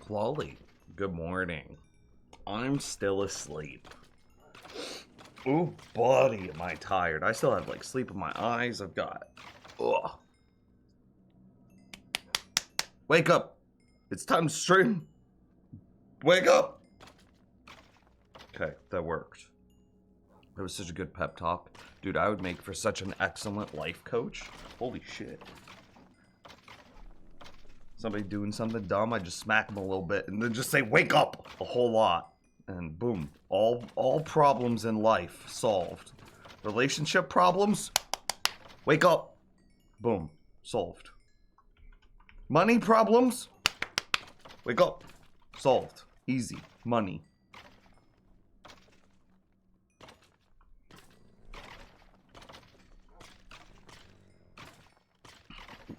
Lolly, good morning. I'm still asleep. Ooh, buddy, am I tired. I still have, like, sleep in my eyes. I've got... Ugh. Wake up. It's time to stream. Wake up. Okay, that worked. That was such a good pep talk. Dude, I would make for such an excellent life coach. Holy shit. Somebody doing something dumb, I just smack them a little bit and then just say, wake up, a whole lot. And boom, all problems in life solved. Relationship problems, wake up, boom, solved. Money problems, wake up, solved. Easy, money.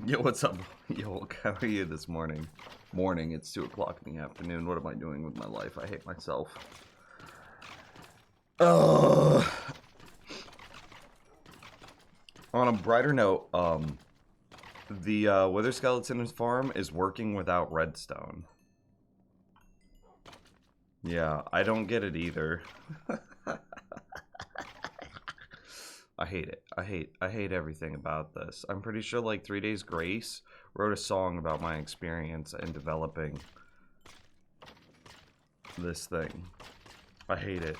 Yo, what's up? Yo, how are you this morning? Morning, it's 2 o'clock in the afternoon. What am I doing with my life? I hate myself. On a brighter note, the Wither Skeleton farm is working without redstone. Yeah, I don't get it either. I hate it. I hate everything about this. I'm pretty sure like 3 Days Grace wrote a song about my experience in developing this thing. I hate it.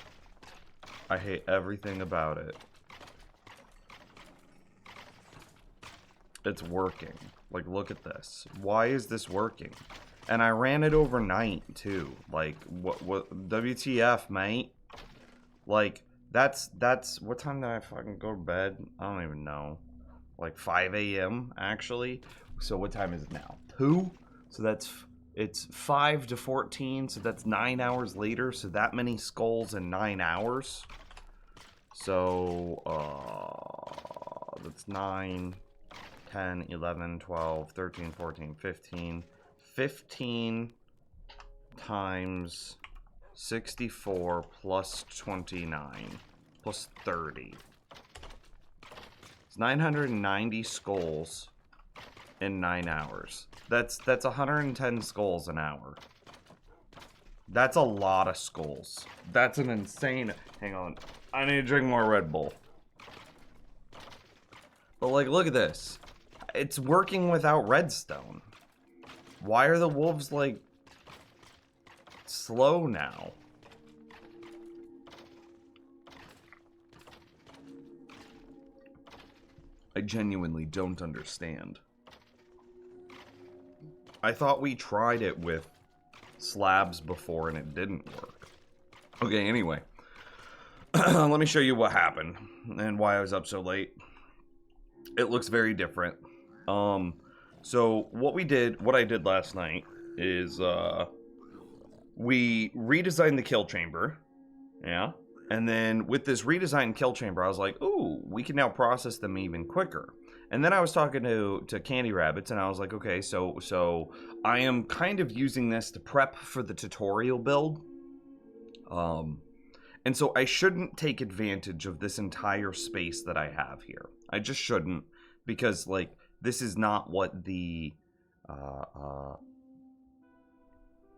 I hate everything about it. It's working. Like, look at this. Why is this working? And I ran it overnight too. Like, what WTF, mate? Like, that's what time did I fucking go to bed? I don't even know. Like 5 a.m. actually. So what time is it now? 2? So it's 5 to 14, so that's 9 hours later. So that many skulls in 9 hours. So that's 9, 10, 11, 12, 13, 14, 15. 15 times 64 plus 29 plus 30. It's 990 skulls in 9 hours. That's 110 skulls an hour. That's a lot of skulls. That's an insane... Hang on. I need to drink more Red Bull. But like, look at this. It's working without redstone. Why are the wolves like slow now? I genuinely don't understand. I thought we tried it with slabs before and it didn't work. Okay, anyway. Let me show you what happened and why I was up so late. It looks very different. So what I did last night is, we redesigned the kill chamber, yeah, and then with this redesigned kill chamber, I was like, ooh, we can now process them even quicker. And then I was talking to Candy Rabbits, and I was like, okay, so I am kind of using this to prep for the tutorial build, and so I shouldn't take advantage of this entire space that I have here. I just shouldn't, because like this is not what the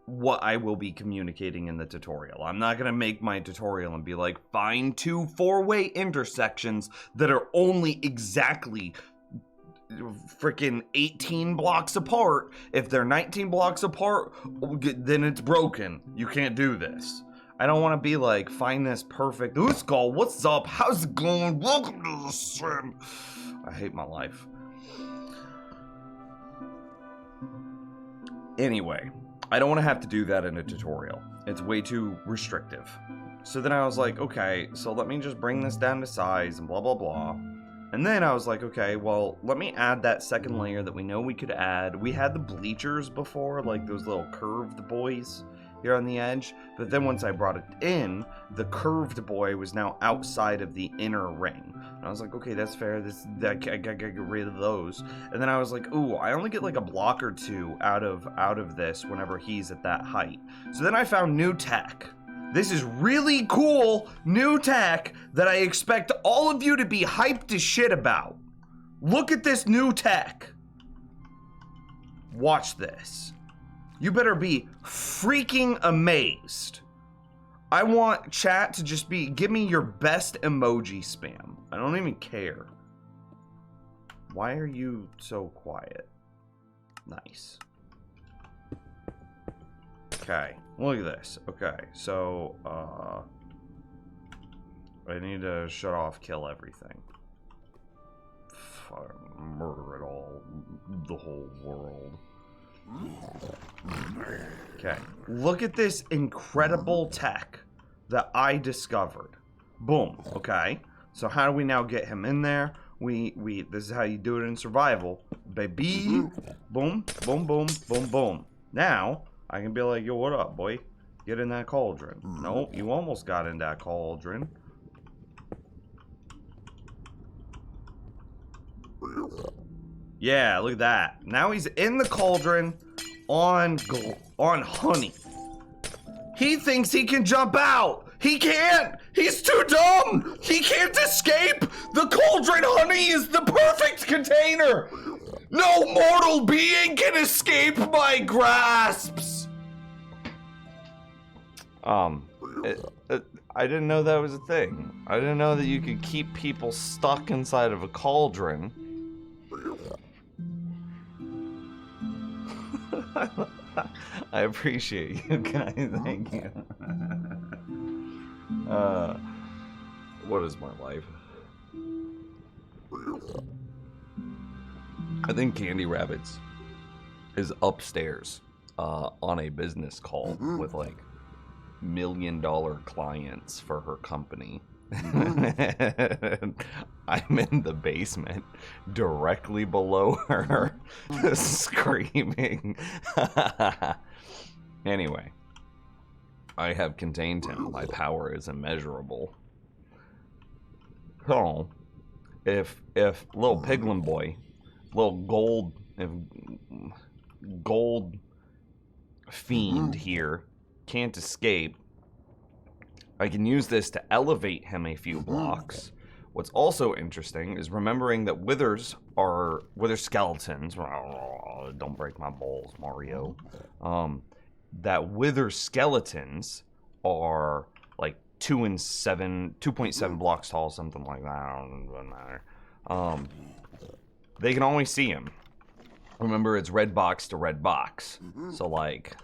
what I will be communicating in the tutorial. I'm not gonna make my tutorial and be like, find 2 4-way intersections that are only exactly freaking 18 blocks apart. If they're 19 blocks apart, then it's broken. You can't do this. I don't want to be like, find this perfect... Ooh, Skull, what's up? How's it going? Welcome to the stream. I hate my life. Anyway, I don't want to have to do that in a tutorial. It's way too restrictive. So then I was like, okay, so let me just bring this down to size and blah, blah, blah. And then I was like, okay, well, let me add that second layer that we know we could add. We had the bleachers before, like those little curved boys here on the edge. But then once I brought it in, the curved boy was now outside of the inner ring. And I was like, okay, that's fair. I gotta get rid of those. And then I was like, ooh, I only get like a block or 2 out of this whenever he's at that height. So then I found new tech. This is really cool new tech that I expect all of you to be hyped as shit about. Look at this new tech. Watch this. You better be freaking amazed. I want chat to just be, give me your best emoji spam. I don't even care. Why are you so quiet? Nice. Okay, look at this. Okay, so, I need to shut off, kill everything. Murder it all. The whole world. Okay, look at this incredible tech that I discovered. Boom, okay. So how do we now get him in there? This is how you do it in survival. Baby. Boom, boom, boom, boom, boom. Now, I can be like, yo, what up, boy? Get in that cauldron. Nope, you almost got in that cauldron. Yeah, look at that. Now he's in the cauldron on honey. He thinks he can jump out. He can't. He's too dumb. He can't escape. The cauldron honey is the perfect container. No mortal being can escape my grasps. I didn't know that was a thing. I didn't know that you could keep people stuck inside of a cauldron. I appreciate you guys. Thank you. What is my life? I think Candy Rabbits is upstairs on a business call with like $1 million clients for her company. I'm in the basement directly below her screaming. Anyway, I have contained him. My power is immeasurable. Oh, if little piglin boy, little gold fiend here can't escape, I can use this to elevate him a few blocks. What's also interesting is remembering that wither skeletons. Don't break my balls, Mario. That wither skeletons are like 2.7 blocks tall, something like that. Doesn't matter. They can always see him. Remember, it's red box to red box. So like.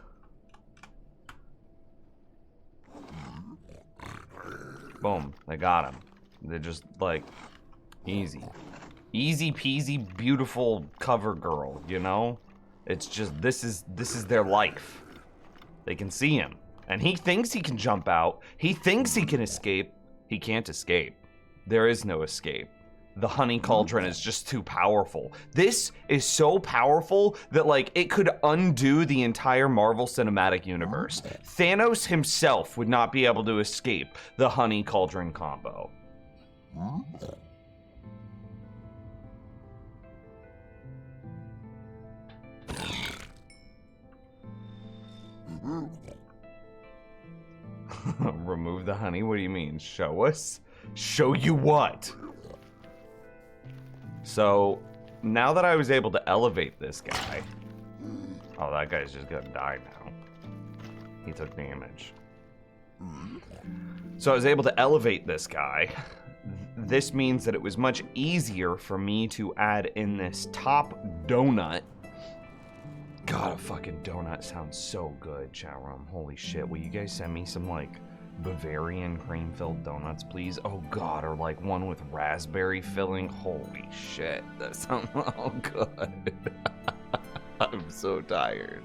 Boom, they got him. They're just like easy peasy, beautiful cover girl, you know? It's just this is their life. They can see him, and he thinks he can jump out. He thinks he can escape. He can't escape. There is no escape. The honey cauldron is just too powerful. This is so powerful that like it could undo the entire Marvel Cinematic Universe. Thanos himself would not be able to escape the honey cauldron combo. Remove the honey? What do you mean? Show us? Show you what? So, now that I was able to elevate this guy... Oh, that guy's just gonna die now. He took damage. So I was able to elevate this guy. This means that it was much easier for me to add in this top donut. God, a fucking donut sounds so good, chat room. Holy shit, will you guys send me some, like, Bavarian cream-filled donuts, please? Oh god, or like one with raspberry filling. Holy shit, that sounds all good. I'm so tired.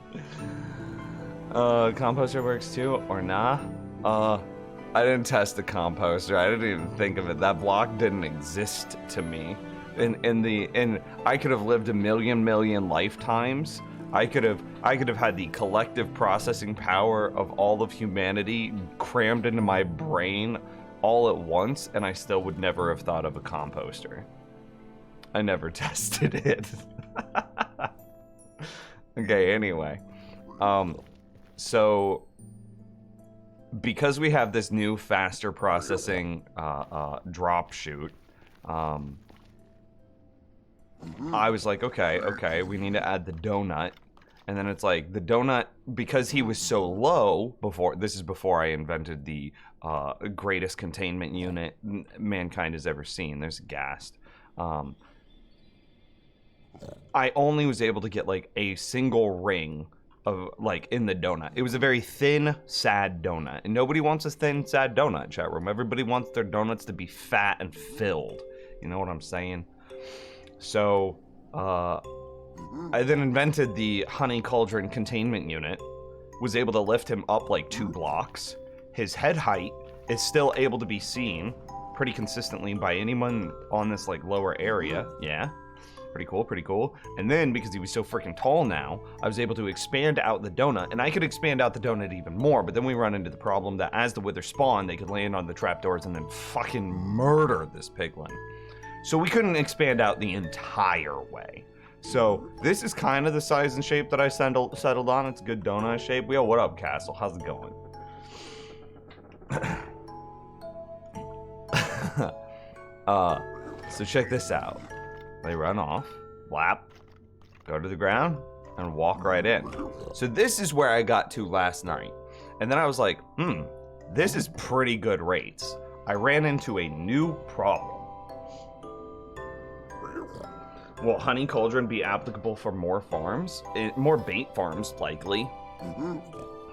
Composter works too, or nah? I didn't test the composter. I didn't even think of it. That block didn't exist to me. And I could have lived a million lifetimes. I could have had the collective processing power of all of humanity crammed into my brain all at once, and I still would never have thought of a composter. I never tested it. Okay, anyway. So, because we have this new faster processing drop chute, I was like, okay, we need to add the donut. And then it's like the donut, because he was so low before, this is before I invented the greatest containment unit mankind has ever seen. There's Ghast. I only was able to get like a single ring of like in the donut. It was a very thin, sad donut. And nobody wants a thin, sad donut, chat room. Everybody wants their donuts to be fat and filled. You know what I'm saying? So, I then invented the honey cauldron containment unit, was able to lift him up like 2 blocks. His head height is still able to be seen pretty consistently by anyone on this like lower area. Yeah, pretty cool, pretty cool. And then because he was so freaking tall now, I was able to expand out the donut, and I could expand out the donut even more, but then we run into the problem that as the wither spawn, they could land on the trapdoors and then fucking murder this piglin. So we couldn't expand out the entire way. So this is kind of the size and shape that I settled on. It's a good donut shape. Yo, what up, Castle? How's it going? So check this out. They run off, lap, go to the ground, and walk right in. So this is where I got to last night. And then I was like, this is pretty good rates. I ran into a new problem. Will Honey Cauldron be applicable for more farms? More bait farms, likely.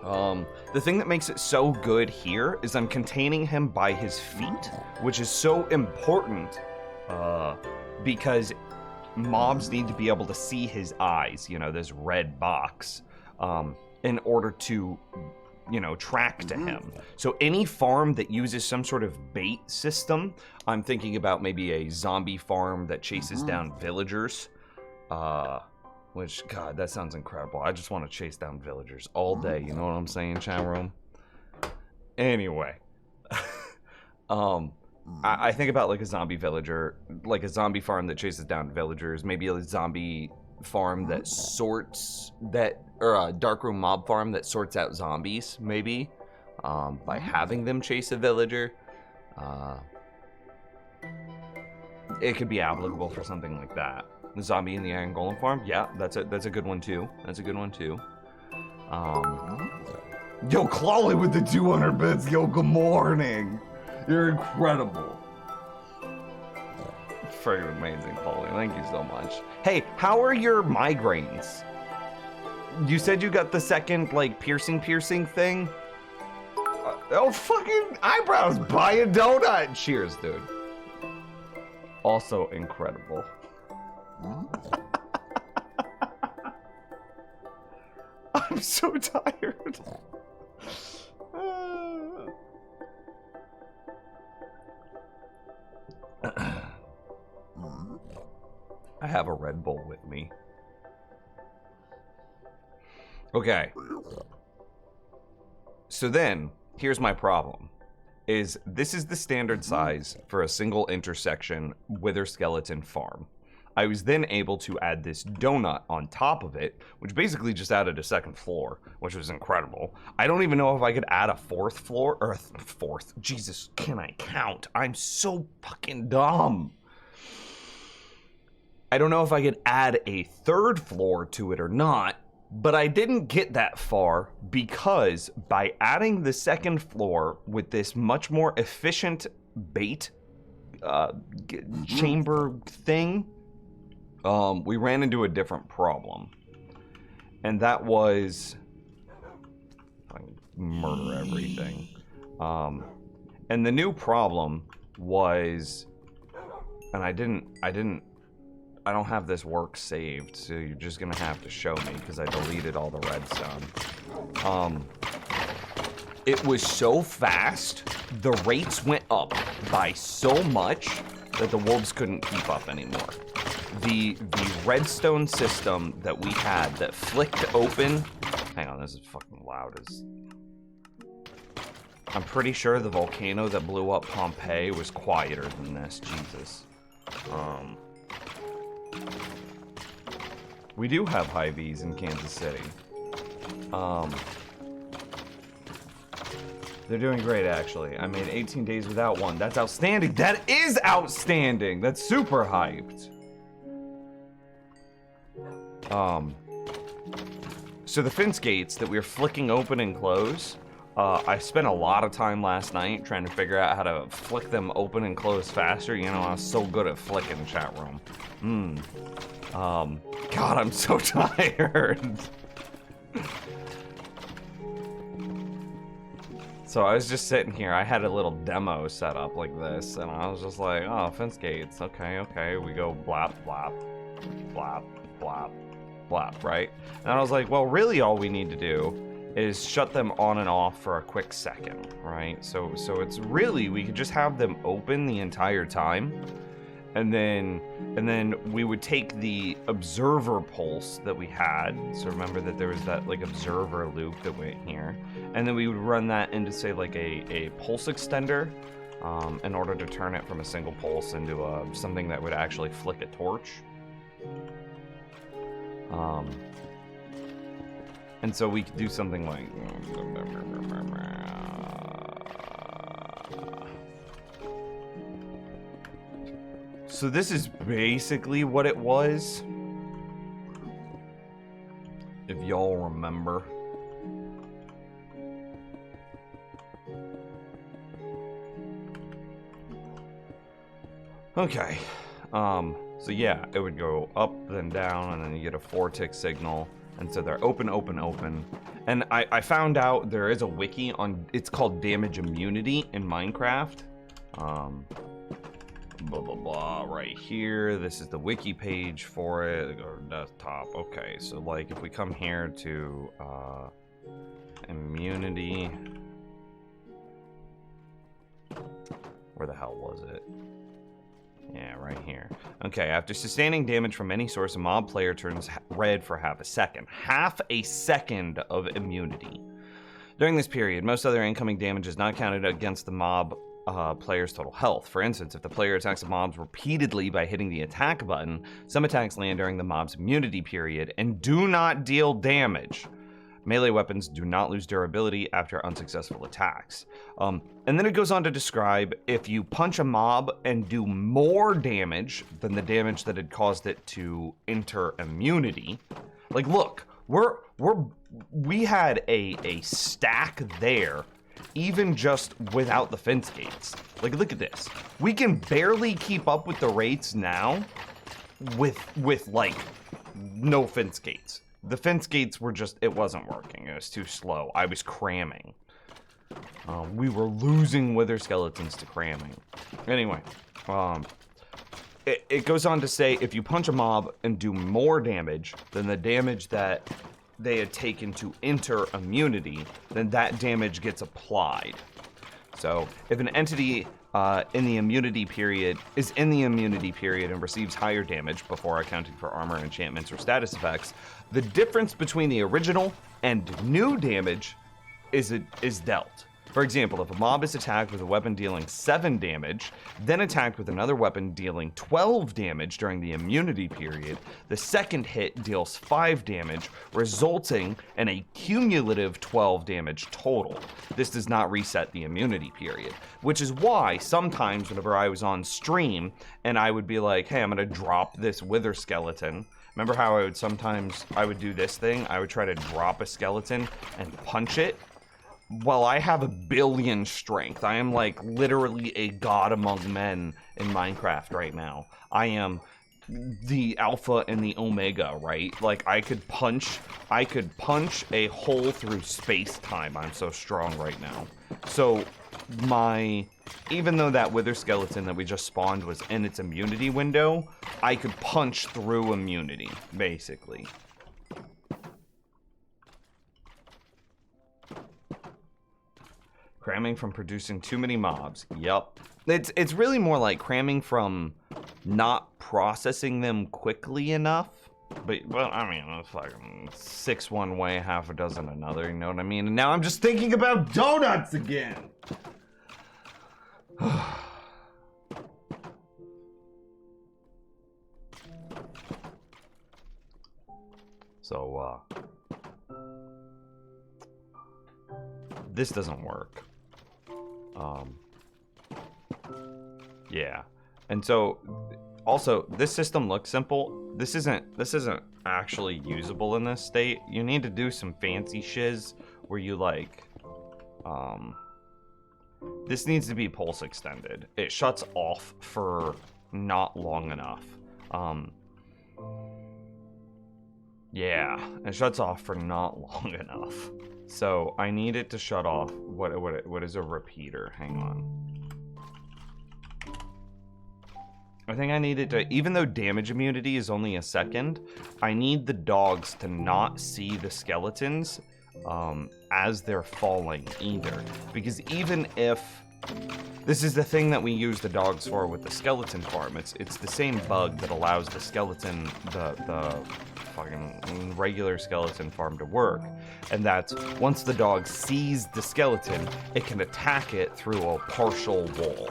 The thing that makes it so good here is I'm containing him by his feet, which is so important because mobs need to be able to see his eyes, you know, this red box, in order to, you know, track to him. So any farm that uses some sort of bait system, I'm thinking about maybe a zombie farm that chases down villagers, which, God, that sounds incredible. I just want to chase down villagers all day, you know what I'm saying, chat room? Anyway, I think about like a zombie villager, like a zombie farm that chases down villagers, maybe a zombie farm that sorts or a darkroom mob farm that sorts out zombies, maybe, by having them chase a villager. It could be applicable for something like that. The zombie in the Iron Golem farm, yeah, that's a good one too. That's a good one too. Yo, Clawley with the 200 bits. Yo, good morning. You're incredible. Friggin' amazing, Clawley. Thank you so much. Hey, how are your migraines? You said you got the second, like, piercing thing? Oh, fucking eyebrows. Buy a donut. Cheers, dude. Also incredible. I'm so tired. I have a Red Bull with me. Okay. So then, here's my problem. This is the standard size for a single intersection wither skeleton farm. I was then able to add this donut on top of it, which basically just added a second floor, which was incredible. I don't even know if I could add a 4th floor, or a 4th. Jesus, can I count? I'm so fucking dumb. I don't know if I could add a 3rd floor to it or not, but I didn't get that far because by adding the 2nd floor with this much more efficient bait chamber thing, we ran into a different problem. And that was murder everything. And the new problem was, and I don't have this work saved, so you're just gonna have to show me because I deleted all the redstone. It was so fast, the rates went up by so much that the wolves couldn't keep up anymore. The redstone system that we had that flicked open, hang on, this is fucking loud as. I'm pretty sure the volcano that blew up Pompeii was quieter than this, Jesus. We do have high V's in Kansas City. They're doing great, actually. I made 18 days without one. That's outstanding. That is outstanding. That's super hyped. So the fence gates that we were flicking open and close, I spent a lot of time last night trying to figure out how to flick them open and close faster. You know, I was so good at flicking, chat room. God, I'm so tired. So I was just sitting here. I had a little demo set up like this, and I was just like, oh, fence gates. Okay. We go blap, blap, blap, blap, blap, right? And I was like, well, really all we need to do is shut them on and off for a quick second, right? So it's really, we could just have them open the entire time. And then we would take the observer pulse that we had. So remember that there was that like observer loop that went here. And then we would run that into, say, like a pulse extender in order to turn it from a single pulse into something that would actually flick a torch. And so we could do something like... So this is basically what it was, if y'all remember. Okay, so yeah, it would go up, then down, and then you get a 4-tick signal. And so they're open. And I found out there is a wiki on, it's called Damage Immunity in Minecraft. Blah blah blah, right here. This is the wiki page for it. Go to desktop. Okay, so like if we come here to immunity, where the hell was it? Yeah, right here. Okay, after sustaining damage from any source, a mob player turns red for half a second. Half a second of immunity. During this period, most other incoming damage is not counted against the mob player's total health. For instance, if the player attacks the mobs repeatedly by hitting the attack button, some attacks land during the mob's immunity period and do not deal damage. Melee weapons do not lose durability after unsuccessful attacks. And then it goes on to describe if you punch a mob and do more damage than the damage that had caused it to enter immunity. Like, look, we had a stack there, even just without the fence gates. Like, look at this. We can barely keep up with the rates now with like no fence gates. The fence gates were just, it wasn't working. It was too slow. I was cramming. We were losing wither skeletons to cramming. Anyway, it goes on to say if you punch a mob and do more damage than the damage that they had taken to enter immunity, then that damage gets applied. So if an entity in the immunity period and receives higher damage before accounting for armor, enchantments, or status effects, the difference between the original and new damage is dealt. For example, if a mob is attacked with a weapon dealing 7 damage, then attacked with another weapon dealing 12 damage during the immunity period, the second hit deals 5 damage, resulting in a cumulative 12 damage total. This does not reset the immunity period, which is why sometimes whenever I was on stream and I would be like, hey, I'm gonna drop this wither skeleton. Remember how I would do this thing? I would try to drop a skeleton and punch it. Well, I have 1 billion strength. I am like literally a god among men in Minecraft right now. I am the alpha and the omega, right? Like I could punch a hole through space-time. I'm so strong right now. So even though that wither skeleton that we just spawned was in its immunity window, I could punch through immunity, basically. Cramming from producing too many mobs. Yep. It's really more like cramming from not processing them quickly enough. But, well, I mean, it's like 6 one way, half a dozen another, you know what I mean? And now I'm just thinking about donuts again! So, this doesn't work. Yeah. And so, Also, this system looks simple. This isn't actually usable in this state. You need to do some fancy shiz where you like, this needs to be pulse extended. It shuts off for not long enough. Yeah, it shuts off for not long enough. So I need it to shut off. What is a repeater? Hang on. I think I need it to, even though damage immunity is only a second, I need the dogs to not see the skeletons as they're falling either. Because even if, this is the thing that we use the dogs for with the skeleton farm, it's the same bug that allows the skeleton, the fucking regular skeleton farm to work. And that's, once the dog sees the skeleton, it can attack it through a partial wall.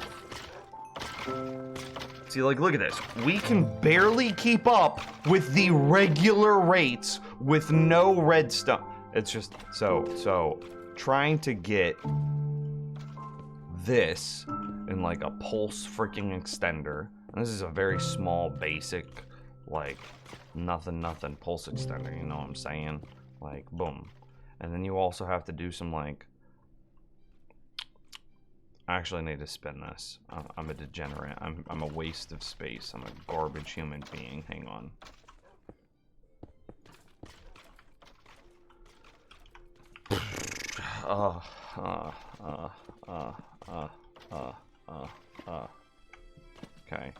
See, like, look at this. We can barely keep up with the regular rates with no redstone. It's just, so trying to get this in like a pulse freaking extender. And this is a very small, basic, like, nothing pulse extender, you know what I'm saying? Like, boom. And then you also have to do some, like, I actually need to spin this. I'm a degenerate. I'm a waste of space. I'm a garbage human being. Hang on. Okay.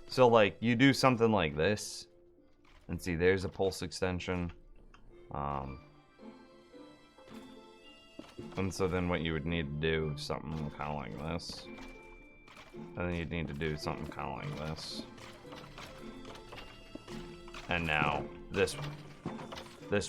So, like, you do something like this. And see, there's a pulse extension. And so then what you would need to do is something kind of like this. And then you'd need to do something kind of like this. And now this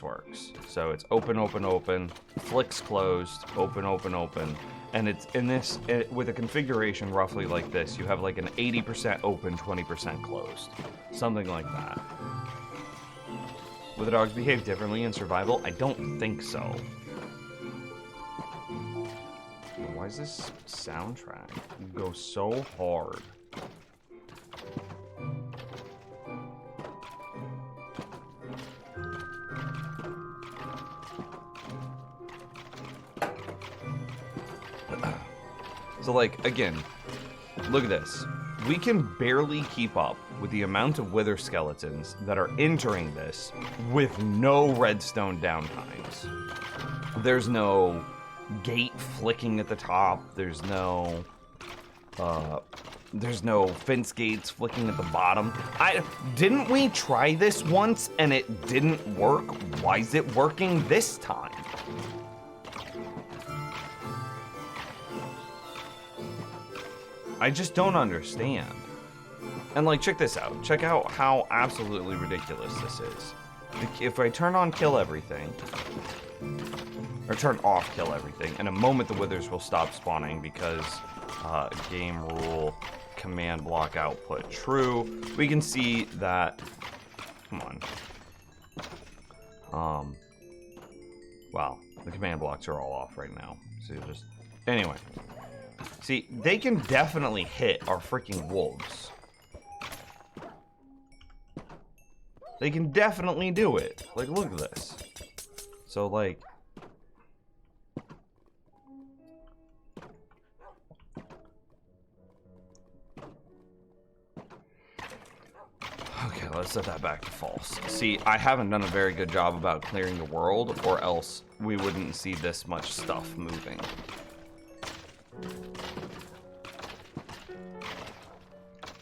works. So it's open, open, open, flicks closed, open, open, open. And it's in this, with a configuration roughly like this, you have like an 80% open, 20% closed. Something like that. Will the dogs behave differently in survival? I don't think so. Why is this soundtrack go so hard? So, like, again, look at this. We can barely keep up with the amount of wither skeletons that are entering this with no redstone downtimes. There's no gate flicking at the top. There's no fence gates flicking at the bottom. Didn't we try this once and it didn't work? Why is it working this time? I just don't understand. And like, check this out. Check out how absolutely ridiculous this is. If I turn on kill everything, or turn off kill everything, in a moment the withers will stop spawning because game rule command block output true. We can see that, come on. Well, the command blocks are all off right now. So you'll just, anyway. See, they can definitely hit our freaking wolves. They can definitely do it. Like, look at this. So, like, okay, let's set that back to false. See, I haven't done a very good job about clearing the world, or else we wouldn't see this much stuff moving.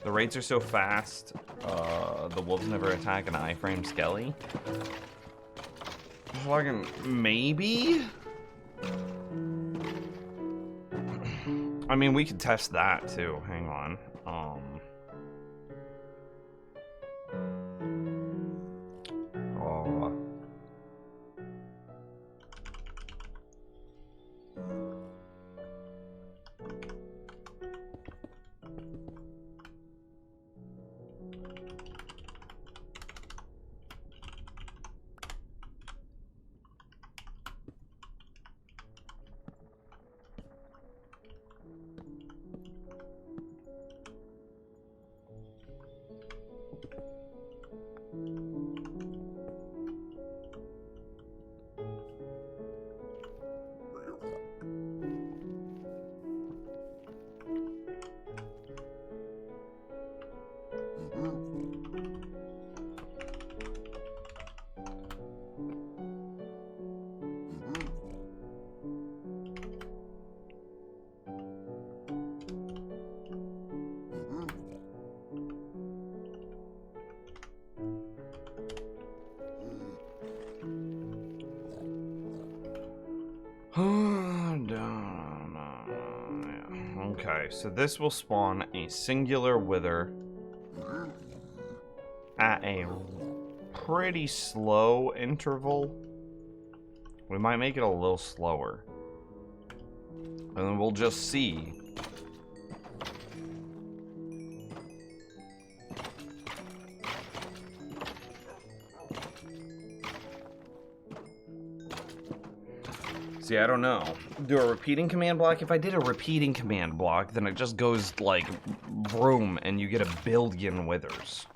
The raids are so fast, the wolves never attack an iframe skelly. Fucking maybe? I mean, we could test that too. Hang on. Okay, so this will spawn a singular wither at a pretty slow interval. We might make it a little slower. And then we'll just see. See, I don't know. Do a repeating command block? If I did a repeating command block, then it just goes, like, vroom, and you get 1 billion withers.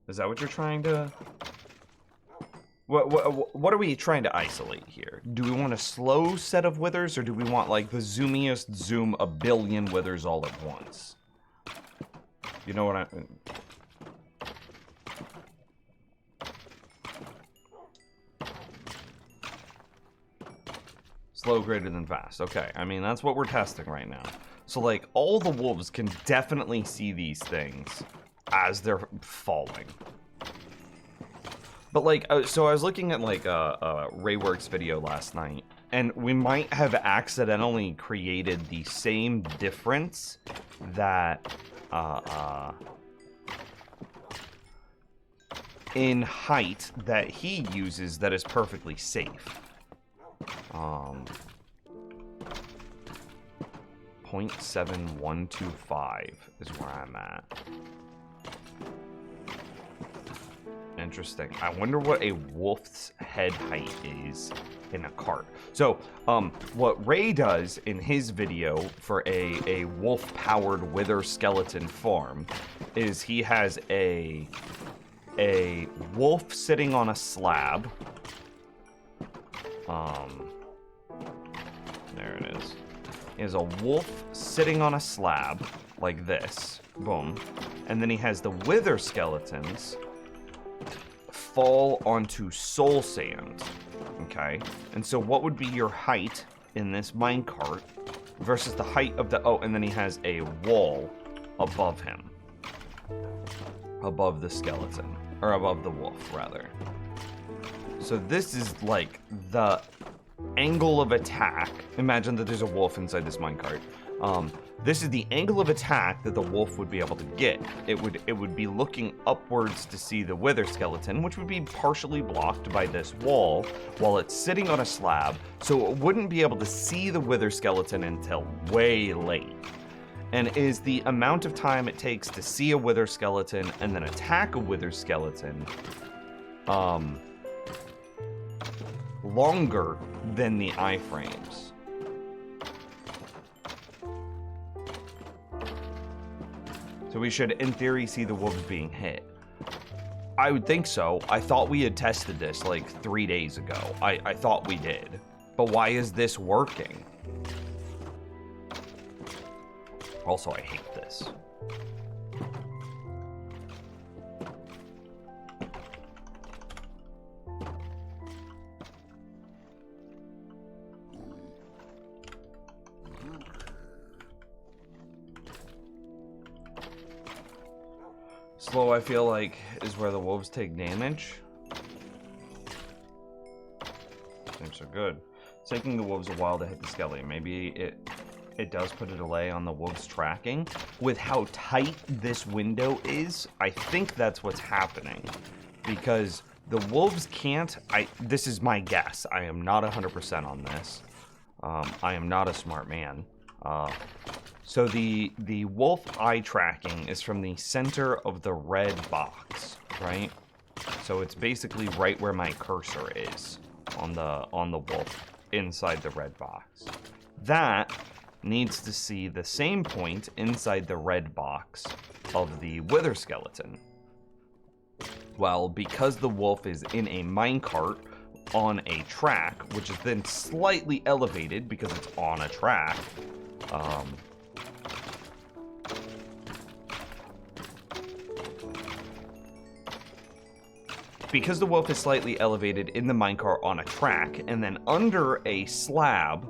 Is that what you're trying to... What are we trying to isolate here? Do we want a slow set of withers, or do we want, like, the zoomiest zoom 1 billion withers all at once? You know what I... Slow greater than fast. Okay, I mean, that's what we're testing right now. So, like, all the wolves can definitely see these things as they're falling. But, like, so I was looking at, like, a Rayworks video last night, and we might have accidentally created the same difference that, in height that he uses that is perfectly safe. 0.7125 is where I'm at. Interesting. I wonder what a wolf's head height is in a cart. So, what Ray does in his video for a wolf-powered wither skeleton farm is he has a wolf sitting on a slab. There it is. He has a wolf sitting on a slab, like this. Boom. And then he has the wither skeletons fall onto soul sand. Okay? And so what would be your height in this minecart versus the height of the... Oh, and then he has a wall above him. Above the skeleton. Or above the wolf, rather. So this is like the angle of attack. Imagine that there's a wolf inside this minecart. This is the angle of attack that the wolf would be able to get. It would be looking upwards to see the wither skeleton, which would be partially blocked by this wall while it's sitting on a slab, so it wouldn't be able to see the wither skeleton until way late. And is the amount of time it takes to see a wither skeleton and then attack a wither skeleton longer than the iframes. So we should, in theory, see the wolves being hit. I would think so. I thought we had tested this like 3 days ago. I thought we did. But why is this working? Also, I hate this. Slow, I feel like, is where the wolves take damage. Seems so good. It's taking the wolves a while to hit the skelly. Maybe it does put a delay on the wolves tracking. With how tight this window is, I think that's what's happening. Because the wolves can't... This is my guess. I am not 100% on this. I am not a smart man. So the wolf eye tracking is from the center of the red box, right? So it's basically right where my cursor is on the wolf inside the red box. That needs to see the same point inside the red box of the wither skeleton. Well, because the wolf is in a minecart on a track, which is then slightly elevated because it's on a track, because the wolf is slightly elevated in the minecart on a track, and then under a slab,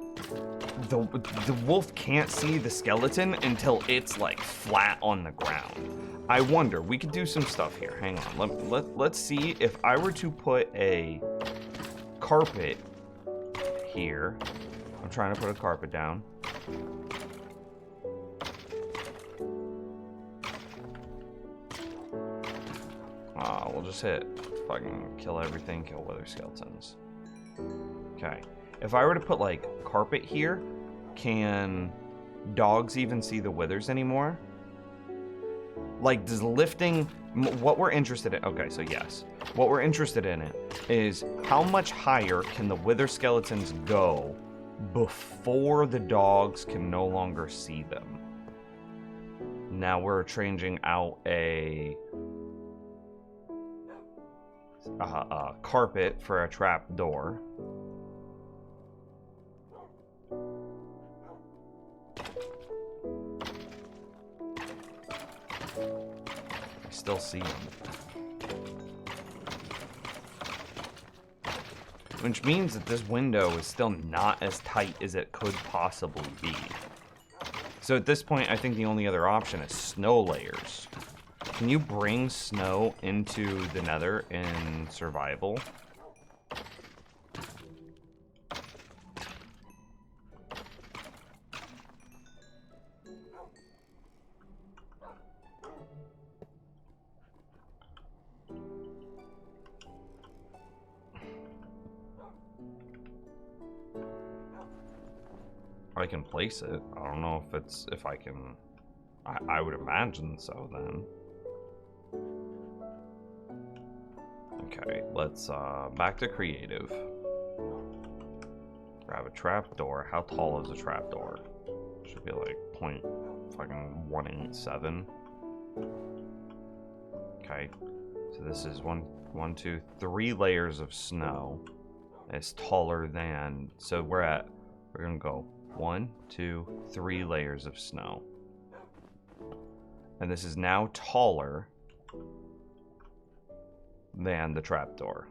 the wolf can't see the skeleton until it's like flat on the ground. I wonder, we could do some stuff here. Hang on, let's see if I were to put a carpet here. I'm trying to put a carpet down. we'll just hit fucking kill everything, kill wither skeletons. Okay. If I were to put, like, carpet here, can dogs even see the withers anymore? Like, does lifting... What we're interested in... Okay, so yes. What we're interested in it is how much higher can the wither skeletons go before the dogs can no longer see them? Now we're changing out a carpet for a trap door. I still see them. Which means that this window is still not as tight as it could possibly be. So at this point, I think the only other option is snow layers. Can you bring snow into the nether in survival? I can place it. I don't know if I can... I would imagine so then. Okay, let's back to creative. Grab a trapdoor. How tall is a trapdoor? Should be like fucking 187. Okay, so this is one, two, 3 layers of snow. It's taller than, so we're gonna go 1, 2, 3 layers of snow. And this is now taller than the trapdoor.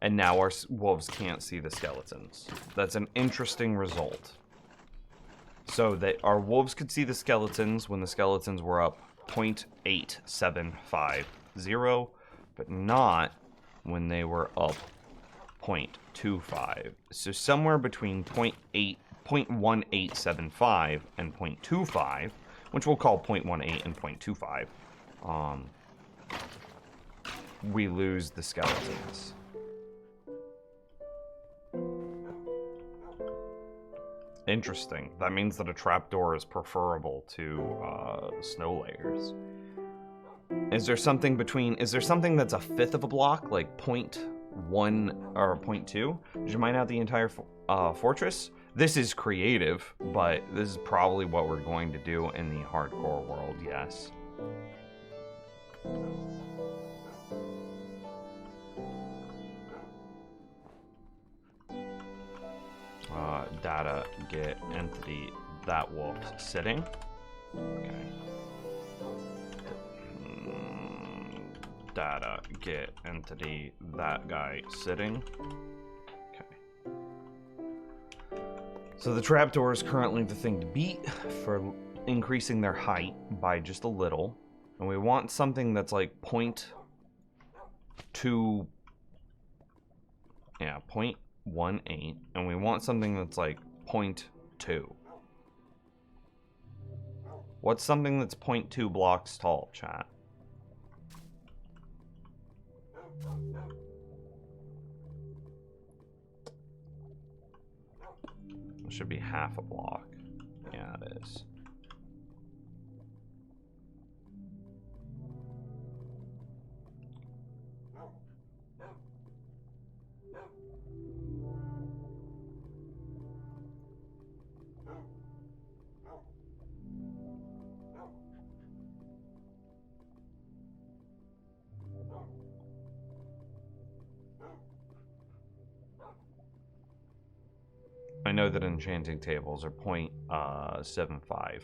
And now our wolves can't see the skeletons. That's an interesting result. So that our wolves could see the skeletons when the skeletons were up 0.8750, but not when they were up 0.25. So somewhere between 0.1875 and 0.25, which we'll call 0.18 and 0.25, we lose the skeletons. Interesting. That means that a trapdoor is preferable to snow layers. Is there something that's a fifth of a block, like 0.1 or 0.2? Did you mine out the entire fortress? This is creative, but this is probably what we're going to do in the hardcore world, yes. Data get entity that wolf sitting. Okay. Data get entity that guy sitting. Okay. So the trapdoor is currently the thing to beat for increasing their height by just a little. And we want something that's like 0.2. Yeah, 0.18. And we want something that's like 0.2. What's something that's 0.2 blocks tall, chat? It should be half a block. Yeah, it is. I know that enchanting tables are 0.75.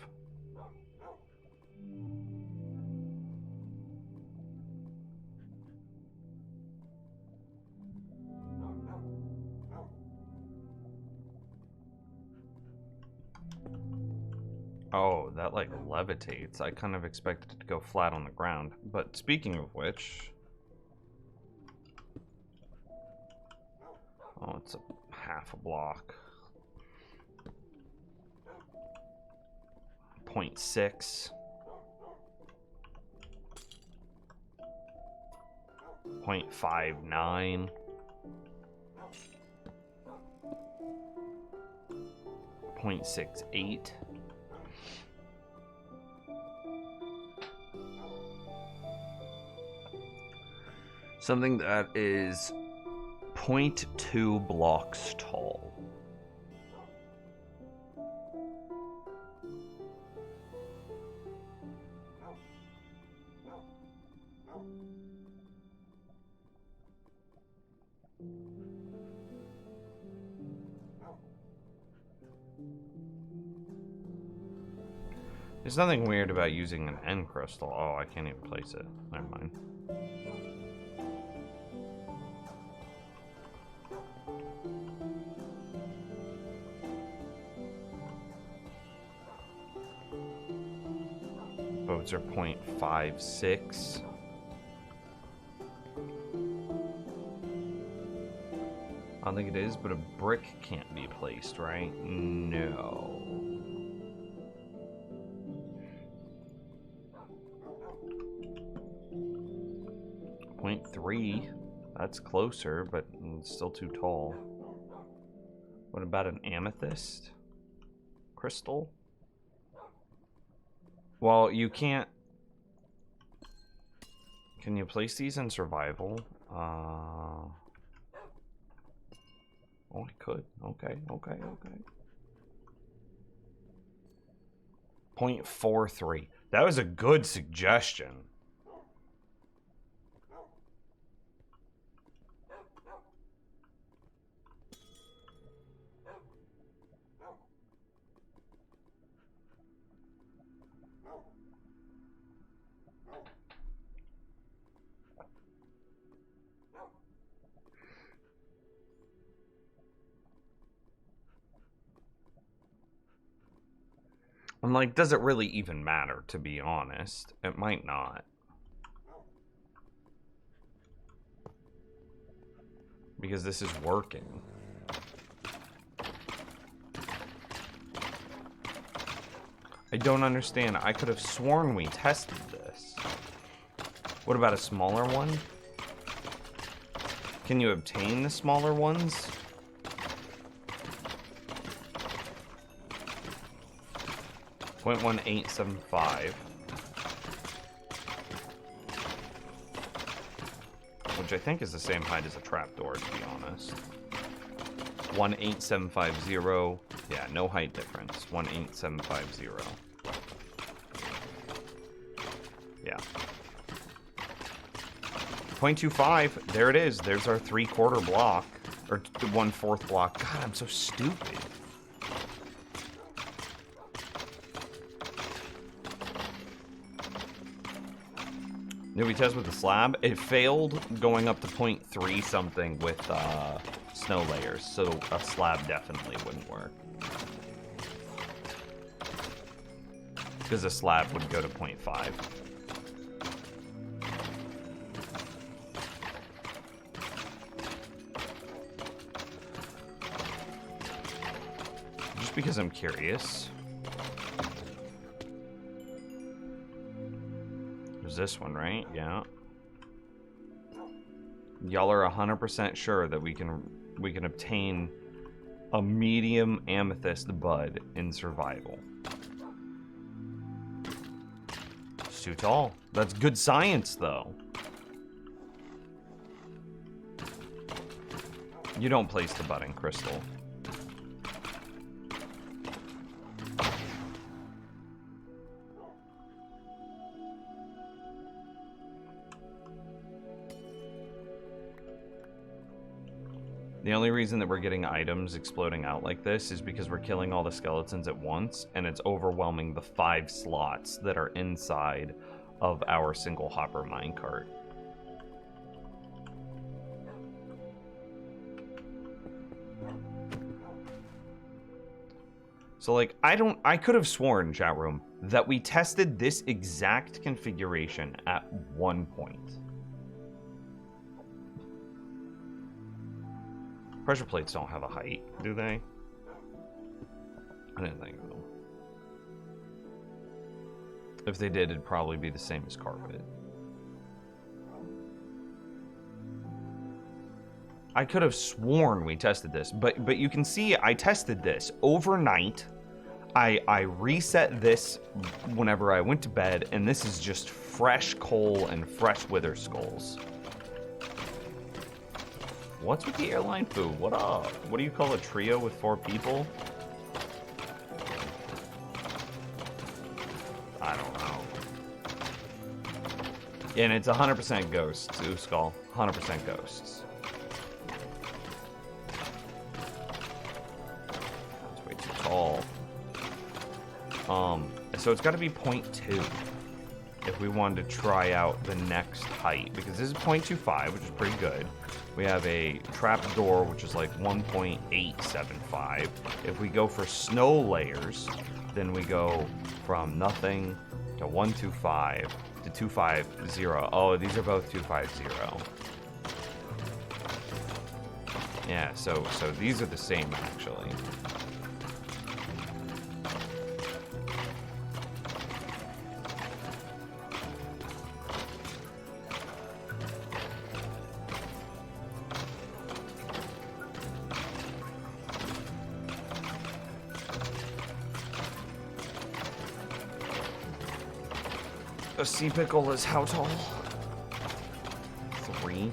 Oh, that like levitates. I kind of expected it to go flat on the ground. But speaking of which... Oh, it's a half a block. 0.6. 0.59. 0.68. Something that is 0.2 blocks tall. There's nothing weird about using an end crystal. Oh, I can't even place it. Never mind. Boats are 0.56. I don't think it is, but a brick can't be placed, right? No. 0.3. That's closer, but it's still too tall. What about an amethyst crystal? Well, you can't. Can you place these in survival? Oh, I could. Okay. 0.43. That was a good suggestion. I'm like, does it really even matter, to be honest? It might not. Because this is working. I don't understand. I could have sworn we tested this. What about a smaller one? Can you obtain the smaller ones? .1875, which I think is the same height as a trapdoor, to be honest. 18750. Yeah, no height difference. 18750. Yeah. 0.25. There it is. There's our 3/4 block, or 1/4 block. God, I'm so stupid. Did we test with the slab? It failed going up to 0.3 something with snow layers, so a slab definitely wouldn't work. Because a slab would go to 0.5. Just because I'm curious. This one, right? Yeah. Y'all are 100% sure that we can obtain a medium amethyst bud in survival. It's too tall. That's good science, though. You don't place the bud in crystal. The only reason that we're getting items exploding out like this is because we're killing all the skeletons at once, and it's overwhelming the 5 slots that are inside of our single hopper minecart. So like, I could have sworn, chat room, that we tested this exact configuration at one point. Pressure plates don't have a height, do they? I didn't think so. If they did, it'd probably be the same as carpet. I could have sworn we tested this, but you can see I tested this overnight. I reset this whenever I went to bed, and this is just fresh coal and fresh wither skulls. What's with the airline food? What up? What do you call a trio with 4 people? I don't know. And it's 100% ghosts, Skull. 100% ghosts. That's way too tall. So it's got to be 0.2 if we wanted to try out the next height, because this is 0.25, which is pretty good. We have a trap door, which is like 1.875. If we go for snow layers, then we go from nothing to 125 to 250. Oh, these are both 250. Yeah, so these are the same actually. A sea pickle is how tall? 3.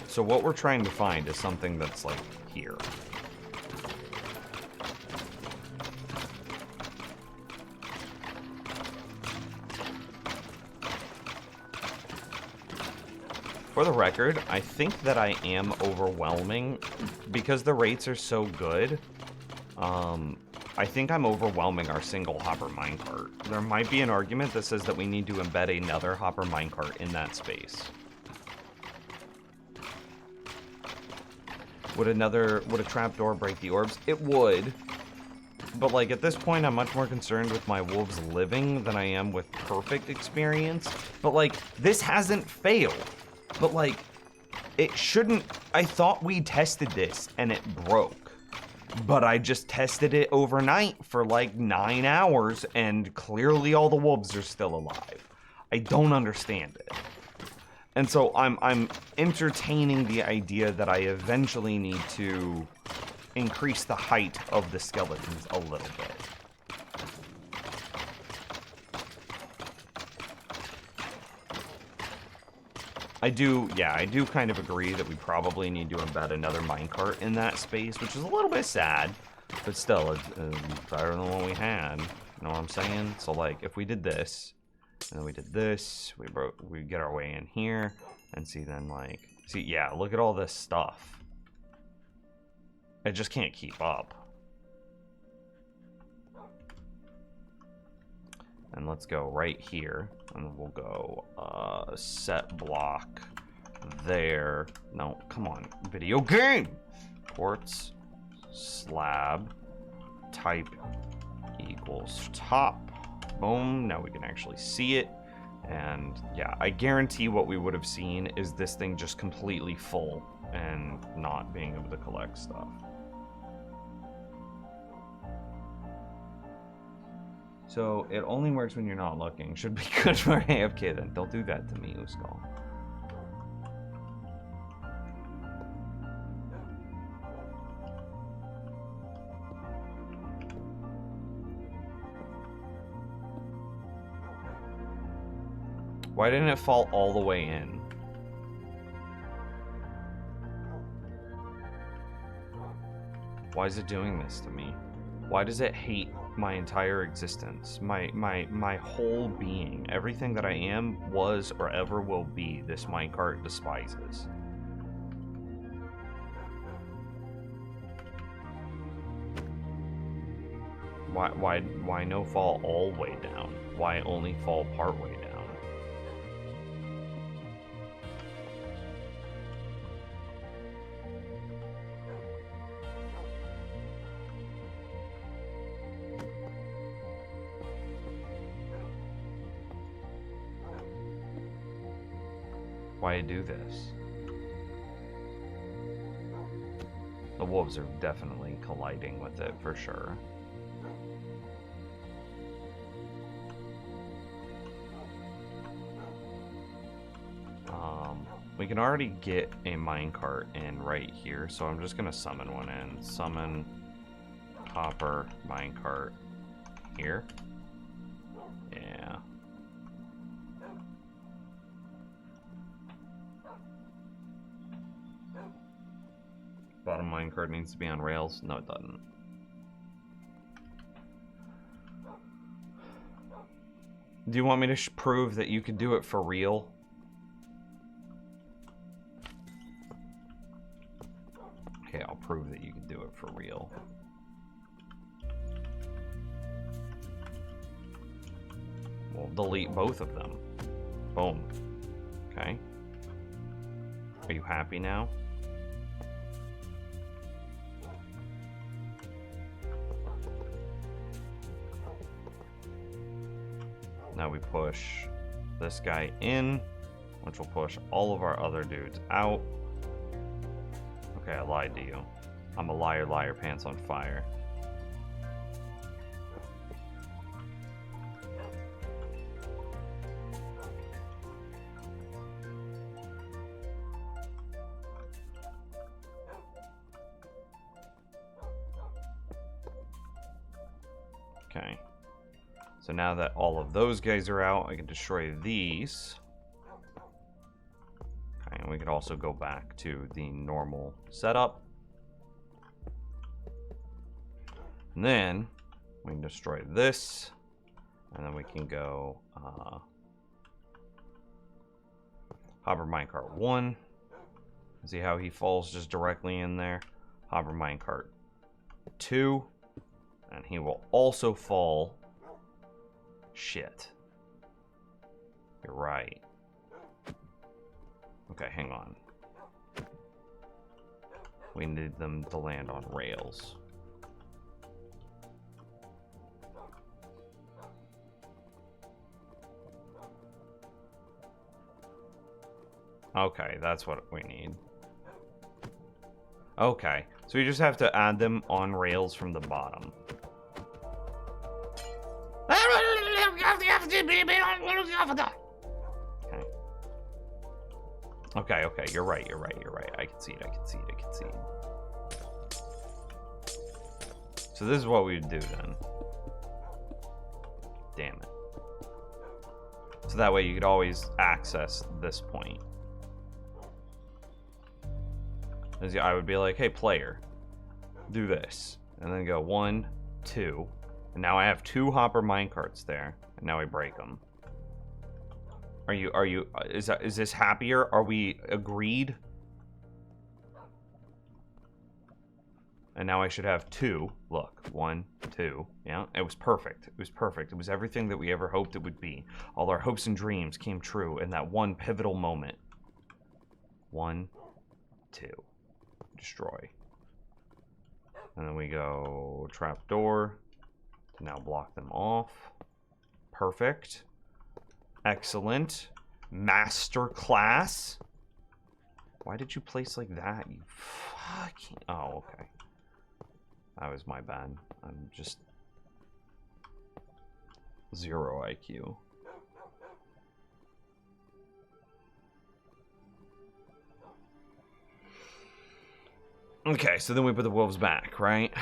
So what we're trying to find is something that's like here. For the record, I think that I am overwhelming because the rates are so good. I think I'm overwhelming our single hopper minecart. There might be an argument that says that we need to embed another hopper minecart in that space. Would a trapdoor break the orbs? It would. But like at this point, I'm much more concerned with my wolves living than I am with perfect experience. But like, this hasn't failed. But like, it shouldn't. I thought we tested this and it broke. But I just tested it overnight for like 9 hours and clearly all the wolves are still alive. I don't understand it. And so I'm entertaining the idea that I eventually need to increase the height of the skeletons a little bit. I do kind of agree that we probably need to embed another minecart in that space, which is a little bit sad, but still, it's better than what we had. You know what I'm saying? So, like, if we did this, and then we did this, we get our way in here, and see then, like, yeah, look at all this stuff. I just can't keep up. And let's go right here, and we'll go set block there. No, come on, video game. Quartz slab type equals top. Boom. Now we can actually see it. And yeah, I guarantee what we would have seen is this thing just completely full and not being able to collect stuff. So it only works when you're not looking. Should be good for AFK then. Don't do that to me, Uskal. Why didn't it fall all the way in? Why is it doing this to me? Why does it hate my entire existence? My whole being, everything that I am, was, or ever will be, this minecart despises. Why no fall all the way down? Why only fall part way down? Why do this? The wolves are definitely colliding with it, for sure. We can already get a minecart in right here, so I'm just gonna summon one in. Summon copper minecart here. Yeah. Bottom minecart needs to be on rails. No, it doesn't. Do you want me to prove that you can do it for real? Okay, I'll prove that you can do it for real. We'll delete both of them. Boom. Okay. Are you happy now? Now we push this guy in, which will push all of our other dudes out. Okay, I lied to you. I'm a liar, liar, pants on fire. Okay. So now that all of those guys are out, I can destroy these. Okay, and we could also go back to the normal setup. And then we can destroy this. And then we can go Hopper Minecart 1. See how he falls just directly in there? Hopper Minecart 2. And he will also fall. Shit. You're right. Okay, hang on. We need them to land on rails. Okay, that's what we need. Okay, so we just have to add them on rails from the bottom. Okay. Okay, you're right. I can see it. So this is what we would do then. Damn it. So that way you could always access this point. As I would be like, hey player, do this. And then go 1, 2. And now I have 2 hopper minecarts there. And now I break them. Is this happier? Are we agreed? And now I should have 2. Look, 1, 2. Yeah, it was perfect. It was perfect. It was everything that we ever hoped it would be. All our hopes and dreams came true in that one pivotal moment. 1, 2. Destroy. And then we go trapdoor to now block them off. Perfect. Excellent. Master class. Why did you place like that? You fucking... Oh, okay. That was my bad. I'm just... 0 IQ. Okay, so then we put the wolves back, right?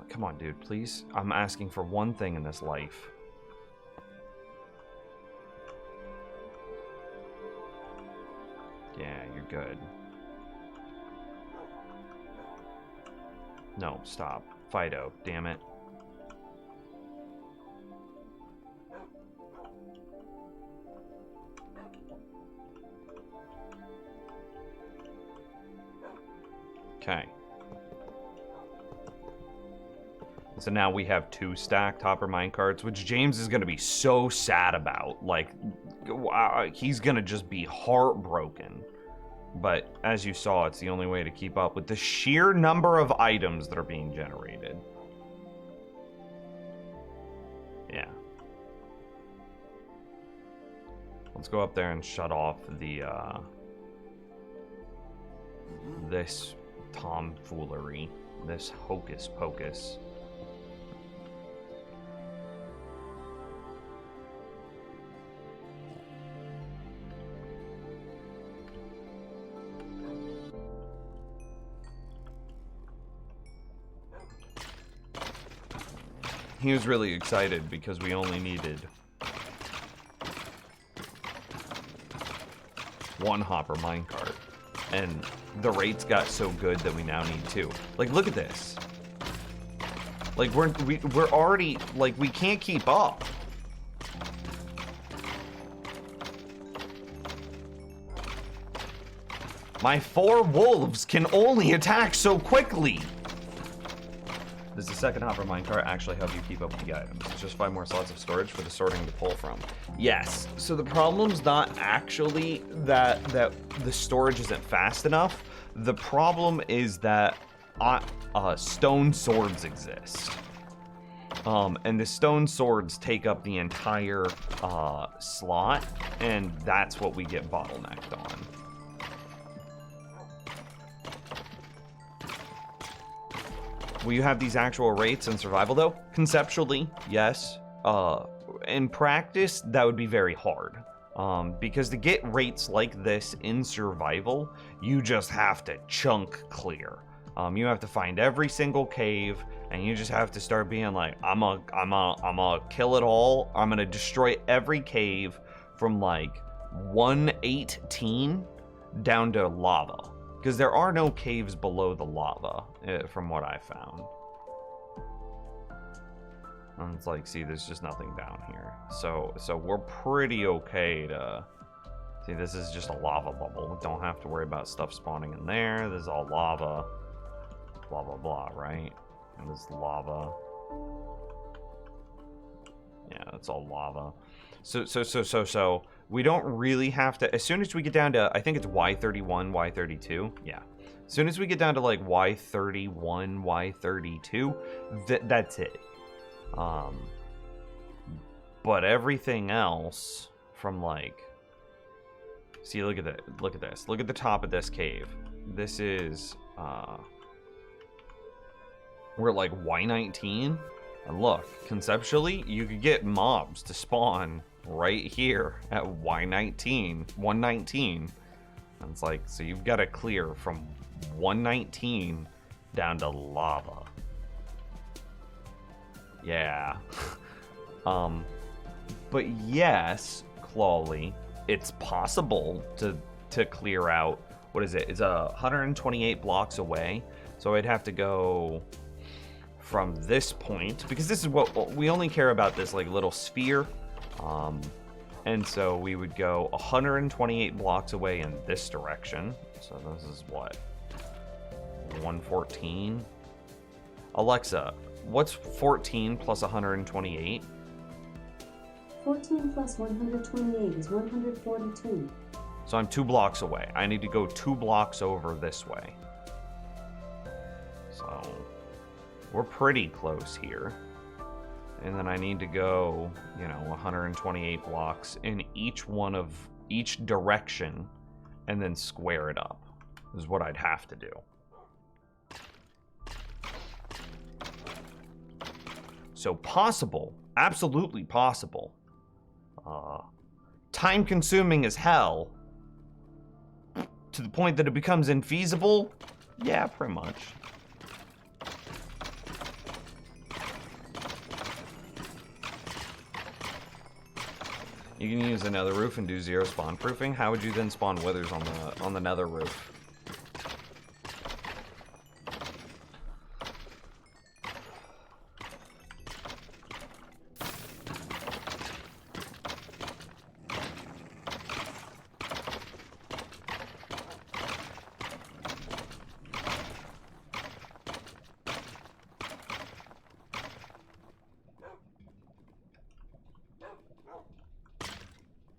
Come on, dude, please. I'm asking for one thing in this life. Yeah, you're good. No, stop. Fido, damn it. Okay. So now we have 2 stacked hopper minecarts, which James is going to be so sad about. Like, he's going to just be heartbroken. But as you saw, it's the only way to keep up with the sheer number of items that are being generated. Yeah. Let's go up there and shut off the this tomfoolery, this hocus pocus. He was really excited because we only needed one hopper minecart, and the rates got so good that we now need two. Like, look at this. Like, we're already, like, we can't keep up. My 4 wolves can only attack so quickly. Does the second hopper minecart actually help you keep up with the items? It's just 5 more slots of storage for the sorting to pull from. Yes. So the problem's not actually that the storage isn't fast enough. The problem is that stone swords exist. And the stone swords take up the entire slot, and that's what we get bottlenecked on. Will you have these actual rates in survival, though? Conceptually, yes. In practice, that would be very hard. Because to get rates like this in survival, you just have to chunk clear. You have to find every single cave, and you just have to start being like, I'm a kill it all. I'm gonna destroy every cave from like 118 down to lava. Because there are no caves below the lava, from what I found. And it's like, see, there's just nothing down here. So we're pretty okay to... See, this is just a lava bubble. Don't have to worry about stuff spawning in there. This is all lava. Blah, blah, blah, right? And this is lava. Yeah, it's all lava. So we don't really have to, as soon as we get down to, I think it's Y31, Y32, yeah. As soon as we get down to like Y31, Y32, that's it. But everything else from like, see, look at that, look at this. Look at the top of this cave. This is, we're at like Y19. And look, conceptually, you could get mobs to spawn right here at Y19, 119. And it's like, so you've got to clear from 119 down to lava. Yeah. But yes, Clawley, it's possible to clear out, what is it? It's 128 blocks away. So I'd have to go from this point, because this is what we only care about, this like little sphere. And so we would go 128 blocks away in this direction. So this is what? 114? Alexa, what's 14 plus 128? 14 plus 128 is 142. So I'm 2 blocks away. I need to go 2 blocks over this way. So we're pretty close here. And then I need to go, 128 blocks in each direction and then square it up is what I'd have to do. So possible, absolutely possible. Time consuming as hell to the point that it becomes infeasible. Yeah, pretty much. You can use another roof and do 0 spawn proofing. How would you then spawn withers on the nether roof?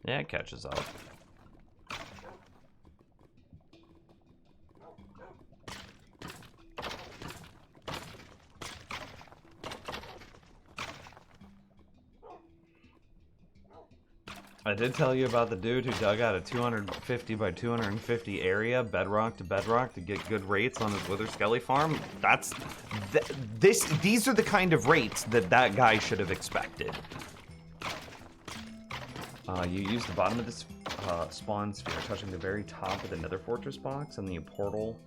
Yeah, it catches up. I did tell you about the dude who dug out a 250 by 250 area, bedrock to bedrock, to get good rates on his Wither Skelly farm. These are the kind of rates that guy should have expected. You use the bottom of this spawn sphere, touching the very top of the Nether Fortress box and the portal.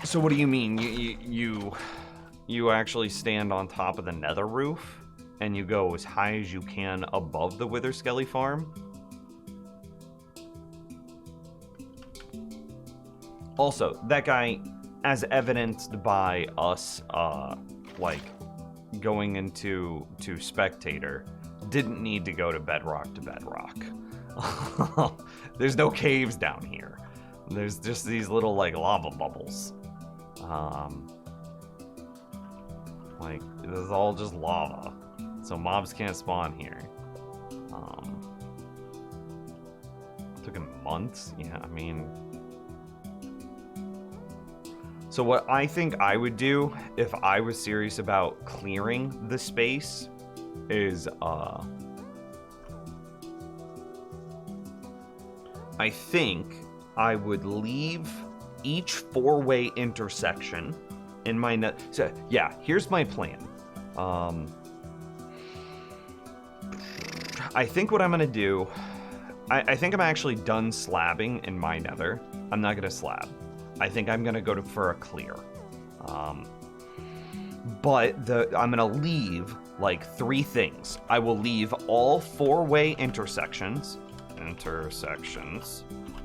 So what do you mean? You actually stand on top of the Nether roof? And you go as high as you can above the Wither Skelly farm. Also, that guy, as evidenced by us, like, going into spectator, didn't need to go to bedrock to bedrock. There's no caves down here. There's just these little, like, lava bubbles. Like, this is all just lava. So mobs can't spawn here. Took him months? Yeah, I mean... So what I think I would do, if I was serious about clearing the space, is, I think I would leave each 4-way intersection in my net. So, yeah, here's my plan. I think what I'm gonna do, I think I'm actually done slabbing in my nether. I'm not gonna slab. I think I'm gonna go for a clear. But I'm gonna leave like 3 things. I will leave all 4-way intersections.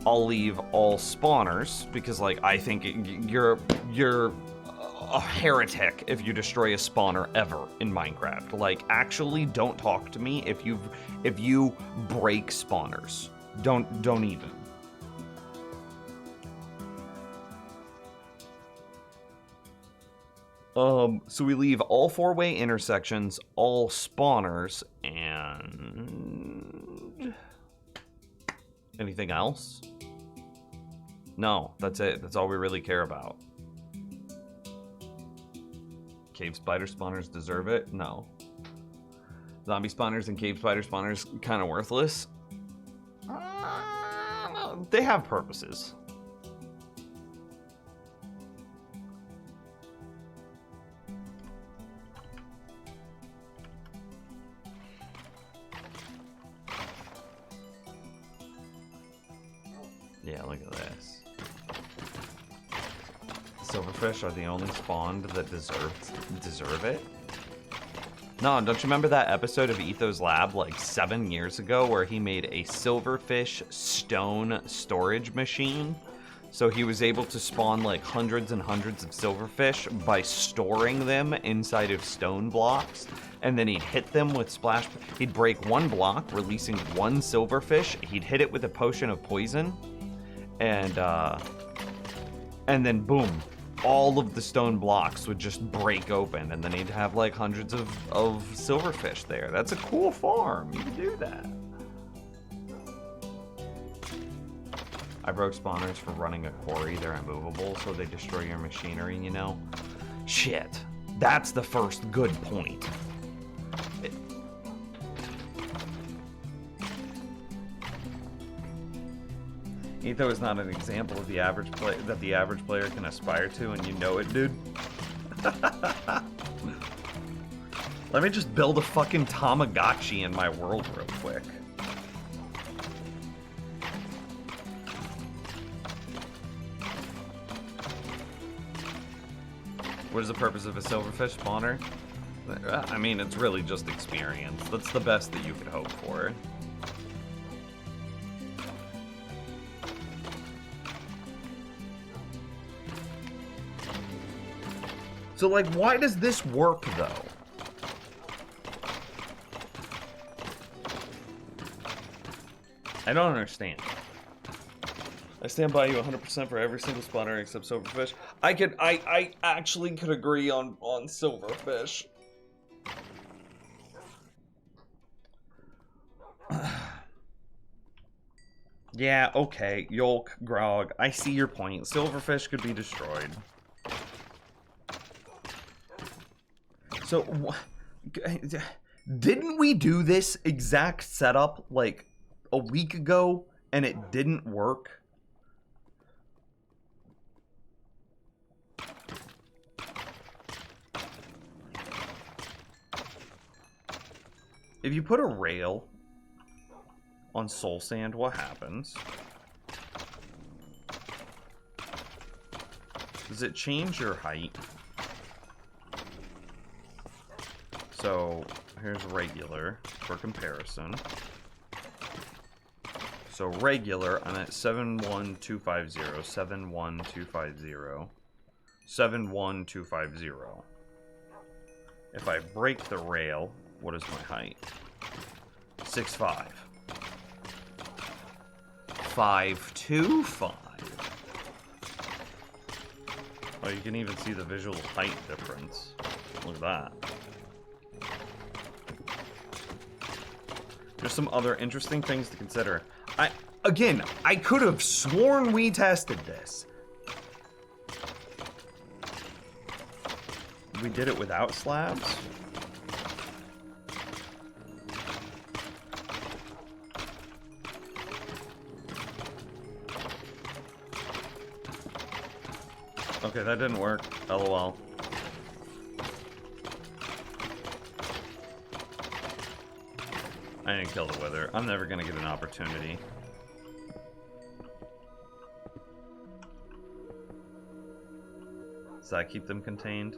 I'll leave all spawners because, like, I think you're a heretic if you destroy a spawner ever in Minecraft. Like, actually, don't talk to me if you break spawners. Don't even. So we leave all 4-way intersections, all spawners, and anything else? No, that's it. That's all we really care about. Cave spider spawners deserve it? No. Zombie spawners and cave spider spawners kind of worthless? They have purposes. Yeah, look at this. Silverfish are the only spawned that deserve it? No, don't you remember that episode of Etho's Lab like 7 years ago where he made a silverfish stone storage machine? So he was able to spawn like hundreds and hundreds of silverfish by storing them inside of stone blocks. And then he'd hit them with splash. He'd break one block, releasing one silverfish. He'd hit it with a potion of poison. And then boom, all of the stone blocks would just break open, and then he'd have like hundreds of silverfish there. That's a cool farm. You can do that. I broke spawners for running a quarry. They're immovable, so they destroy your machinery, you know? Shit. That's the first good point. Etho is not an example of the average player can aspire to, and you know it, dude. Let me just build a fucking Tamagotchi in my world real quick. What is the purpose of a silverfish spawner? I mean, it's really just experience. That's the best that you could hope for. So, like, why does this work, though? I don't understand. I stand by you 100% for every single spawner except silverfish. I actually could agree on silverfish. Yeah, okay, Yolk, Grog, I see your point. Silverfish could be destroyed. So, Didn't we do this exact setup like a week ago and it didn't work? If you put a rail on soul sand, what happens? Does it change your height? So here's regular for comparison. So regular, I'm at 71250, 71250, 71250. If I break the rail, what is my height? 6'5". 525. Oh, you can even see the visual height difference. Look at that. There's some other interesting things to consider. Again, I could have sworn we tested this. We did it without slabs? Okay, that didn't work. LOL. I didn't kill the wither. I'm never gonna get an opportunity. Does that keep them contained?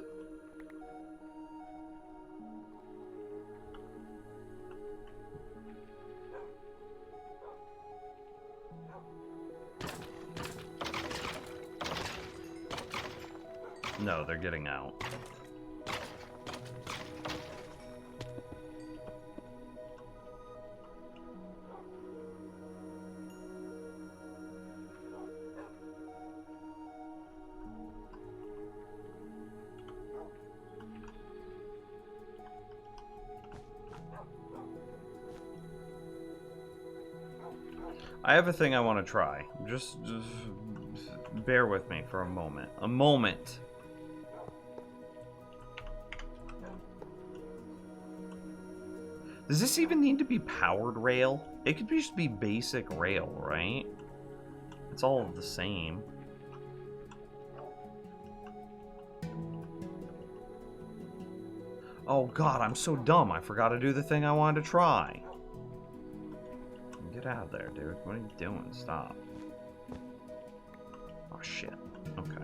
No, they're getting out. I have a thing I want to try. Just bear with me for a moment. A moment. Does this even need to be powered rail? It could just be basic rail, right? It's all the same. Oh god, I'm so dumb. I forgot to do the thing I wanted to try. Get out of there, dude. What are you doing? Stop. Oh shit. Okay.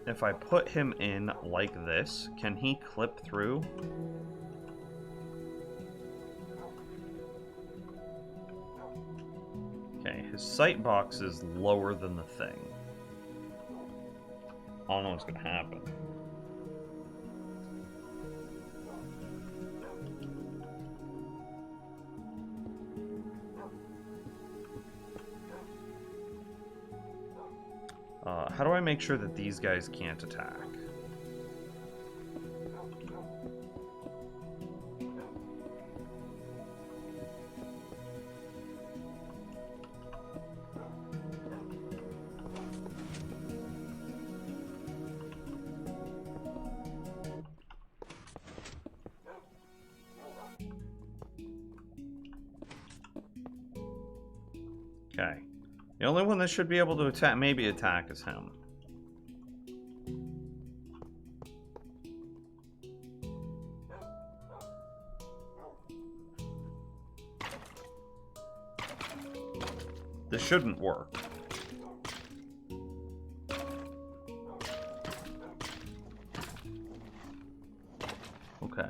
If I put him in like this, can he clip through? Okay, his sight box is lower than the thing. I don't know what's gonna happen. How do I make sure that these guys can't attack? Okay. The only one that should be able to attack, maybe attack, is him. This shouldn't work. Okay.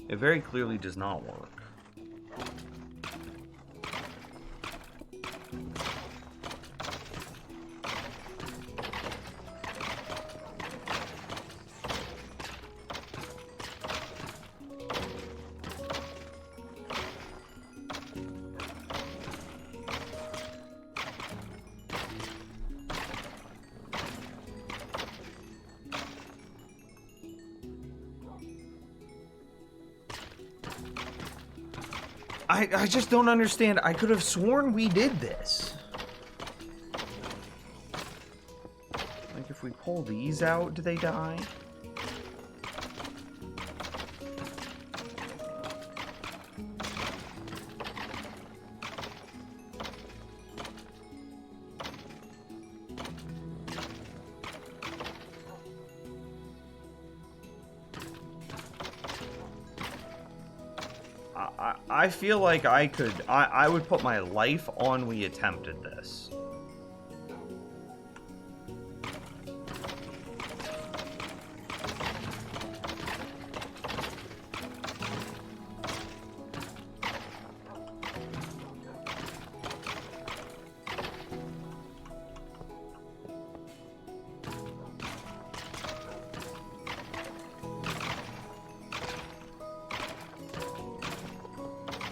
It very clearly does not work. I just don't understand. I could have sworn we did this. Like, if we pull these out, do they die? I feel like I would put my life on we attempted this.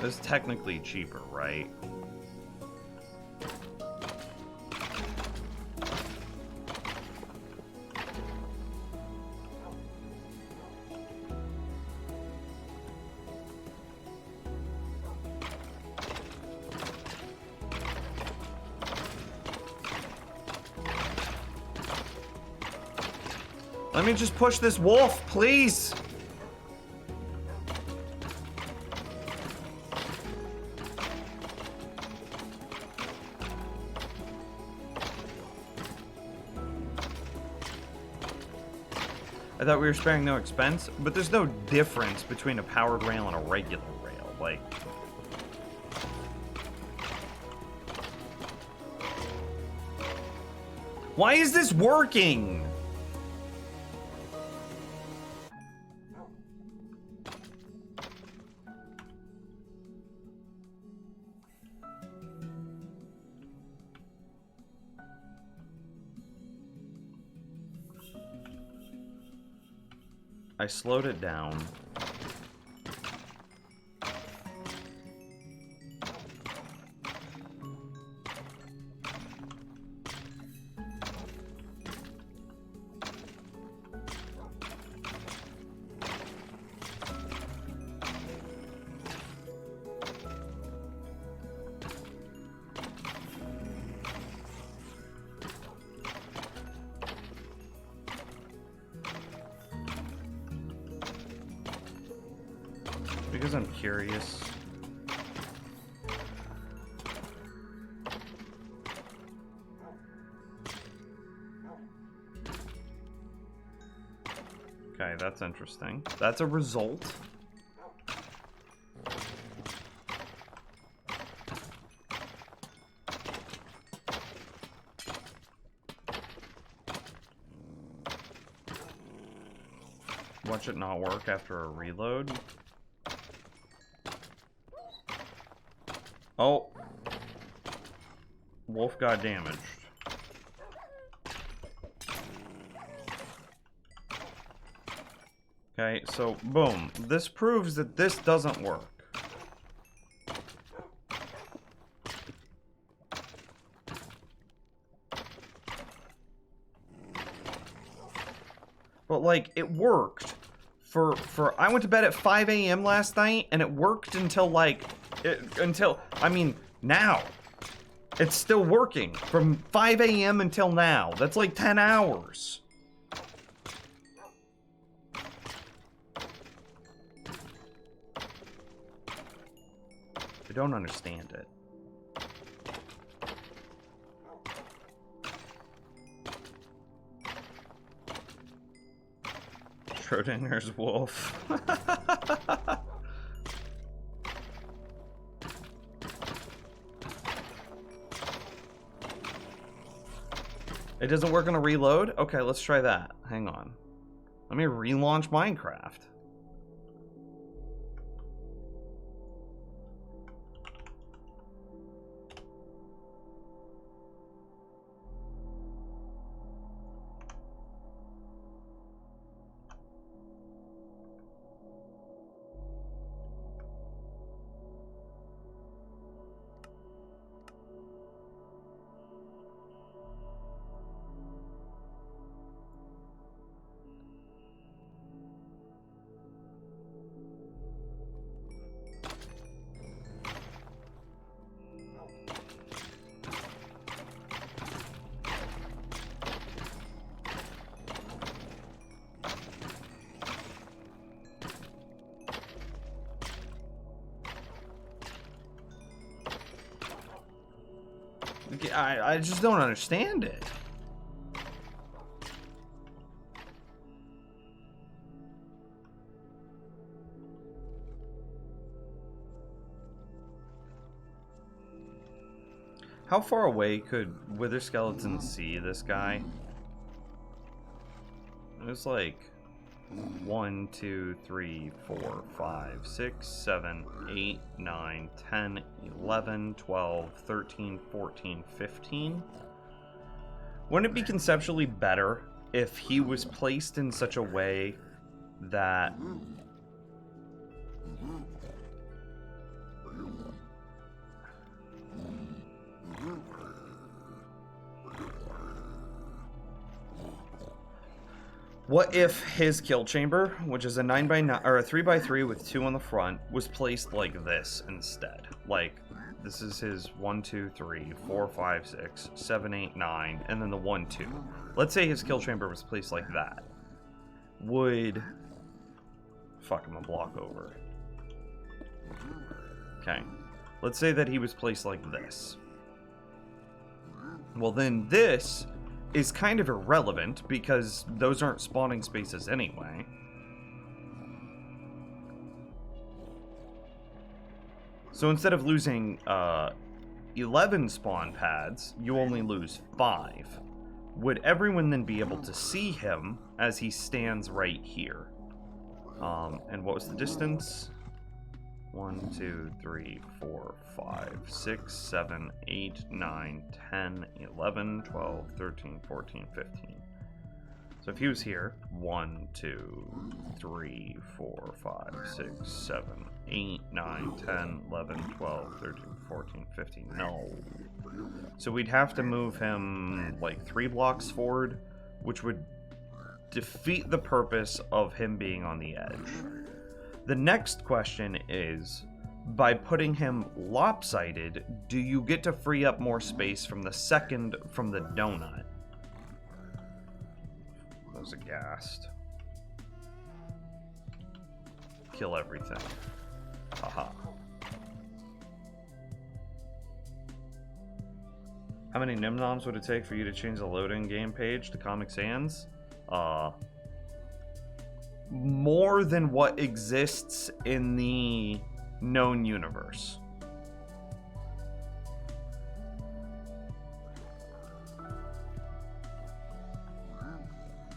This is technically cheaper, right? Let me just push this wolf, please! I thought we were sparing no expense, but there's no difference between a powered rail and a regular rail. Like, why is this working? I slowed it down. Because I'm curious. Okay, that's interesting. That's a result. Watch it not work after a reload. Oh. Wolf got damaged. Okay, so boom. This proves that this doesn't work. But like, it worked. I went to bed at 5 a.m. last night, and it worked until like, I mean, now. It's still working. From 5 a.m. until now. That's like 10 hours. I don't understand it. Schrodinger's wolf. It doesn't work on a reload? Okay, let's try that. Hang on. Let me relaunch Minecraft. I just don't understand it. How far away could Wither Skeleton see this guy? It was like 1, 2, 3, 4, 5, 6, 7, 8, 9, 10, 11, 12, 13, 14, 15. Wouldn't it be conceptually better if he was placed in such a way that what if his kill chamber, which is a 9x9 or a 3x3 with 2 on the front, was placed like this instead? Like, this is his 1, 2, 3, 4, 5, 6, 7, 8, 9, and then the 1, 2. Let's say his kill chamber was placed like that. Would... Fuck, I'm a block over. Okay. Let's say that he was placed like this. Well, then this is kind of irrelevant because those aren't spawning spaces anyway. So instead of losing 11 spawn pads, you only lose 5. Would everyone then be able to see him as he stands right here? And what was the distance? 1, 2, 3, 4, 5, 6, 7, 8, 9, 10, 11, 12, 13, 14, 15. So if he was here, 1, 2, 3, 4, 5, 6, 7, 8, 9, 10, 11, 12, 13, 14, 15. No. So we'd have to move him like 3 blocks forward, which would defeat the purpose of him being on the edge. The next question is, by putting him lopsided, do you get to free up more space from the donut? That was aghast. Kill everything. Haha. How many Nimnoms would it take for you to change the loading game page to Comic Sans? More than what exists in the known universe.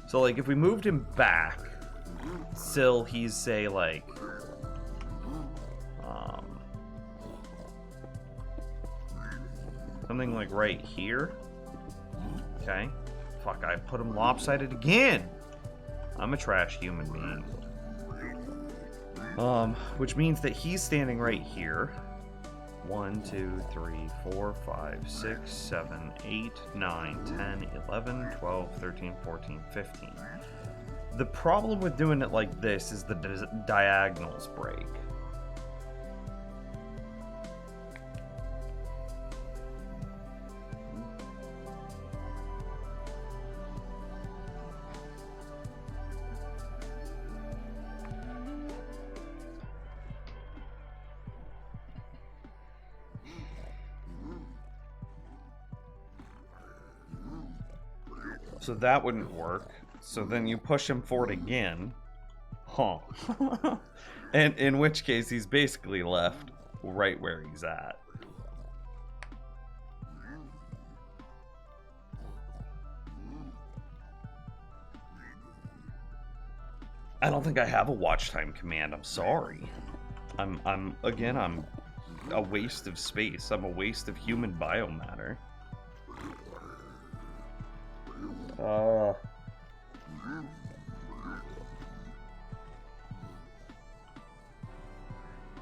So, like, if we moved him back, still he's, say, like, something like right here. Okay. Fuck, I put him lopsided again. I'm a trash human being. Which means that he's standing right here. 1, 2, 3, 4, 5, 6, 7, 8, 9, 10, 11, 12, 13, 14, 15. The problem with doing it like this is the diagonals break. So that wouldn't work. So then you push him forward again. Huh. And in which case he's basically left right where he's at. I don't think I have a watch time command. I'm sorry. I'm a waste of space. I'm a waste of human biomatter.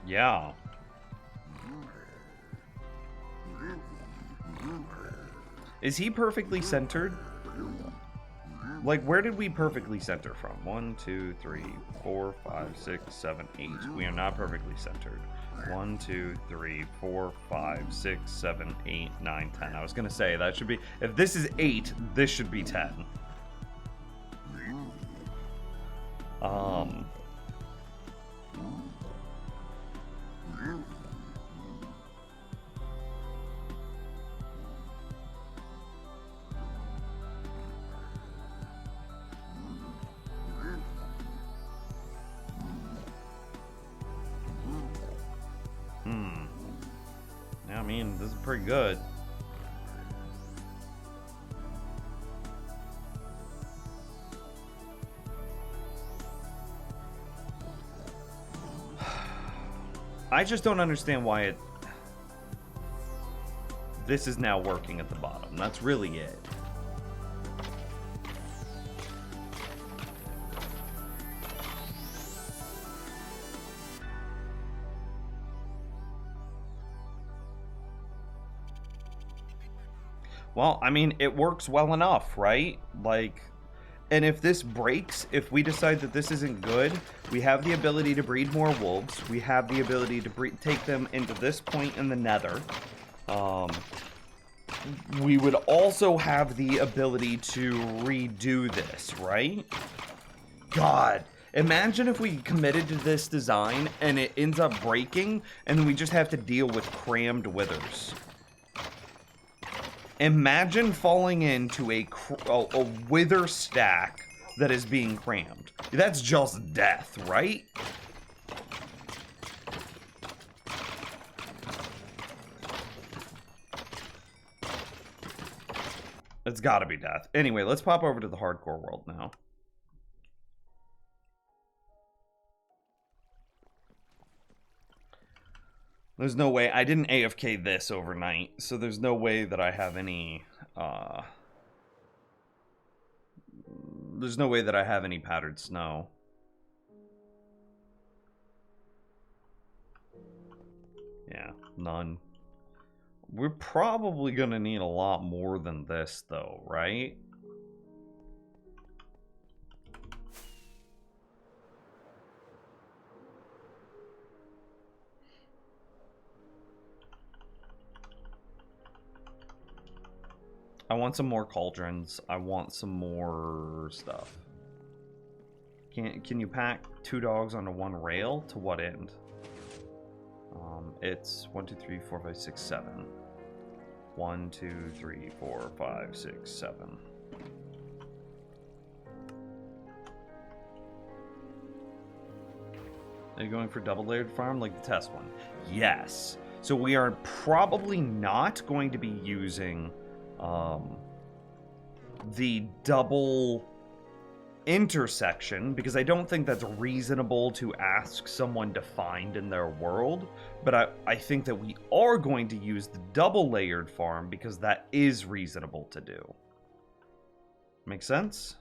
Yeah. Is he perfectly centered? Like, where did we perfectly center from? 1, 2, 3, 4, 5, 6, 7, 8. We are not perfectly centered. 1, 2, 3, 4, 5, 6, 7, 8, 9, 10. I was gonna say that should be, if this is 8, this should be 10. This is pretty good. I just don't understand why this is now working at the bottom. That's really it. Well, I mean, it works well enough, right? Like, and if this breaks, if we decide that this isn't good, we have the ability to breed more wolves. We have the ability to take them into this point in the nether. We would also have the ability to redo this, right? God, imagine if we committed to this design and it ends up breaking, and then we just have to deal with crammed withers. Imagine falling into a wither stack that is being crammed. That's just death, right? It's gotta be death. Anyway, let's pop over to the hardcore world now. There's no way, I didn't AFK this overnight, so there's no way that I have any, there's no way that I have any powdered snow. Yeah, none. We're probably gonna need a lot more than this, though, right? I want some more cauldrons. I want some more stuff. Can you pack 2 dogs onto 1 rail? To what end? It's 1, 2, 3, 4, 5, 6, 7. 1, 2, 3, 4, 5, 6, 7. Are you going for double layered farm like the test one? Yes. So we are probably not going to be using the double intersection, because I don't think that's reasonable to ask someone to find in their world, but I think that we are going to use the double layered farm because that is reasonable to do. Make sense?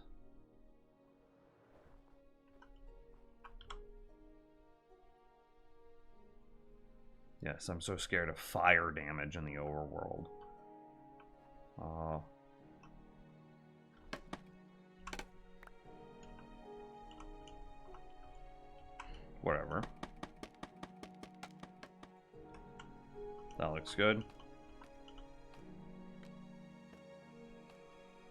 Yes, I'm so scared of fire damage in the overworld. Whatever. That looks good.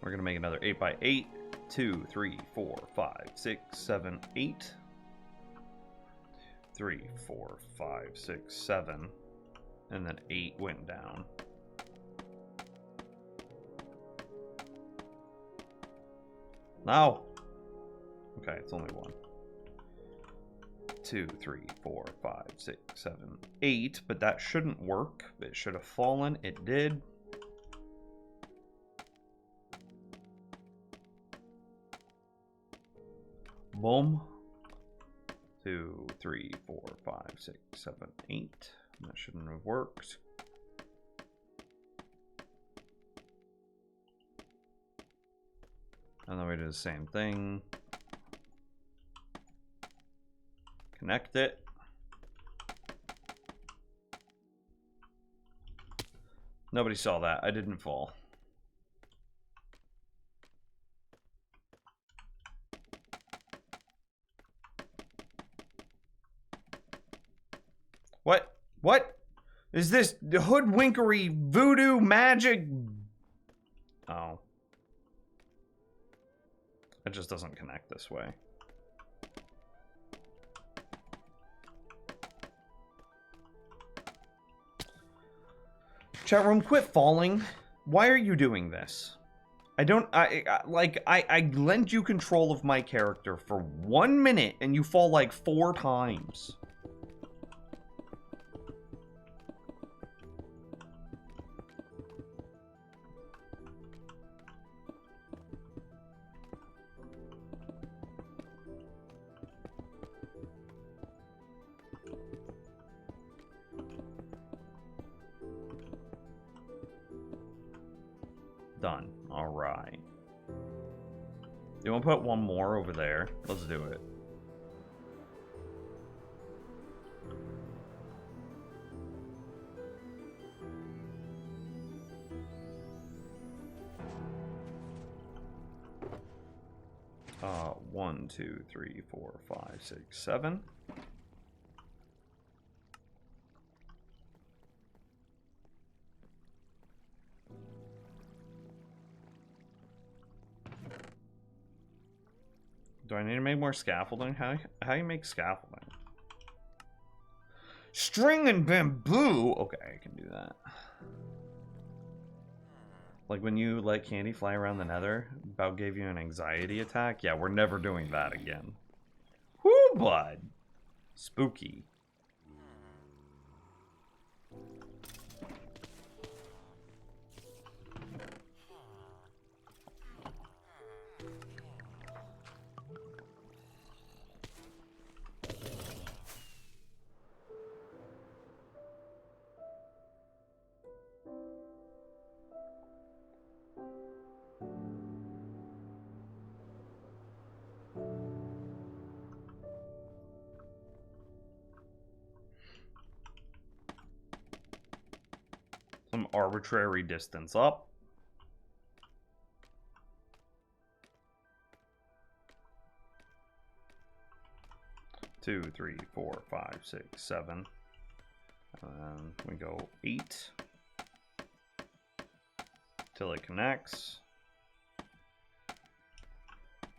We're gonna make another 8x8. 2, 3, 4, 5, 6, 7, 8. 3, 4, 5, 6, 7. And then 8 went down. No! Okay, it's only 1. 2, 3, 4, 5, 6, 7, 8, but that shouldn't work. It should have fallen. It did. Boom. 2, 3, 4, 5, 6, 7, 8. That shouldn't have worked. And then we do the same thing. Connect it. Nobody saw that. I didn't fall. What? What? Is this hoodwinkery voodoo magic? Oh. It just doesn't connect this way. Chat room, quit falling. Why are you doing this? I lent you control of my character for 1 minute and you fall like 4 times. You want to put one more over there? Let's do it. One, two, three, four, five, six, seven. Do I need to make more scaffolding? How do you make scaffolding? String and bamboo! Okay, I can do that. Like when you let candy fly around the nether, about gave you an anxiety attack? Yeah, we're never doing that again. Whoo, bud! Spooky. Some arbitrary distance up. Two, three, four, five, six, seven. We go 8 till it connects.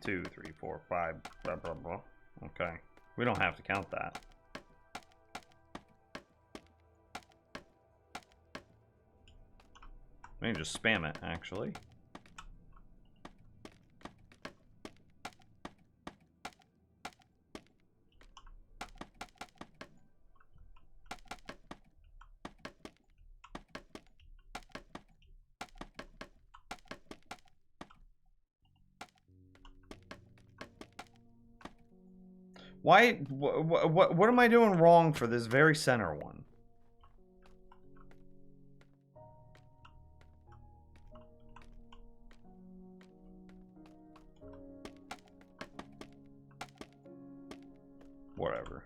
2, 3, 4, 5, blah, blah, blah. Okay. We don't have to count that. We can just spam it, actually. Why? What am I doing wrong for this very center one? Whatever.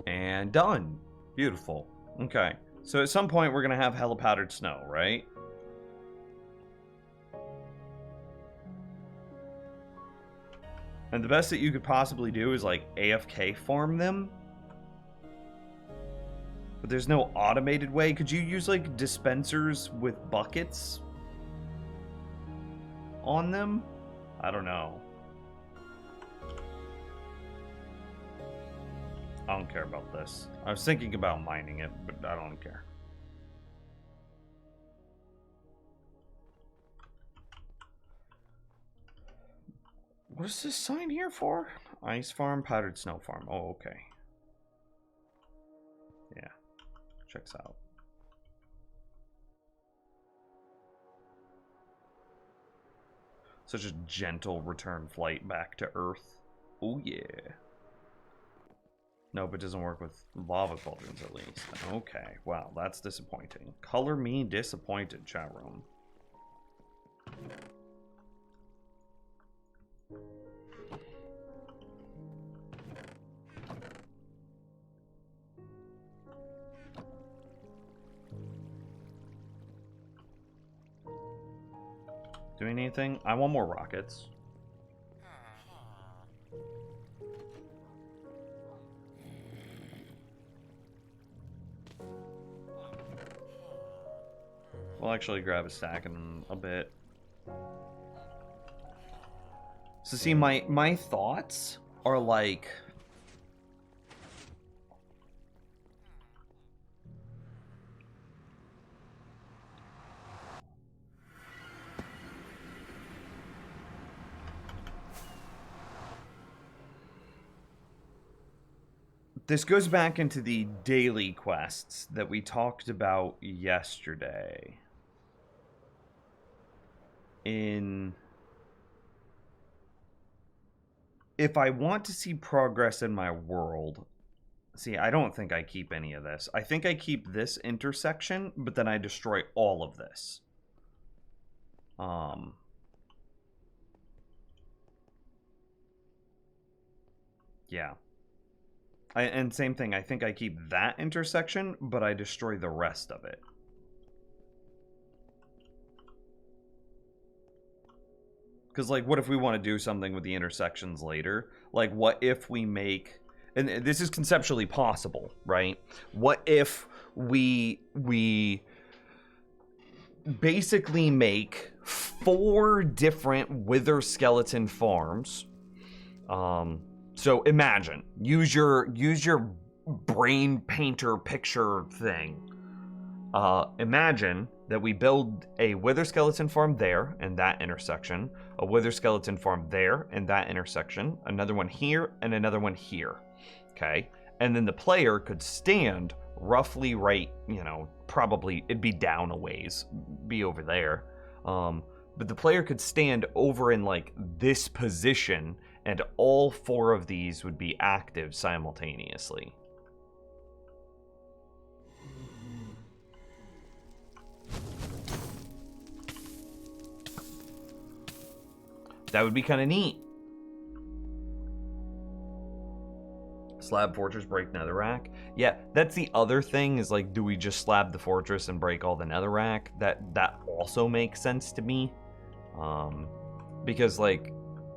And done. Beautiful. Okay. So at some point we're going to have hella powdered snow, right? And the best that you could possibly do is like AFK farm them. But there's no automated way. Could you use like dispensers with buckets on them? I don't know. I don't care about this. I was thinking about mining it, but I don't care. What is this sign here for? Ice farm, powdered snow farm. Oh, okay. Yeah. Checks out. Such a gentle return flight back to Earth. Oh, yeah. Nope, it doesn't work with lava cauldrons, at least. Okay, wow, that's disappointing. Color me disappointed, chat room. Doing anything? I want more rockets. We'll actually grab a stack in a bit. So see, my thoughts are like... this goes back into the daily quests that we talked about yesterday. If I want to see progress in my world, see, I don't think I keep any of this. I think I keep this intersection, but then I destroy all of this. Yeah. And same thing, I think I keep that intersection, but I destroy the rest of it. Because, like, what if we want to do something with the intersections later? Like, what if we make... And this is conceptually possible, right? What if we basically make 4 different wither skeleton farms? So imagine, use your brain painter picture thing. Imagine that we build a wither skeleton farm there in that intersection, a wither skeleton farm there in that intersection, another one here, and another one here. Okay? And then the player could stand roughly right, you know, probably it'd be down a ways, be over there. But the player could stand over in like this position, and all 4 of these would be active simultaneously. That would be kind of neat. Slab fortress, break netherrack. Yeah, that's the other thing, is like, do we just slab the fortress and break all the netherrack? That also makes sense to me. Because, like,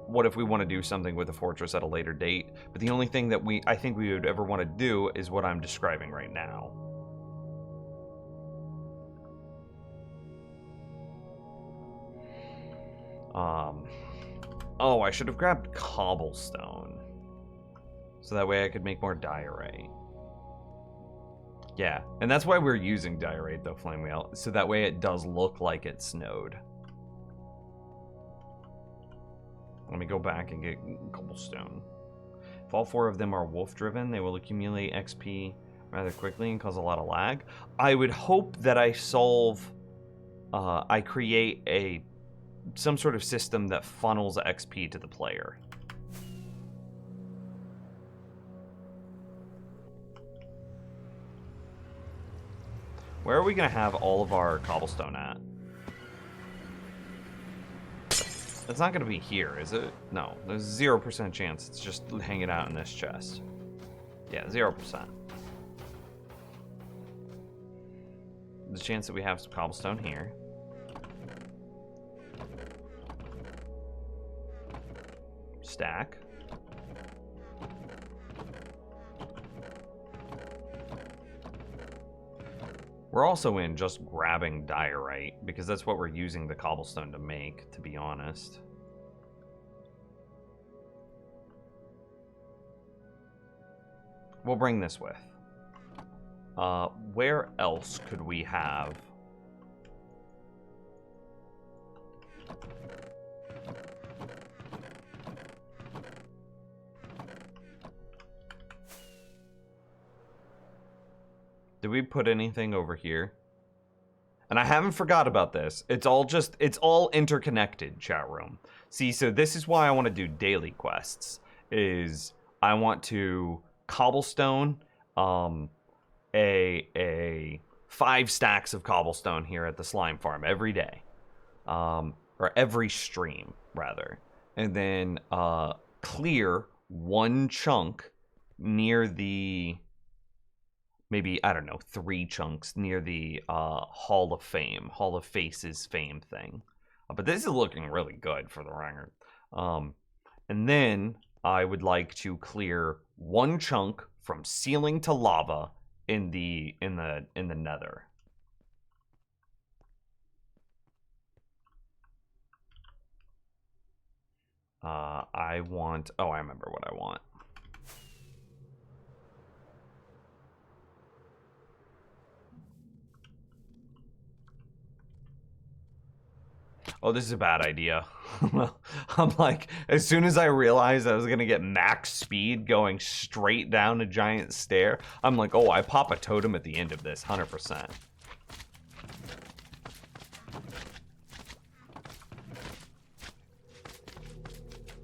what if we want to do something with the fortress at a later date? But the only thing that I think we would ever want to do is what I'm describing right now. Oh, I should have grabbed cobblestone. So that way I could make more diorite. Yeah, and that's why we're using diorite though, Flame Wheel. So that way it does look like it snowed. Let me go back and get cobblestone. If all 4 of them are wolf-driven, they will accumulate XP rather quickly and cause a lot of lag. I would hope that I create some sort of system that funnels XP to the player. Where are we going to have all of our cobblestone at? It's not going to be here, is it? No, there's 0% chance it's just hanging out in this chest. Yeah, 0%. The chance that we have some cobblestone here. Stack. We're also in just grabbing diorite, because that's what we're using the cobblestone to make, to be honest. We'll bring this with. Where else could we have... Did we put anything over here? And I haven't forgot about this. It's all interconnected, chat room. See, so this is why I want to do daily quests, is I want to cobblestone a 5 stacks of cobblestone here at the slime farm every day. Or every stream, rather. And then clear 1 chunk near the... maybe, I don't know, 3 chunks near the Hall of Fame, Hall of Faces fame thing. But this is looking really good for the Ranger. And then I would like to clear 1 chunk from ceiling to lava in the Nether. I want... oh, I remember what I want. Oh, this is a bad idea. I'm like, as soon as I realized I was gonna get max speed going straight down a giant stair, I'm like, oh, I pop a totem at the end of this, 100%.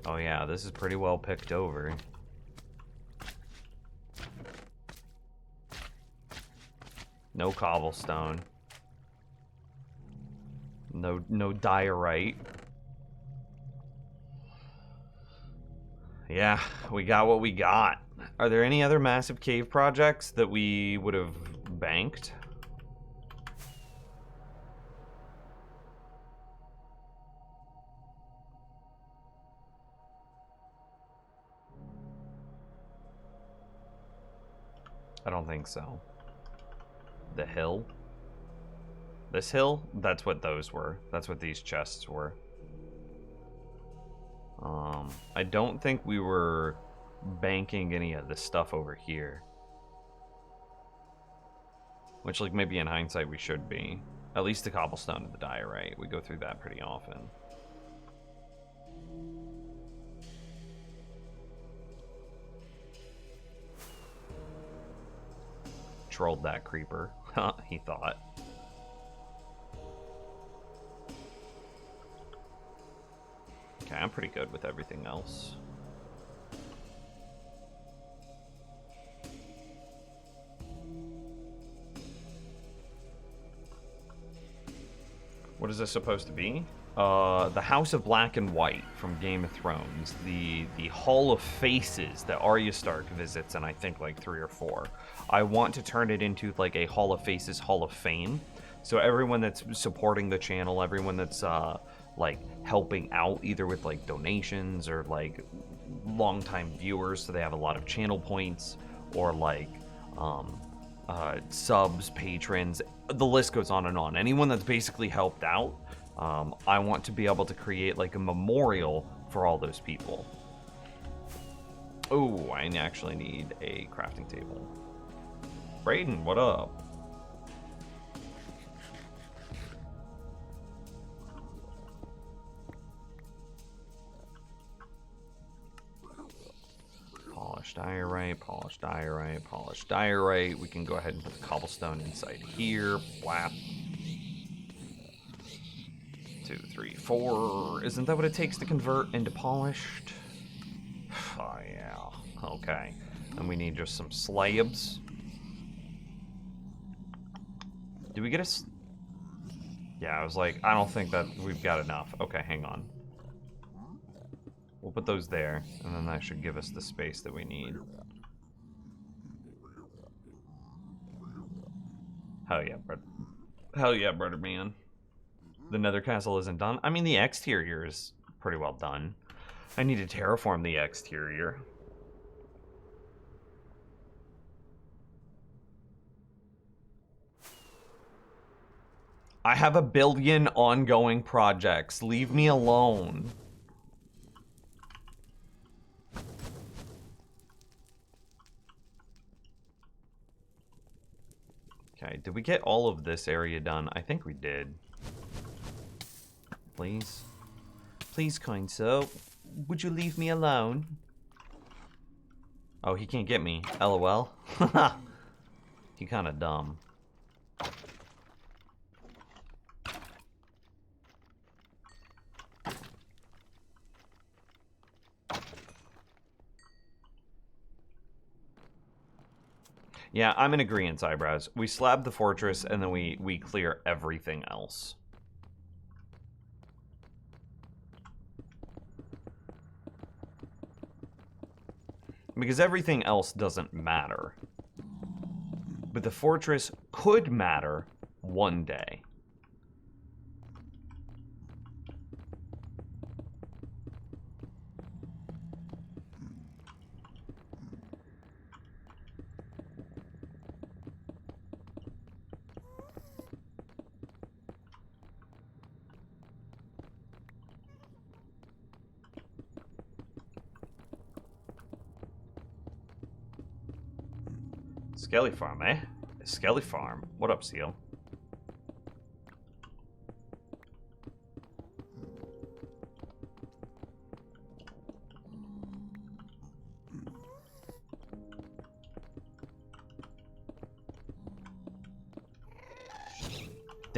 Oh yeah, this is pretty well picked over. No cobblestone. No diorite. Yeah, we got what we got. Are there any other massive cave projects that we would have banked? I don't think so. The hill? This hill? That's what those were. That's what these chests were. I don't think we were banking any of the stuff over here. Which, like, maybe in hindsight we should be. At least the cobblestone and the diorite. We go through that pretty often. Trolled that creeper. He thought. Okay, I'm pretty good with everything else. What is this supposed to be? The House of Black and White from Game of Thrones. The Hall of Faces that Arya Stark visits in, I think, like 3 or 4. I want to turn it into like a Hall of Faces Hall of Fame. So everyone that's supporting the channel, everyone that's like helping out either with like donations or like longtime viewers, so they have a lot of channel points, or like subs, patrons, the list goes on and on. Anyone that's basically helped out, I want to be able to create like a memorial for all those people. Oh, I actually need a crafting table. Brayden, what up? Polished diorite, polished diorite, polished diorite. We can go ahead and put the cobblestone inside here. Blap. 2, 3, 4. Isn't that what it takes to convert into polished? Oh, yeah. Okay. And we need just some slabs. Did we get a... Yeah, I was like, I don't think that we've got enough. Okay, hang on. We'll put those there, and then that should give us the space that we need. Hell yeah, brother. Hell yeah, brother man. The nether castle isn't done. I mean, the exterior is pretty well done. I need to terraform the exterior. I have a billion ongoing projects. Leave me alone. Okay, did we get all of this area done? I think we did. Please? Please, kind sir, would you leave me alone? Oh, he can't get me. LOL. He kinda dumb. Yeah, I'm in agreement, Eyebrows. We slab the fortress, and then we clear everything else. Because everything else doesn't matter. But the fortress could matter one day. Skelly Farm, eh? Skelly Farm. What up, Seal?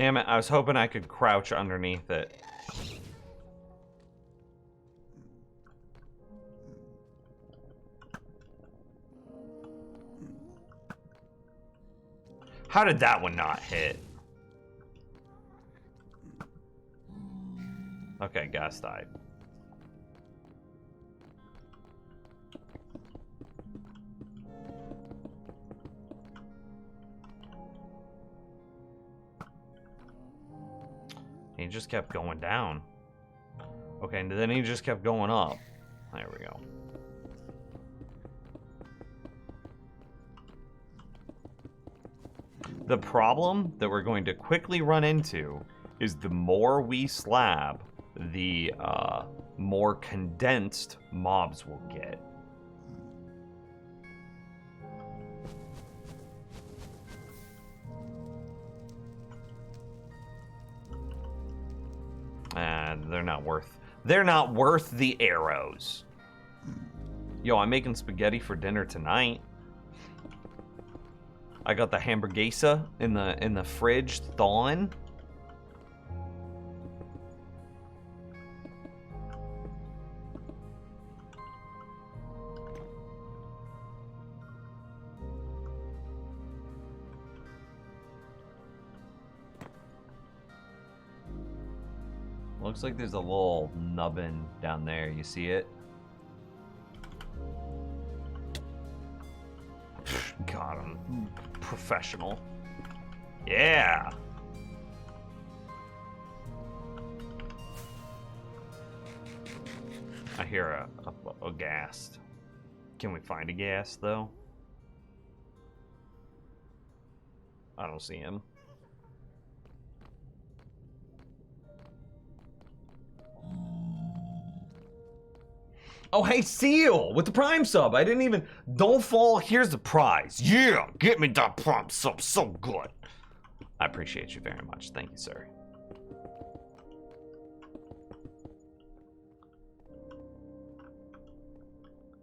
Damn it, I was hoping I could crouch underneath it. How did that one not hit? Okay, gas died. He just kept going down. Okay, and then he just kept going up. There we go. The problem that we're going to quickly run into is the more we slab, the more condensed mobs will get. And they're not worth the arrows. Yo, I'm making spaghetti for dinner tonight. I got the hamburguesa in the fridge thawing. Looks like there's a little nubbin down there. You see it? God, I'm professional. Yeah. I hear a ghast. Can we find a ghast though? I don't see him. Oh, hey, Seal, with the Prime sub. I didn't even... Don't fall, here's the prize. Yeah, get me that Prime sub, so good. I appreciate you very much. Thank you, sir.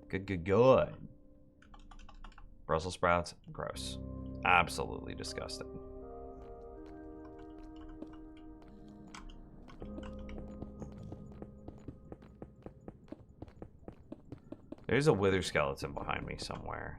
Good. Brussels sprouts, gross. Absolutely disgusting. There's a wither skeleton behind me somewhere.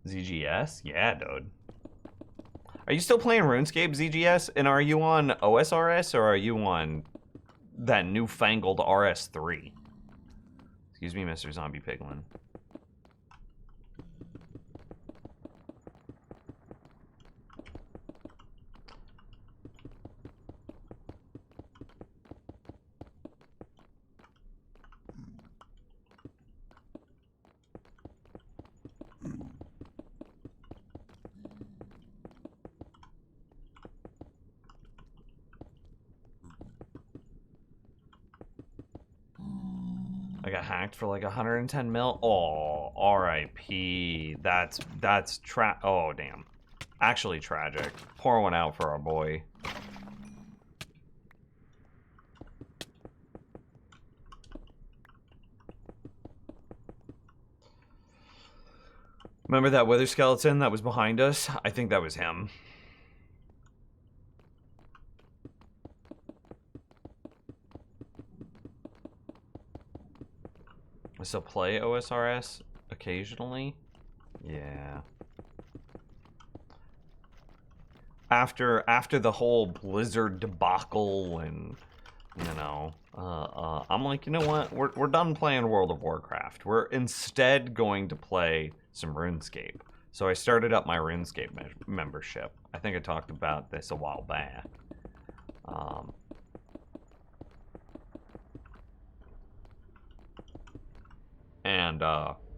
ZGS? Yeah, dude. Are you still playing RuneScape, ZGS? And are you on OSRS or are you on that newfangled RS3? Excuse me, Mr. Zombie Piglin. I got hacked for like 110 mil. Oh, R.I.P. That's oh, damn. Actually tragic. Pour one out for our boy. Remember that wither skeleton that was behind us? I think that was him. So play OSRS occasionally? Yeah. After the whole Blizzard debacle and, you know, I'm like, you know what? We're done playing World of Warcraft. We're instead going to play some RuneScape. So I started up my RuneScape membership. I think I talked about this a while back.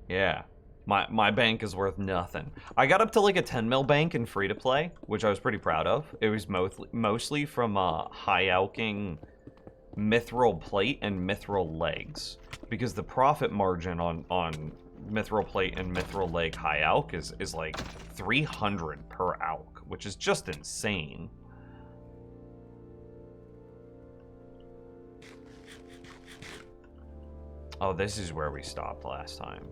Yeah, my bank is worth nothing. I got up to like a 10 mil bank in free to play, which I was pretty proud of. It was mostly from high alking mithril plate and mithril legs. because the profit margin on mithril plate and mithril leg high alk is like 300 per alk, which is just insane. Oh, this is where we stopped last time.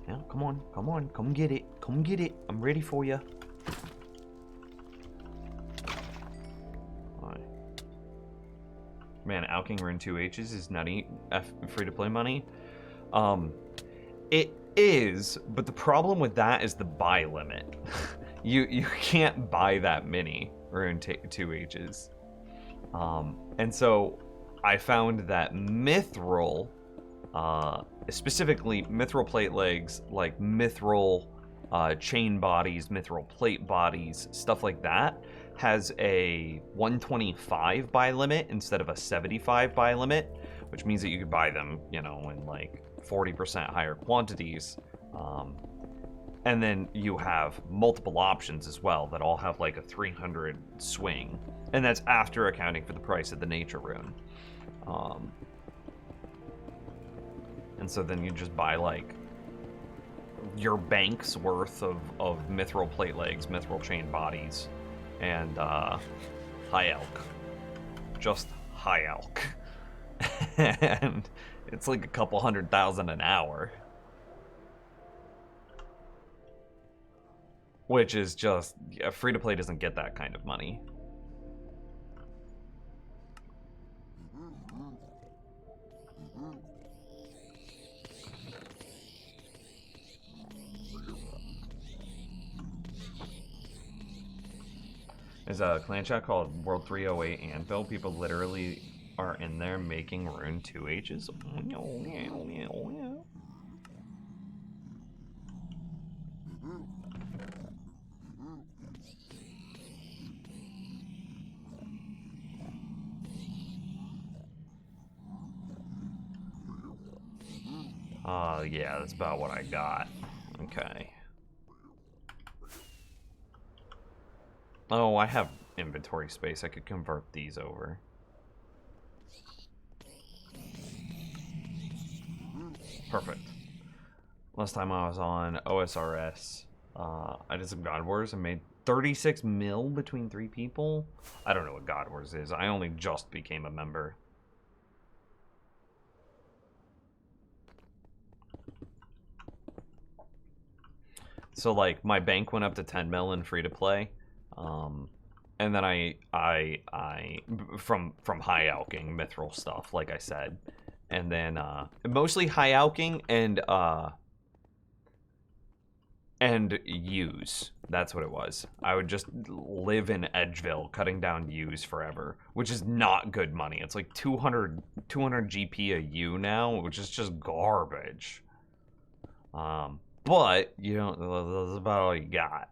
Yeah, come on, come get it, I'm ready for you. Alright. Man, alking rune 2H's is nutty. Free-to-play money. It is, but the problem with that is the buy limit. you can't buy that many rune 2H's. And so I found that mithril, specifically mithril plate legs, like mithril chain bodies, mithril plate bodies, stuff like that, has a 125 buy limit instead of a 75 buy limit, which means that you could buy them, you know, in like 40% higher quantities. And then you have multiple options as well that all have like a 300 swing. And that's after accounting for the price of the nature rune. And so then you just buy like your bank's worth of mithril plate legs, mithril chain bodies, and high elk. Just high elk. And it's like a couple 100,000 an hour. Which is just, free-to-play doesn't get that kind of money. There's a clan chat called World 308 Anvil. People literally are in there making rune 2H's. Yeah, that's about what I got. Okay. Oh, I have inventory space. I could convert these over. Perfect. Last time I was on OSRS, I did some God Wars and made 36 mil between 3 people. I don't know what God Wars is. I only just became a member. So like my bank went up to 10 mil in free to play. And then I from high alking mithril stuff, like I said, and then mostly high alking and use. That's what it was. I would just live in Edgeville cutting down use forever, which is not good money. It's like 200 GP a U now, which is just garbage. But you know, that's about all you got.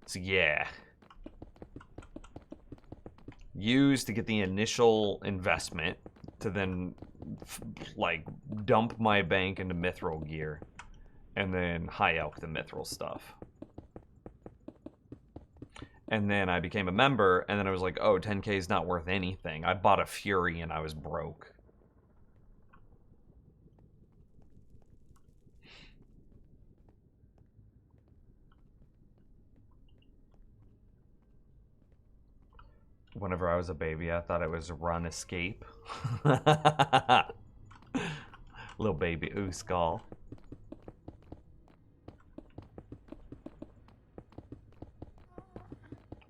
So yeah, use to get the initial investment to then like dump my bank into mithril gear, and then high elk the mithril stuff. And then I became a member, and then I was like, oh, 10K is not worth anything. I bought a Fury and I was broke. Whenever I was a baby, I thought it was run, escape. Little baby Ooskal.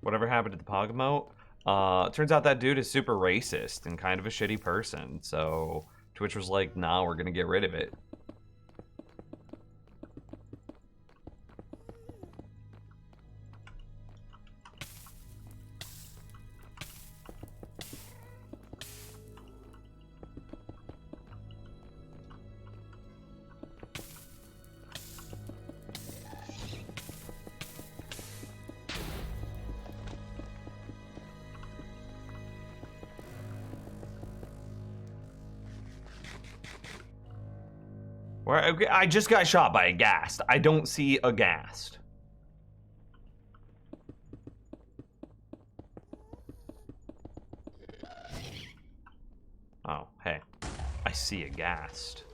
Whatever happened to the Pog emote? Turns out that dude is super racist and kind of a shitty person. So Twitch was like, nah, we're gonna get rid of it. I just got shot by a ghast. I don't see a ghast. Oh, hey. I see a ghast.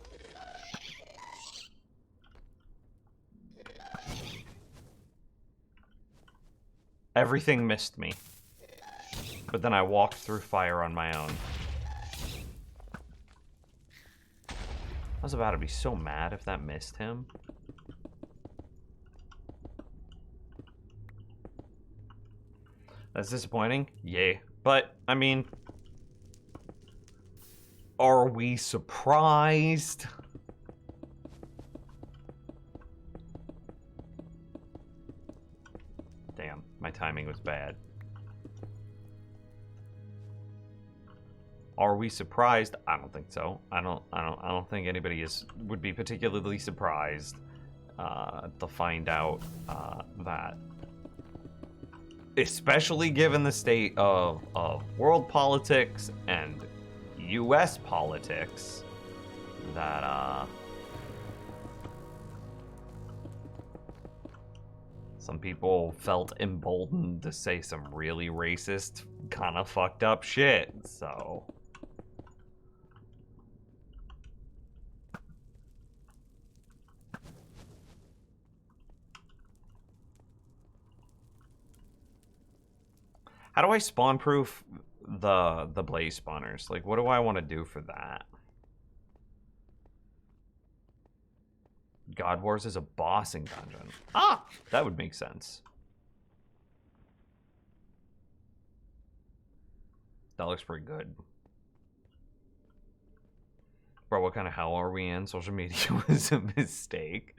Everything missed me. But then I walked through fire on my own. I was about to be so mad if that missed him. That's disappointing? Yay. But, I mean... Are we surprised? Damn, my timing was bad. Are we surprised? I don't think so. I don't think anybody would be particularly surprised to find out that, especially given the state of world politics and U.S. politics, that some people felt emboldened to say some really racist, kind of fucked up shit. So. How do I spawn proof the blaze spawners? Like, what do I want to do for that? God Wars is a bossing dungeon. Ah, that would make sense. That looks pretty good. Bro, what kind of hell are we in? Social media was a mistake.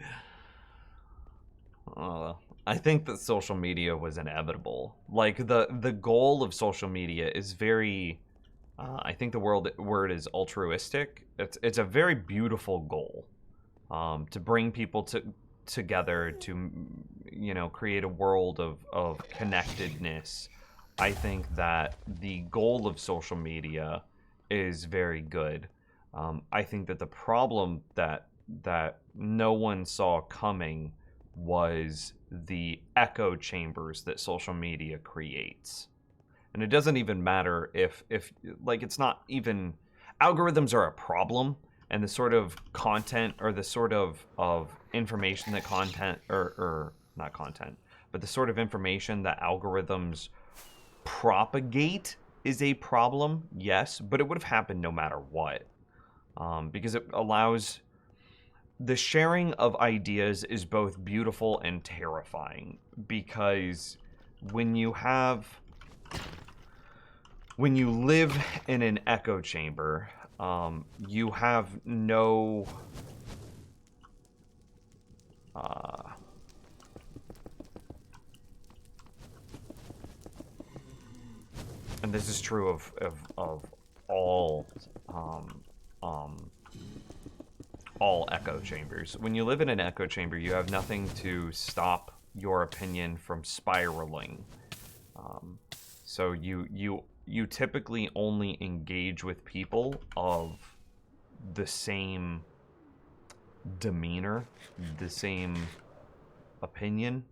I think that social media was inevitable. Like, the goal of social media is very... I think the word is altruistic. It's a very beautiful goal. To bring people together to, you know, create a world of connectedness. I think that the goal of social media is very good. I think that the problem that no one saw coming was the echo chambers that social media creates. And it doesn't even matter if like, it's not even... Algorithms are a problem, and the sort of content, or the sort of information that content, or not content, but the sort of information that algorithms propagate is a problem, yes, but it would have happened no matter what. Because it allows... The sharing of ideas is both beautiful and terrifying, because when you live in an echo chamber, you have no and this is true of all echo chambers. When you live in an echo chamber, you have nothing to stop your opinion from spiraling. So you typically only engage with people of the same demeanor, the same opinion.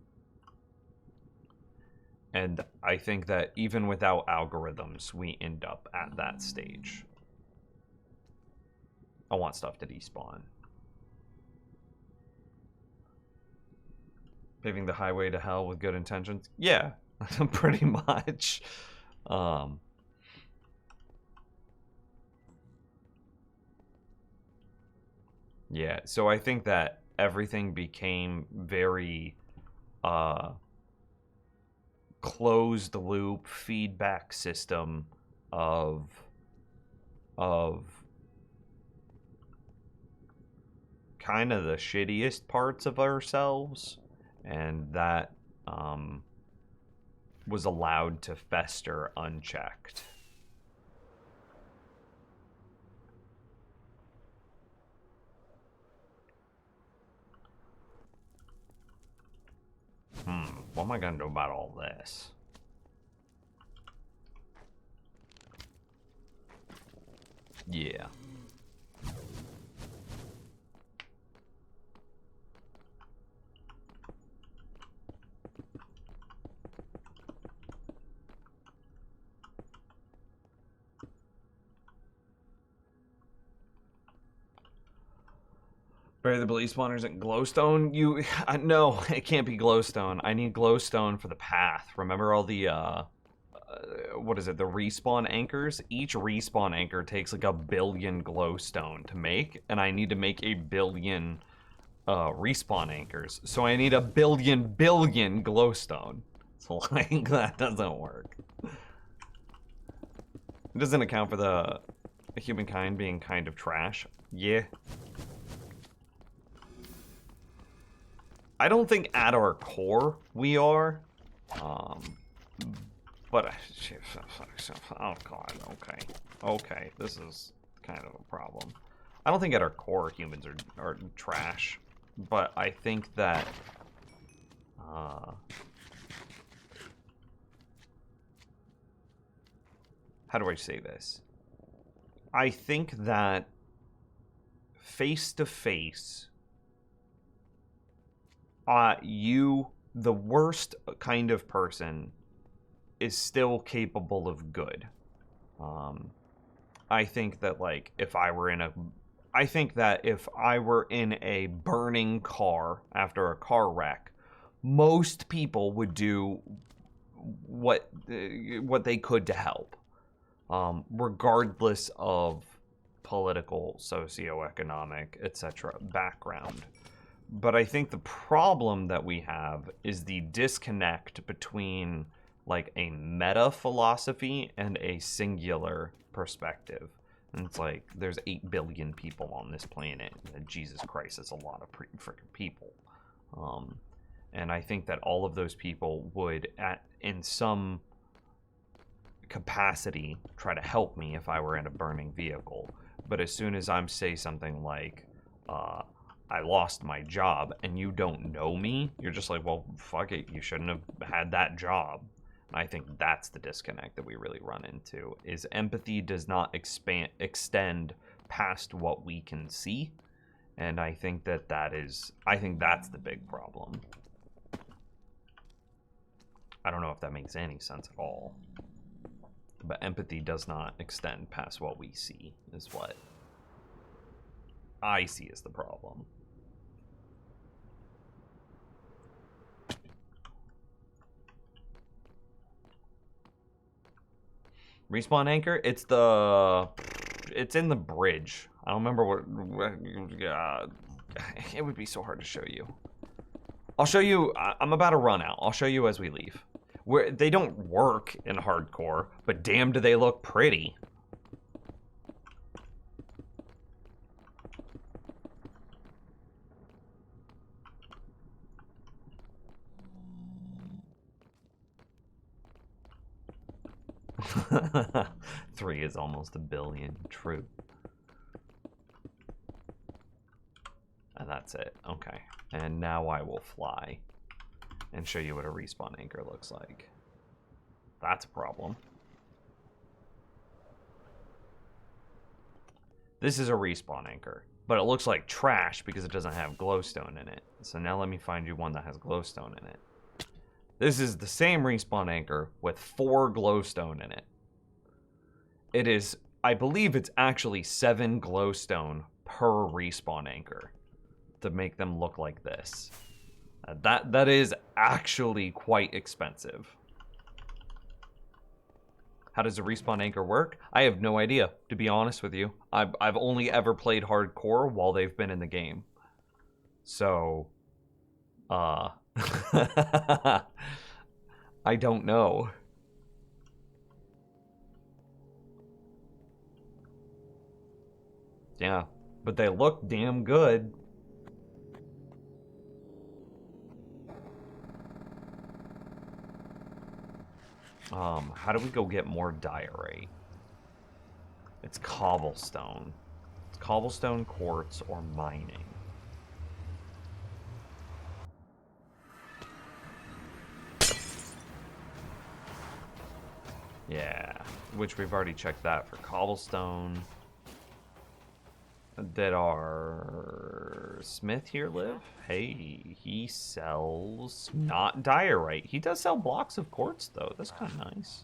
And I think that even without algorithms, we end up at that stage. I want stuff to despawn. Paving the highway to hell with good intentions? Yeah, pretty much. Yeah, so I think that everything became very closed loop feedback system of kind of the shittiest parts of ourselves, and that was allowed to fester unchecked. What am I gonna do about all this? Yeah. Bury the belief spawners in glowstone? No, it can't be glowstone. I need glowstone for the path. Remember all the, what is it, the respawn anchors? Each respawn anchor takes like 1 billion glowstone to make, and I need to make 1 billion respawn anchors. So I need 1 billion glowstone. So like, that doesn't work. It doesn't account for the humankind being kind of trash. Yeah. I don't think at our core we are. But oh god, okay, this is kind of a problem. I don't think at our core humans are trash, but I think that how do I say this? I think that face to face, the worst kind of person, is still capable of good. I think that, like, if I were in a burning car after a car wreck, most people would do what they could to help, regardless of political, socioeconomic, etc. background. But I think the problem that we have is the disconnect between like a meta philosophy and a singular perspective. And it's like, there's 8 billion people on this planet. And Jesus Christ, that's a lot of freaking people. And I think that all of those people would, in some capacity, try to help me if I were in a burning vehicle. But as soon as I say something like, I lost my job, and you don't know me, you're just like, well, fuck it, you shouldn't have had that job. And I think that's the disconnect that we really run into, is empathy does not extend past what we can see. And I think that's the big problem. I don't know if that makes any sense at all. But empathy does not extend past what we see, is what I see as the problem. Respawn anchor? It's in the bridge. I don't remember what it would be so hard to show you. I'll show you. I'm about to run out. I'll show you as we leave. They don't work in hardcore, but damn do they look pretty. 3 is almost 1 billion. True. And that's it. Okay. And now I will fly and show you what a respawn anchor looks like. That's a problem. This is a respawn anchor, but it looks like trash because it doesn't have glowstone in it. So now let me find you one that has glowstone in it. This is the same respawn anchor with 4 glowstone in it. It is, I believe it's actually 7 glowstone per respawn anchor to make them look like this. That is actually quite expensive. How does a respawn anchor work? I have no idea, to be honest with you. I've only ever played hardcore while they've been in the game. So, I don't know. Yeah, but they look damn good. How do we go get more diorite? It's cobblestone. It's cobblestone, quartz, or mining. Yeah, which we've already checked that for cobblestone. Did our smith here live? Hey, he sells not diorite. He does sell blocks of quartz, though. That's kind of nice.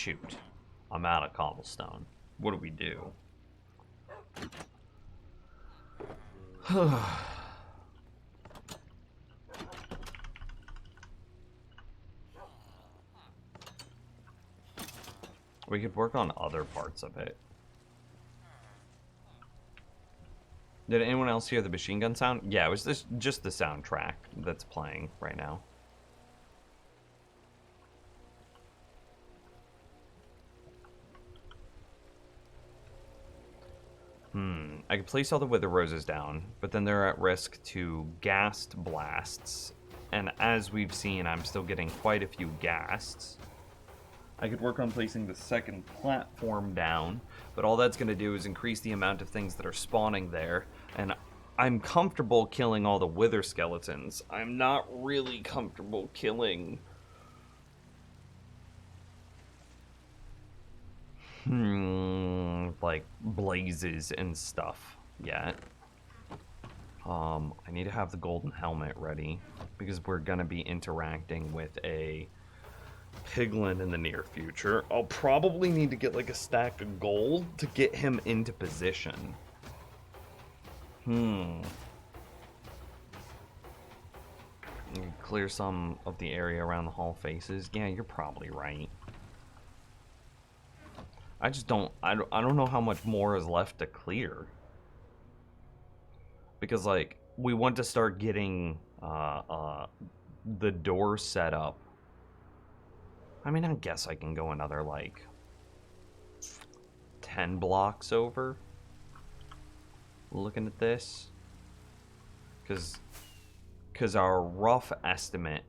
shoot. I'm out of cobblestone. What do we do? We could work on other parts of it. Did anyone else hear the machine gun sound? Yeah, it was just the soundtrack that's playing right now. I could place all the wither roses down, but then they're at risk to ghast blasts. And as we've seen, I'm still getting quite a few ghasts. I could work on placing the second platform down, but all that's going to do is increase the amount of things that are spawning there. And I'm comfortable killing all the wither skeletons. I'm not really comfortable killing... like blazes and stuff yet. I need to have the golden helmet ready because we're gonna be interacting with a piglin in the near future. I'll probably need to get like a stack of gold to get him into position. Clear some of the area around the hall faces. Yeah, you're probably right. I just don't I don't know how much more is left to clear. Because like we want to start getting the door set up. I mean, I guess I can go another like 10 blocks over. Looking at this. Cuz our rough estimate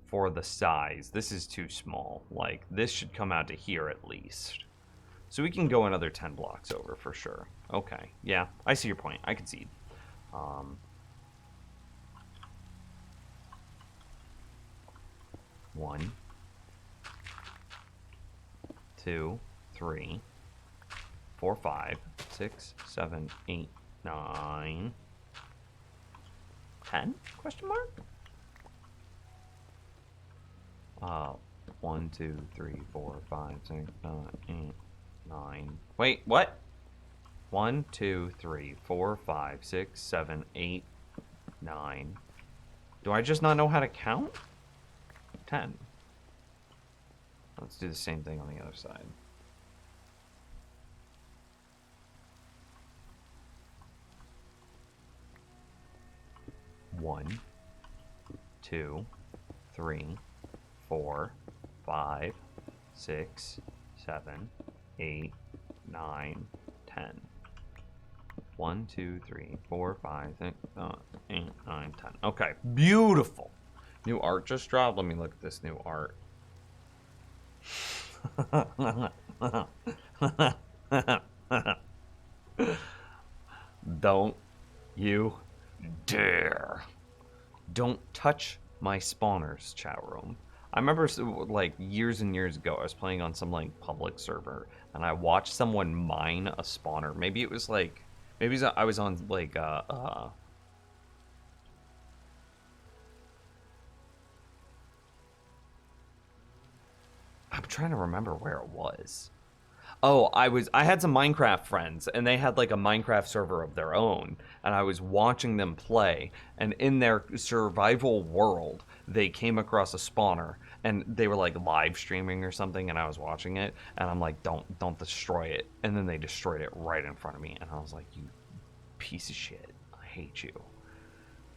for the size, this is too small. Like this should come out to here at least. So we can go another 10 blocks over for sure. Okay, yeah, I see your point. I concede. 1, 2, 3, 4, 5, 6, 7, 8, 9, 10? Question mark? 1, 2, 3, 4, 5, 6, 7, 8, 9. Wait, what? 1, 2, 3, 4, 5, 6, 7, 8, 9. Do I just not know how to count? 10. Let's do the same thing on the other side. One, 2, 3, 4, 5, 6, 7, 8, 9, 10. 1, 2, 3, 4, 5, 6, 8, 9, 10. Okay, beautiful. New art just dropped. Let me look at this new art. Don't you dare. Don't touch my spawners, chat room. I remember like years and years ago, I was playing on some like public server and I watched someone mine a spawner. Maybe it was like, maybe I was on like, I'm trying to remember where it was. Oh, I had some Minecraft friends, and they had like a Minecraft server of their own, and I was watching them play, and in their survival world, they came across a spawner, and they were like live streaming or something, and I was watching it, and I'm like, don't destroy it, and then they destroyed it right in front of me, and I was like, you piece of shit, I hate you.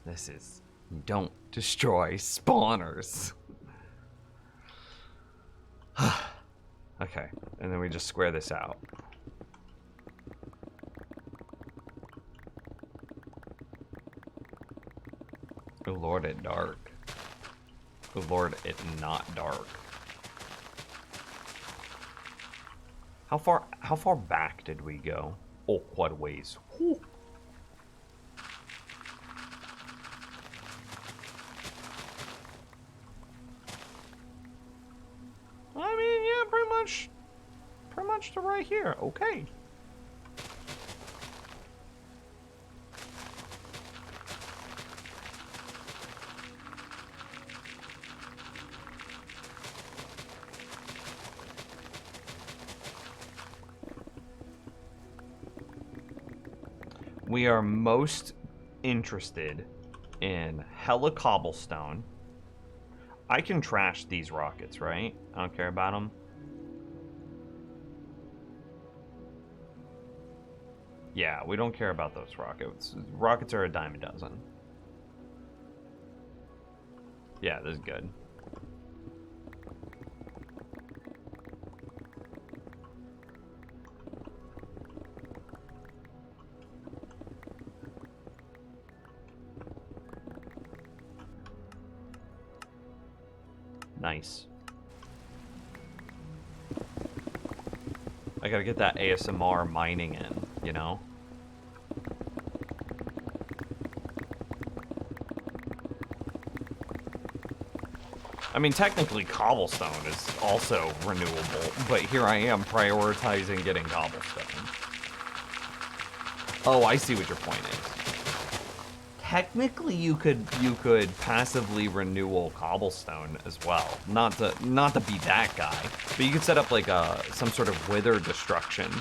This is, don't destroy spawners. Okay, and then we just square this out. Oh lord, it dark. Oh lord, it not dark. How far back did we go? Oh, quite a ways. Whew. I mean, yeah, pretty much to right here. Okay. We are most interested in hella cobblestone. I can trash these rockets, right? I don't care about them. Yeah, we don't care about those rockets. Rockets are a dime a dozen. Yeah, this is good. Nice. I gotta get that ASMR mining in, you know? I mean, technically cobblestone is also renewable, but here I am prioritizing getting cobblestone. Oh, I see what your point is. Technically, you could passively renewal cobblestone as well. Not to be that guy, but you could set up like some sort of wither destruction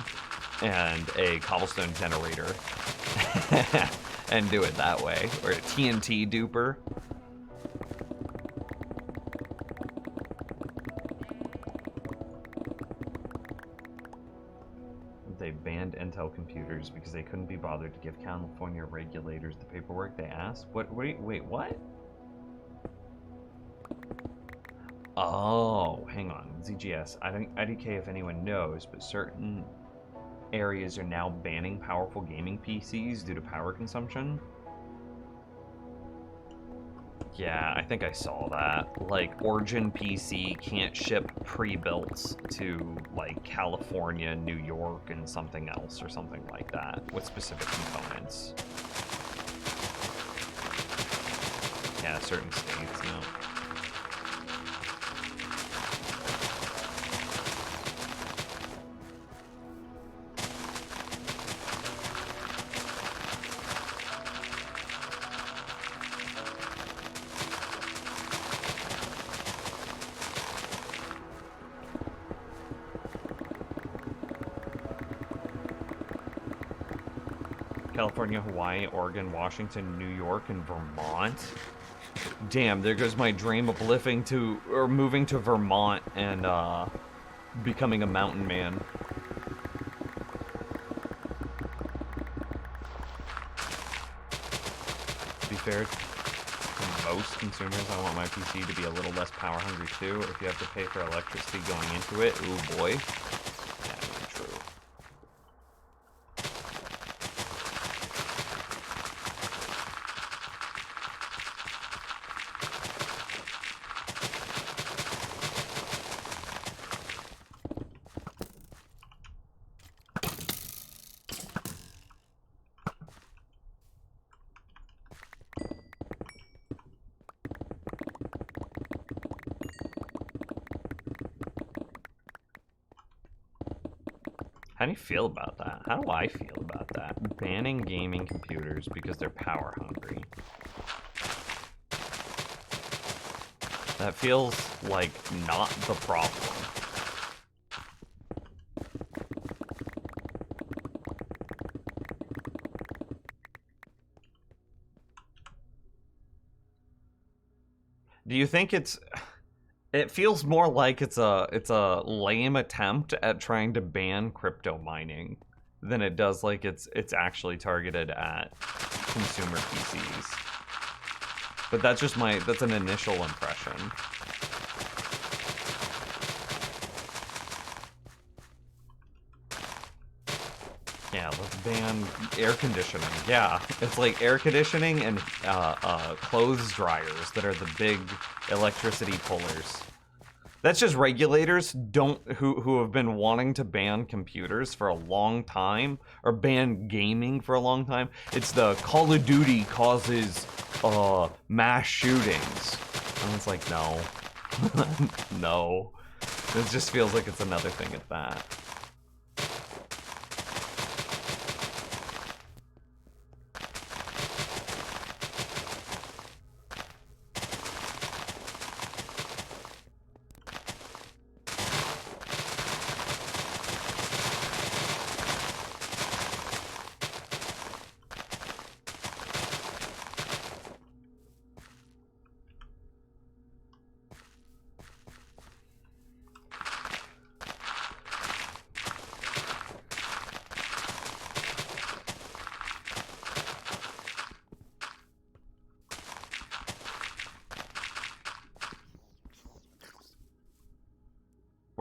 and a cobblestone generator and do it that way, or a TNT duper. They banned Intel computers because they couldn't be bothered to give California regulators the paperwork they asked. What? Wait, what? Oh, hang on. ZGS. I think IDK, if anyone knows, but certain areas are now banning powerful gaming PCs due to power consumption. Yeah, I think I saw that. Like, Origin PC can't ship pre-builts to, like, California, New York, and something else, or something like that, with specific components. Yeah, certain states, you know. California, Hawaii, Oregon, Washington, New York, and Vermont. Damn, there goes my dream of moving to Vermont and becoming a mountain man. To be fair, to most consumers, I want my PC to be a little less power hungry too. If you have to pay for electricity going into it, ooh boy. Yeah, I mean, true. How do you feel about that? How do I feel about that? Banning gaming computers because they're power hungry. That feels like not the problem. Do you think it's... It feels more like it's a lame attempt at trying to ban crypto mining than it does like it's actually targeted at consumer PCs. But that's just that's an initial impression. Yeah, let's ban air conditioning. Yeah, it's like air conditioning and clothes dryers that are the big electricity pullers. That's just regulators who have been wanting to ban computers for a long time, or ban gaming for a long time. It's the Call of Duty causes mass shootings. And it's like, no. No. It just feels like it's another thing at that.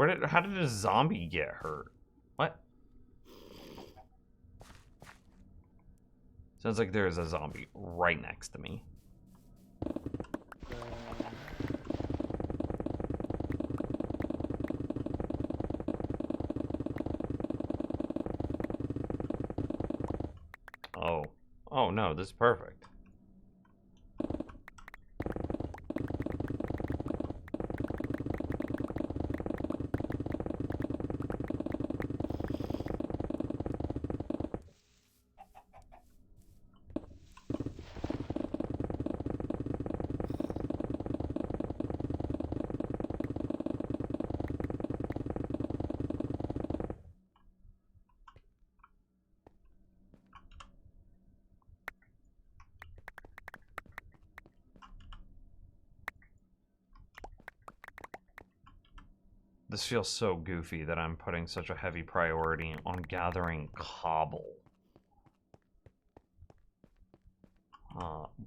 How did a zombie get hurt? What? Sounds like there is a zombie right next to me. Oh. Oh no, this is perfect. This feels so goofy that I'm putting such a heavy priority on gathering cobble.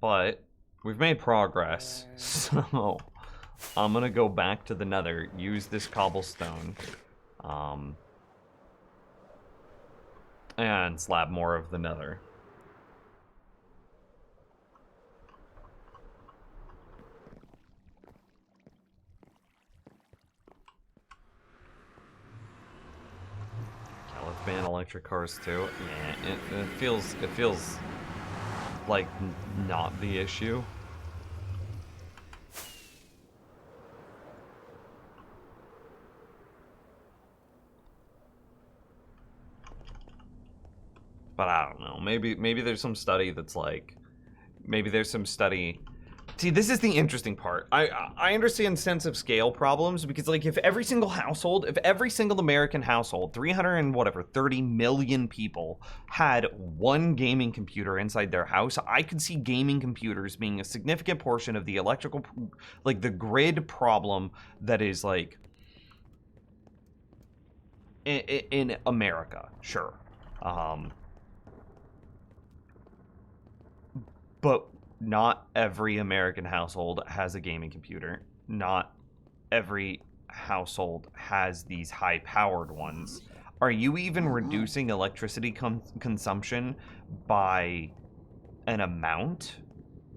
But we've made progress, so I'm gonna go back to the nether, use this cobblestone, and slab more of the nether. Let's ban electric cars too. Yeah, it feels like not the issue. But I don't know. Maybe there's some study that's like, maybe there's some study. See, this is the interesting part. I understand sense of scale problems because, like, if every single American household, 30 million people, had one gaming computer inside their house, I could see gaming computers being a significant portion of the electrical, like, the grid problem that is, like, in America, sure. But not every American household has a gaming computer. Not every household has these high-powered ones. Are you even reducing electricity consumption by an amount?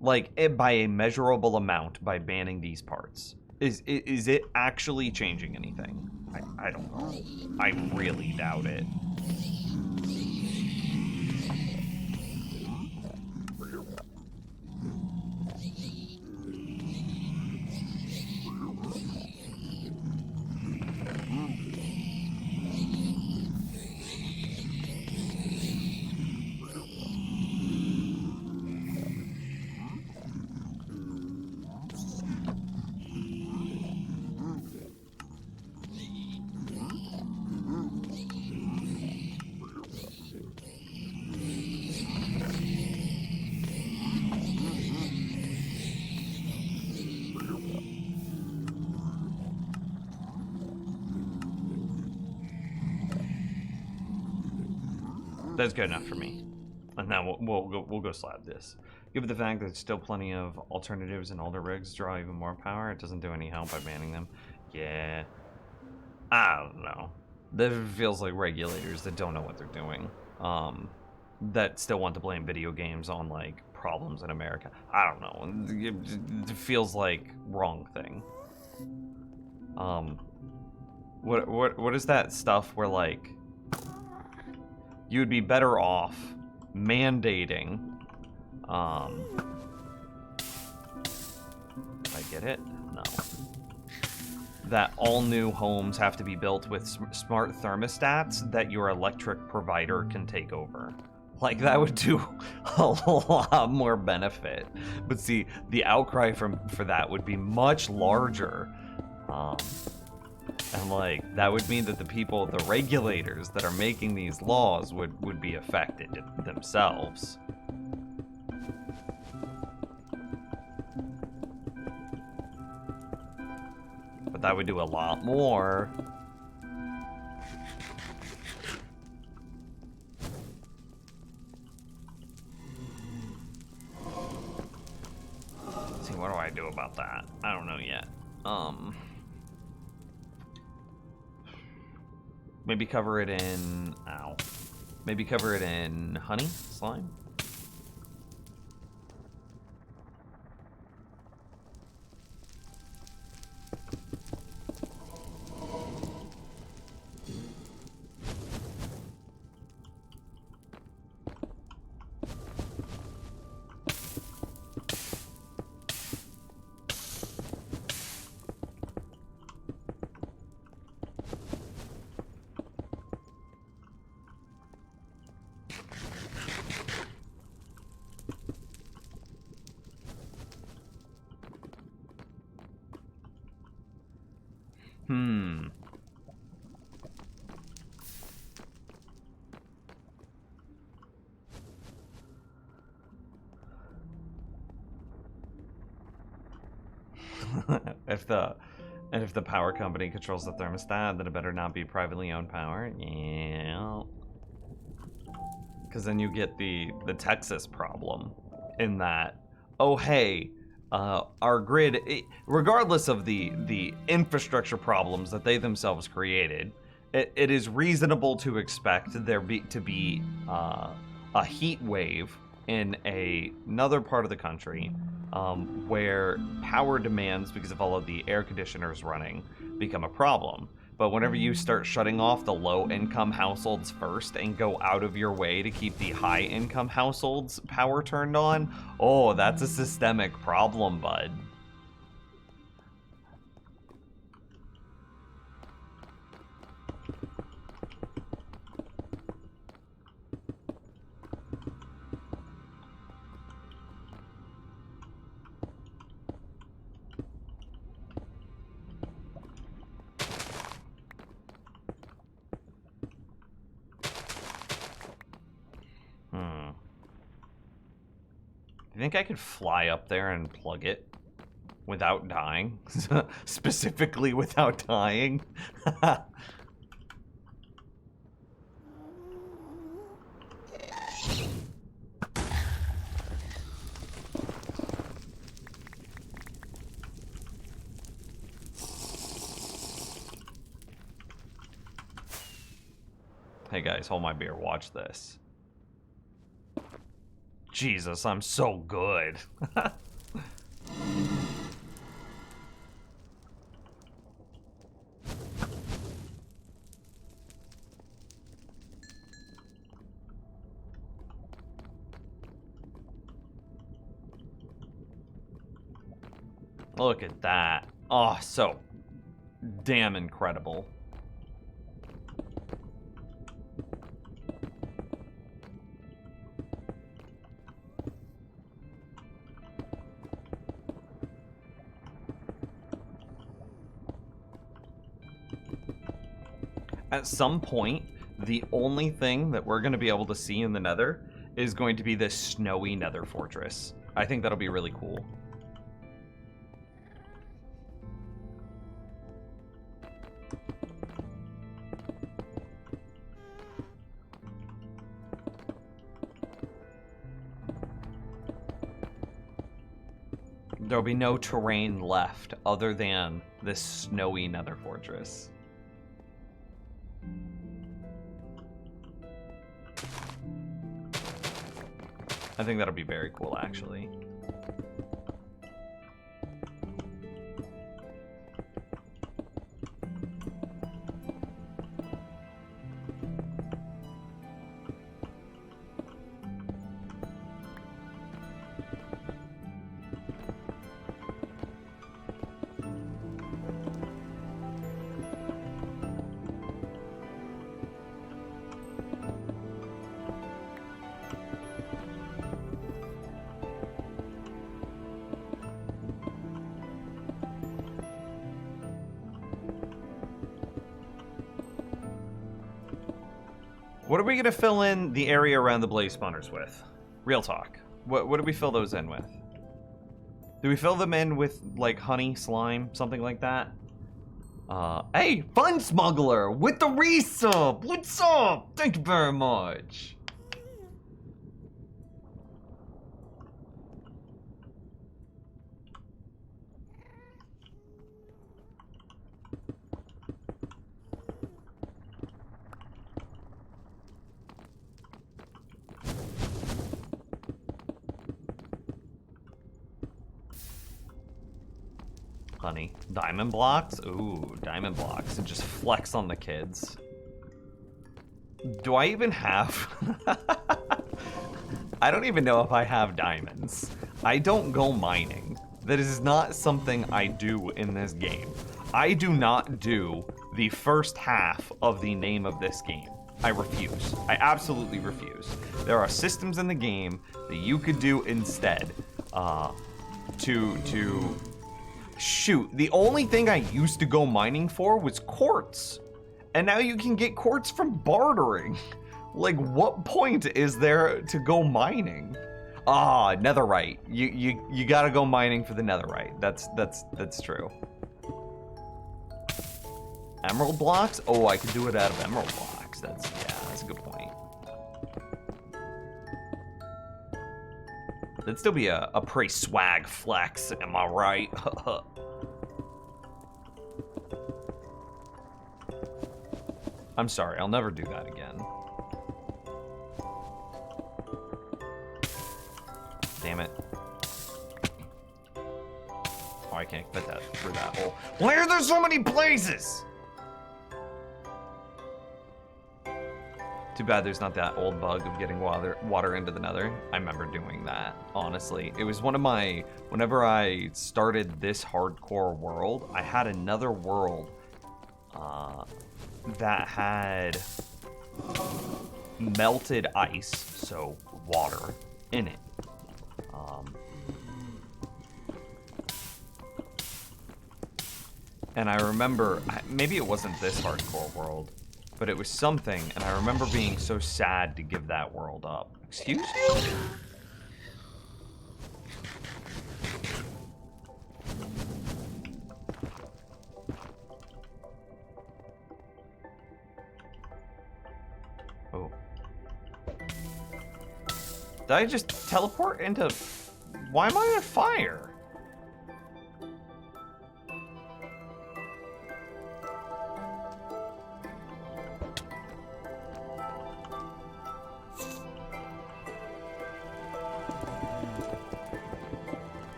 Like, by a measurable amount by banning these parts? Is it actually changing anything? I don't know. I really doubt it. That's good enough for me. And now we'll go slab this. Given the fact that there's still plenty of alternatives and older rigs draw even more power, it doesn't do any help by banning them. Yeah. I don't know. That feels like regulators that don't know what they're doing. That still want to blame video games on, like, problems in America. I don't know. It feels like wrong thing. What is that stuff where, like, you would be better off mandating, did I get it? No. That all new homes have to be built with smart thermostats that your electric provider can take over. Like, that would do a lot more benefit. But see, the outcry for that would be much larger. And, like, that would mean that the regulators that are making these laws would be affected themselves. But that would do a lot more. Let's see, what do I do about that? I don't know yet. Maybe cover it in... Ow. Maybe cover it in honey slime? if the power company controls the thermostat, then it better not be privately owned power. Yeah. Because then you get the Texas problem in that, oh hey, our grid, regardless of the infrastructure problems that they themselves created, it is reasonable to expect to be a heat wave in another part of the country where power demands, because of all of the air conditioners running, become a problem. But whenever you start shutting off the low-income households first and go out of your way to keep the high-income households' power turned on, oh, that's a systemic problem, bud. You think I could fly up there and plug it without dying? Specifically without dying? Hey guys, hold my beer, watch this. Jesus, I'm so good. Look at that. Oh, so damn incredible. At some point, the only thing that we're going to be able to see in the Nether is going to be this snowy Nether fortress. I think that'll be really cool. There'll be no terrain left other than this snowy Nether fortress. I think that'll be very cool, actually. What are we gonna fill in the area around the blaze spawners with? Real talk. What do we fill those in with? Do we fill them in with, like, honey, slime, something like that? Hey, Fun Smuggler with the resub! What's up? Thank you very much. honey? Diamond blocks? Ooh, diamond blocks. And just flex on the kids. Do I even have... I don't even know if I have diamonds. I don't go mining. That is not something I do in this game. I do not do the first half of the name of this game. I refuse. I absolutely refuse. There are systems in the game that you could do instead. Shoot, the only thing I used to go mining for was quartz. And now you can get quartz from bartering. Like, what point is there to go mining? Ah, netherite. You gotta go mining for the netherite. That's true. Emerald blocks? Oh, I could do it out of emerald blocks. That's a good point. That'd still be a pretty swag flex, am I right? I'm sorry, I'll never do that again. Damn it. Oh, I can't fit that through that hole. Why are there so many places? Too bad there's not that old bug of getting water into the nether. I remember doing that, honestly. It was one of my... Whenever I started this hardcore world, I had another world that had melted ice, so water, in it. And I remember, maybe it wasn't this hardcore world, but it was something, and I remember being so sad to give that world up. Excuse you? Oh. Did I just teleport into... Why am I on fire?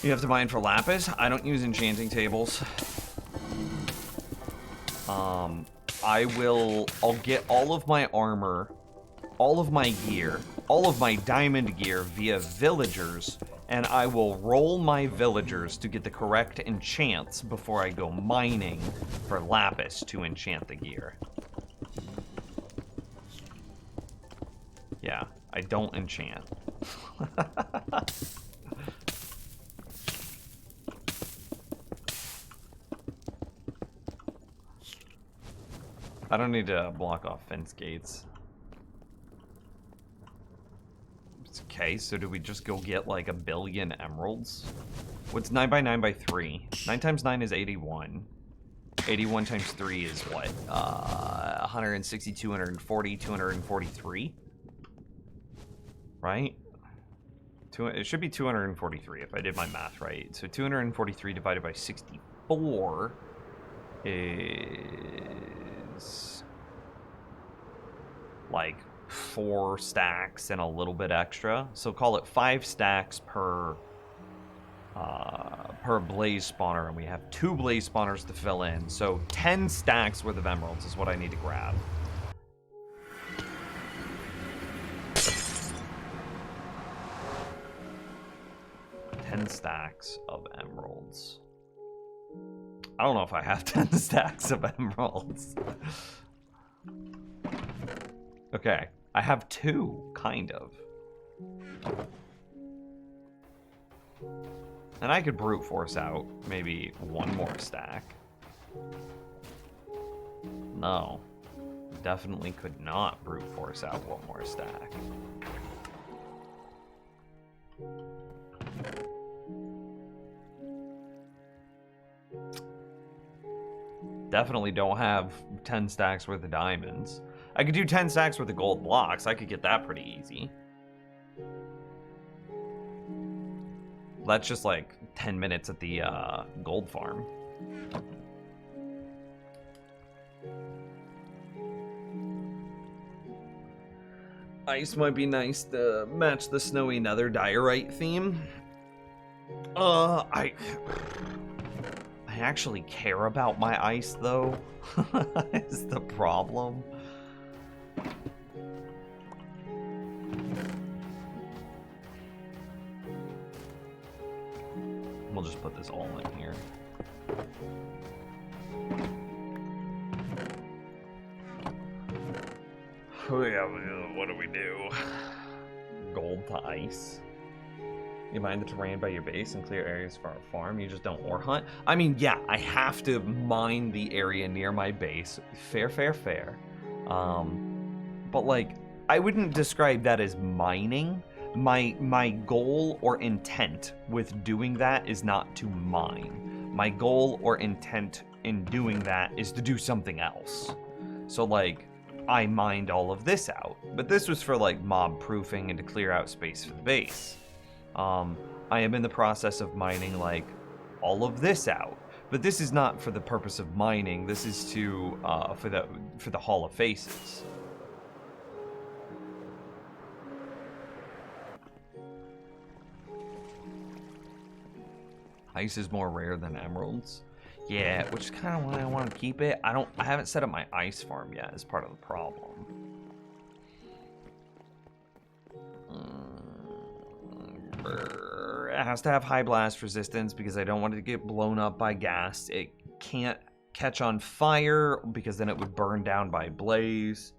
You have to mine for lapis. I don't use enchanting tables. I'll get all of my armor, all of my gear, all of my diamond gear via villagers, and I will roll my villagers to get the correct enchants before I go mining for lapis to enchant the gear. Yeah, I don't enchant. I don't need to block off fence gates. Okay, so do we just go get like 1 billion emeralds? What's 9 by 9 by 3? 9 times 9 is 81. 81 times 3 is what? 160, 240, 243? Right? It should be 243 if I did my math right. So 243 divided by 64 is like 4 stacks and a little bit extra. So call it 5 stacks per blaze spawner, and we have 2 blaze spawners to fill in. So 10 stacks worth of emeralds is what I need to grab. Stacks of emeralds. I don't know if I have 10 stacks of emeralds. Okay, I have 2, kind of. And I could brute force out maybe 1 more stack. No, definitely could not brute force out 1 more stack. Definitely don't have 10 stacks worth of diamonds. I could do 10 stacks worth of gold blocks. I could get that pretty easy. That's just like 10 minutes at the gold farm. Ice might be nice to match the snowy nether diorite theme. I actually care about my ice, though. Is the problem. We'll just put this all in here. What do we do? Gold to ice. You mine the terrain by your base and clear areas for our farm. You just don't ore hunt. I mean, yeah, I have to mine the area near my base. Fair, fair, fair. But like, I wouldn't describe that as mining. My goal or intent with doing that is not to mine. My goal or intent in doing that is to do something else. So like, I mined all of this out, but this was for like mob proofing and to clear out space for the base. I am in the process of mining like all of this out, but this is not for the purpose of mining. This is to for the Hall of Faces. Ice is more rare than emeralds. Yeah, which is kind of why I want to keep it. I haven't set up my ice farm yet as part of the problem. It has to have high blast resistance because I don't want it to get blown up by gas. It can't catch on fire because then it would burn down by blaze.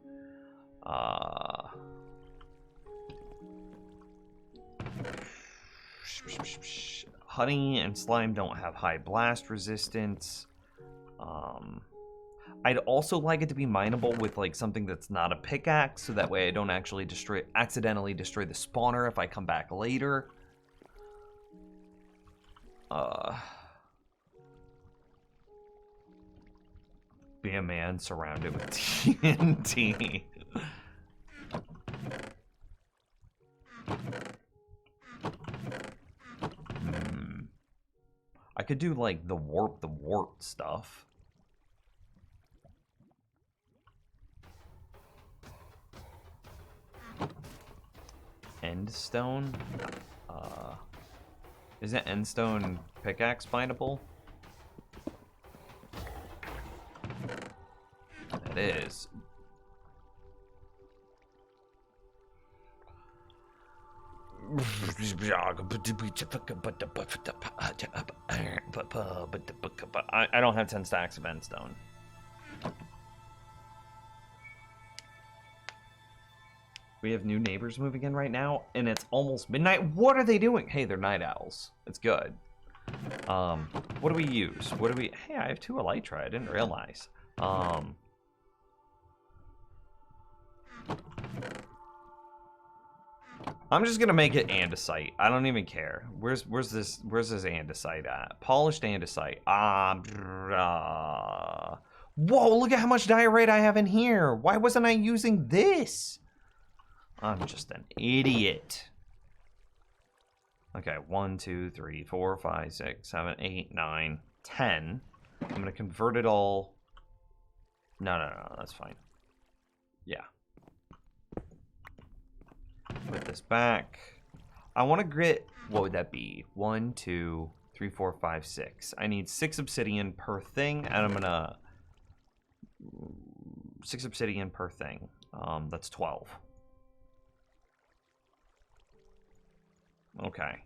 Honey and slime don't have high blast resistance. I'd also like it to be mineable with like something that's not a pickaxe, so that way I don't actually accidentally destroy the spawner if I come back later. Be a man surrounded with TNT. I could do like the warp stuff. Endstone? Isn't endstone pickaxe findable? It is. I don't have 10 stacks of endstone. We have new neighbors moving in right now, and it's almost midnight. What are they doing? Hey, they're night owls. It's good. What do we use? What do we... Hey, I have 2 elytra. I didn't realize. I'm just gonna make it andesite. I don't even care. Where's this andesite at? Polished andesite. Whoa, look at how much diorite I have in here. Why wasn't I using this? I'm just an idiot. Okay, 1, 2, 3, 4, 5, 6, 7, 8, 9, 10. I'm gonna convert it all. No, that's fine. Yeah. Put this back. I want to grit. What would that be? 1, 2, 3, 4, 5, 6. I need 6 obsidian per thing, and I'm gonna 6 obsidian per thing. That's 12. Okay.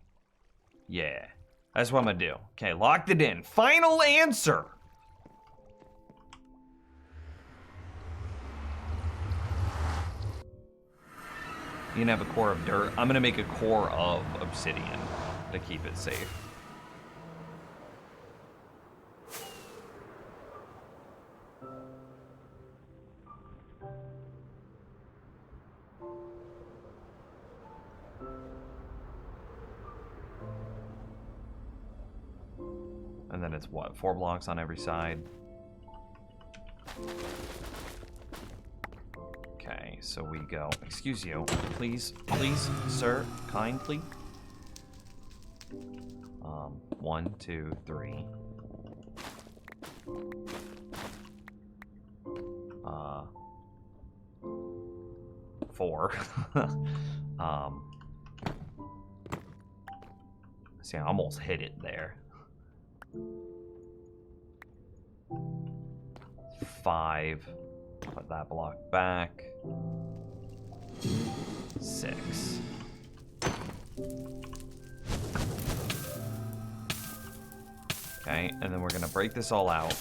Yeah. That's what I'm gonna do. Okay, locked it in. Final answer! You can have a core of dirt. I'm gonna make a core of obsidian to keep it safe. And then it's what, 4 blocks on every side? Okay, so we go. Excuse you, please, sir, kindly. 1, 2, 3. 4. 4. See, I almost hit it there. 5. Put that block back. 6. Okay, and then we're gonna break this all out.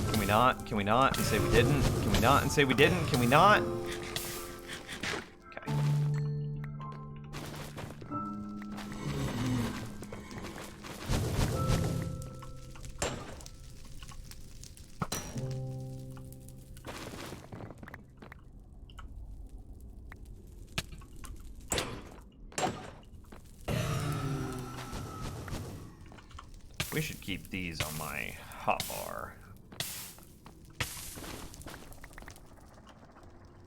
Can we not? Can we not? And say we didn't? Can we not? And say we didn't? Can we not? Okay. We should keep these on my hotbar.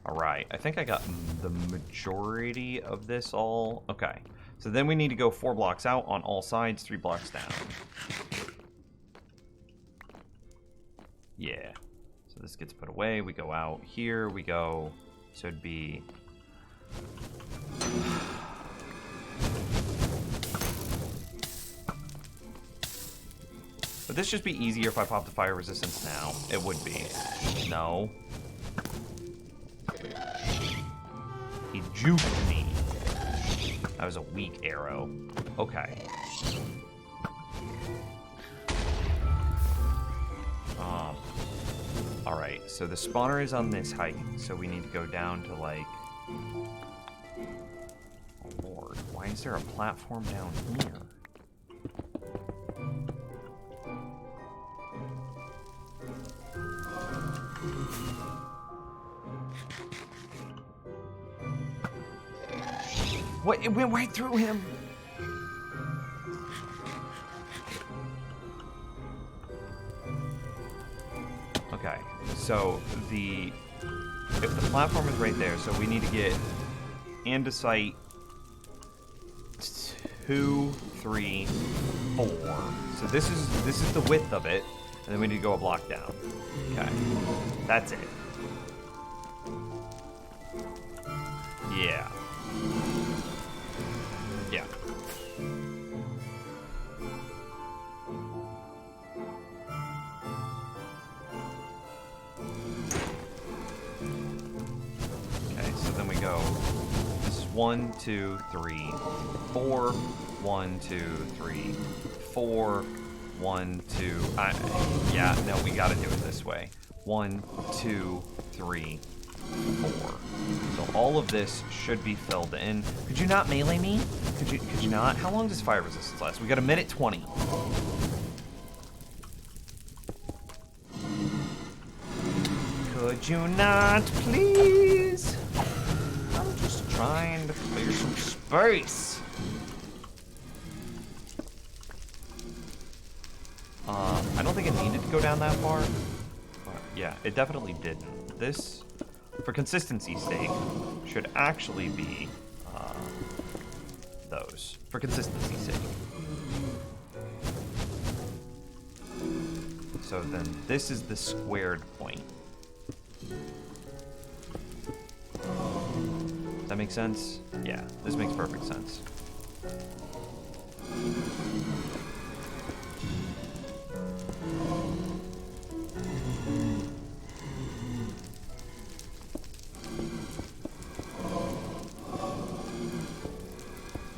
Alright, I think I got the majority of this all. Okay, so then we need to go 4 blocks out on all sides, 3 blocks down. Yeah, so this gets put away, we go out here, we go, so it'd be... Would this just be easier if I popped the fire resistance now? It would be. No. He juked me. That was a weak arrow. Okay. Alright, so the spawner is on this height, so we need to go down to like... Oh lord, why is there a platform down here? What? It went right through him. Okay, so if the platform is right there, so we need to get andesite 2, 3, 4. So this is the width of it, and then we need to go a block down. Okay, that's it. Yeah. Yeah. Okay, so then we go. This is 1, 2, 3, 4. 1, 2, 3, 4. 1, 2. Yeah, no, we gotta do it this way. 1, 2, 3, 4. So all of this should be filled in. Could you not melee me? Could you not? How long does fire resistance last? We got 1:20. Could you not, please? I'm just trying to clear some space. I don't think it needed to go down that far. But yeah, it definitely didn't. This, for consistency's sake, should actually be those. For consistency's sake. So then this is the squared point. Does that make sense? Yeah, this makes perfect sense.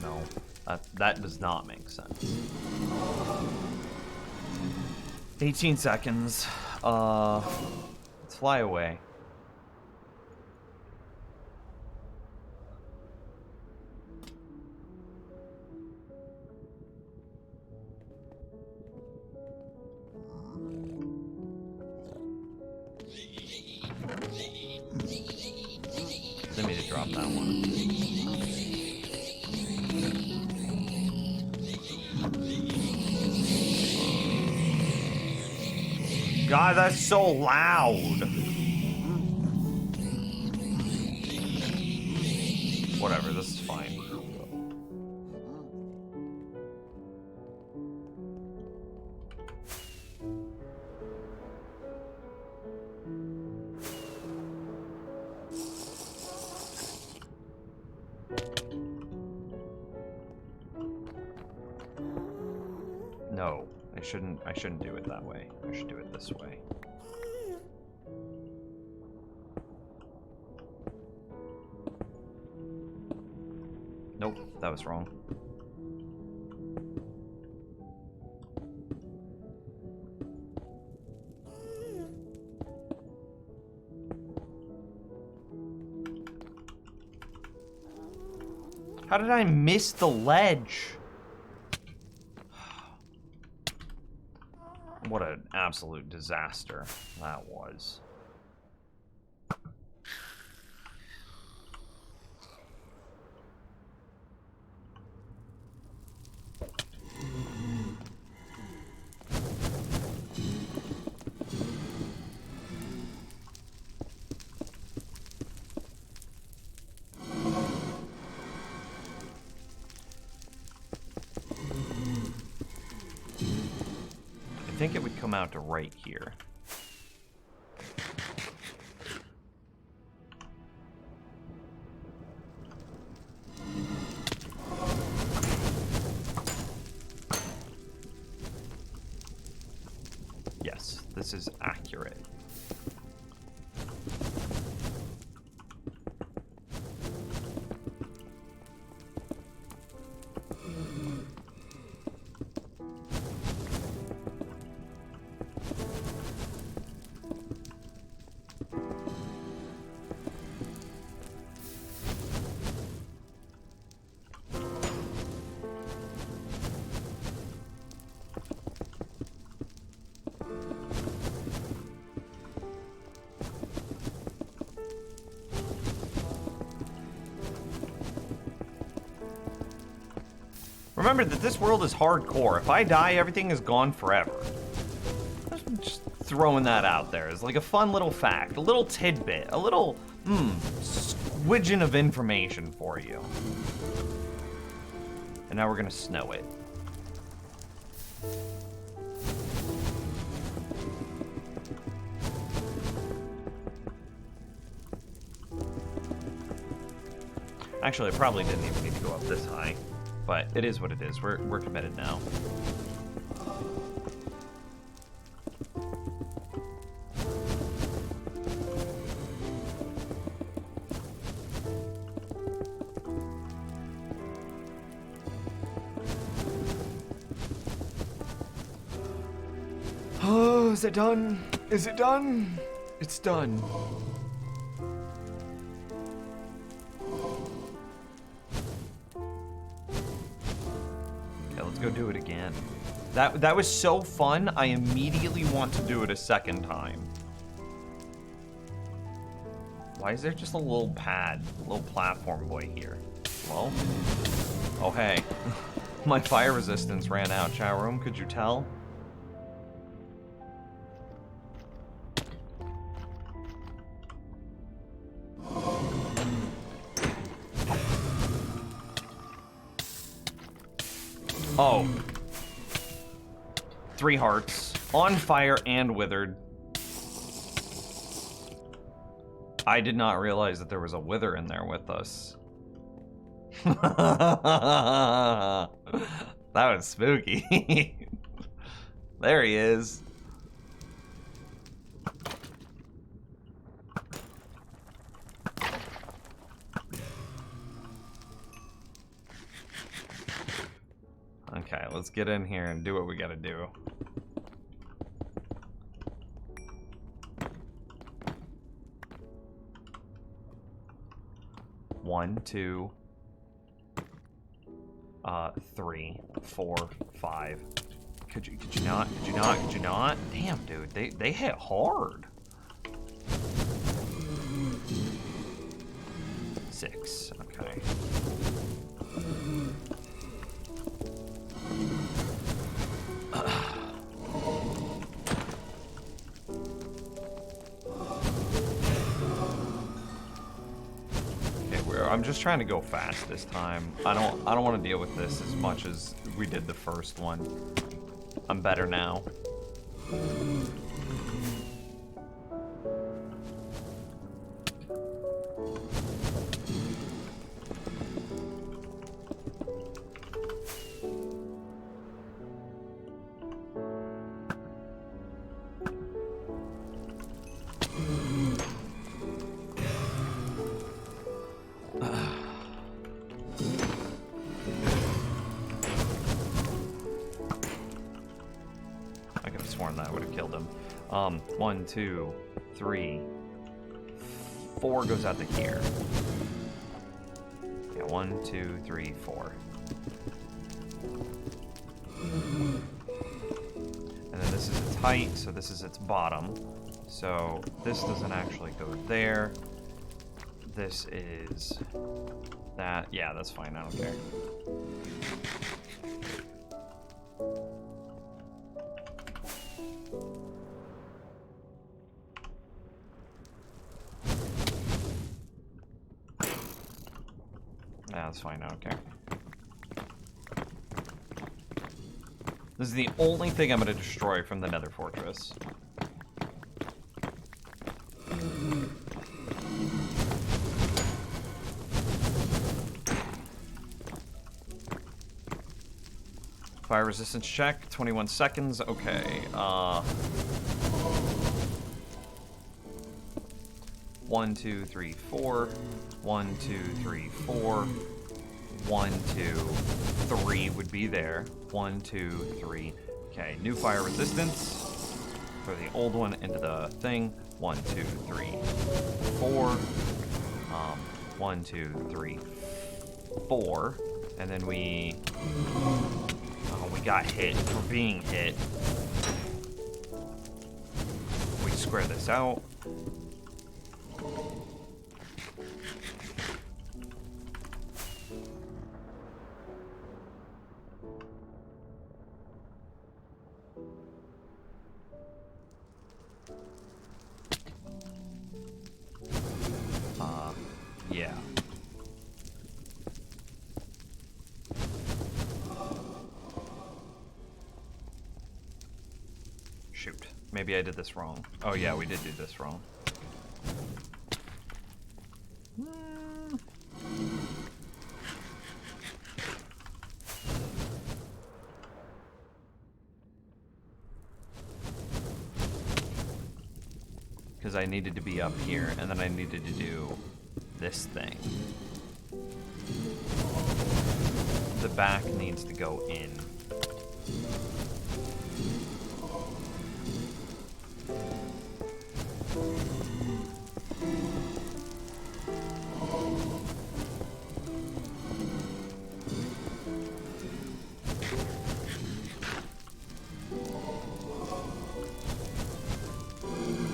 No, that does not make sense. 18 seconds. Let's fly away. They made to drop that one. God, that's so loud. Whatever, this is fine. shouldn't do it that way. I should do it this way. Nope, that was wrong. How did I miss the ledge? What an absolute disaster that was. I think it would come out to right here. Yes, this is accurate. Remember that this world is hardcore. If I die, everything is gone forever. Just throwing that out there as like a fun little fact, a little tidbit, a little, squidgen of information for you. And now we're gonna snow it. Actually, I probably didn't even need to go up this high. But it is what it is. We're committed now. Oh, is it done? Is it done? It's done. Go do it again. That was so fun. I immediately want to do it a second time. Why is there just a little pad, a little platform boy here? Well, oh hey, my fire resistance ran out. Chat room, could you tell? Oh. 3 hearts. On fire and withered. I did not realize that there was a wither in there with us. That was spooky. There he is. Okay, let's get in here and do what we gotta do. One, 2, 3, 4, 5. Could you not? Could you not? Could you not? Damn, dude, they hit hard. 6. Okay. I'm just trying to go fast this time. I don't want to deal with this as much as we did the first one. I'm better now. them. 1, 2, 3, 4 goes out to here. Yeah, 1, 2, 3, 4. And then this is its height, so this is its bottom. So this doesn't actually go there. This is that. Yeah, that's fine. I don't care. Yeah, that's fine. I don't care. This is the only thing I'm going to destroy from the Nether Fortress. Fire resistance check, 21 seconds. Okay, 1, 2, 3, 4. 1, 2, 3, 4. 1, 2, 3 would be there. 1, 2, 3. Okay, new fire resistance. Throw the old one into the thing. 1, 2, 3, 4. 1, 2, 3, 4. And then we got hit for being hit. We square this out. Yeah. Shoot. Maybe I did this wrong. Oh yeah, we did do this wrong. Because I needed to be up here, and then I needed to do this thing. The back needs to go in.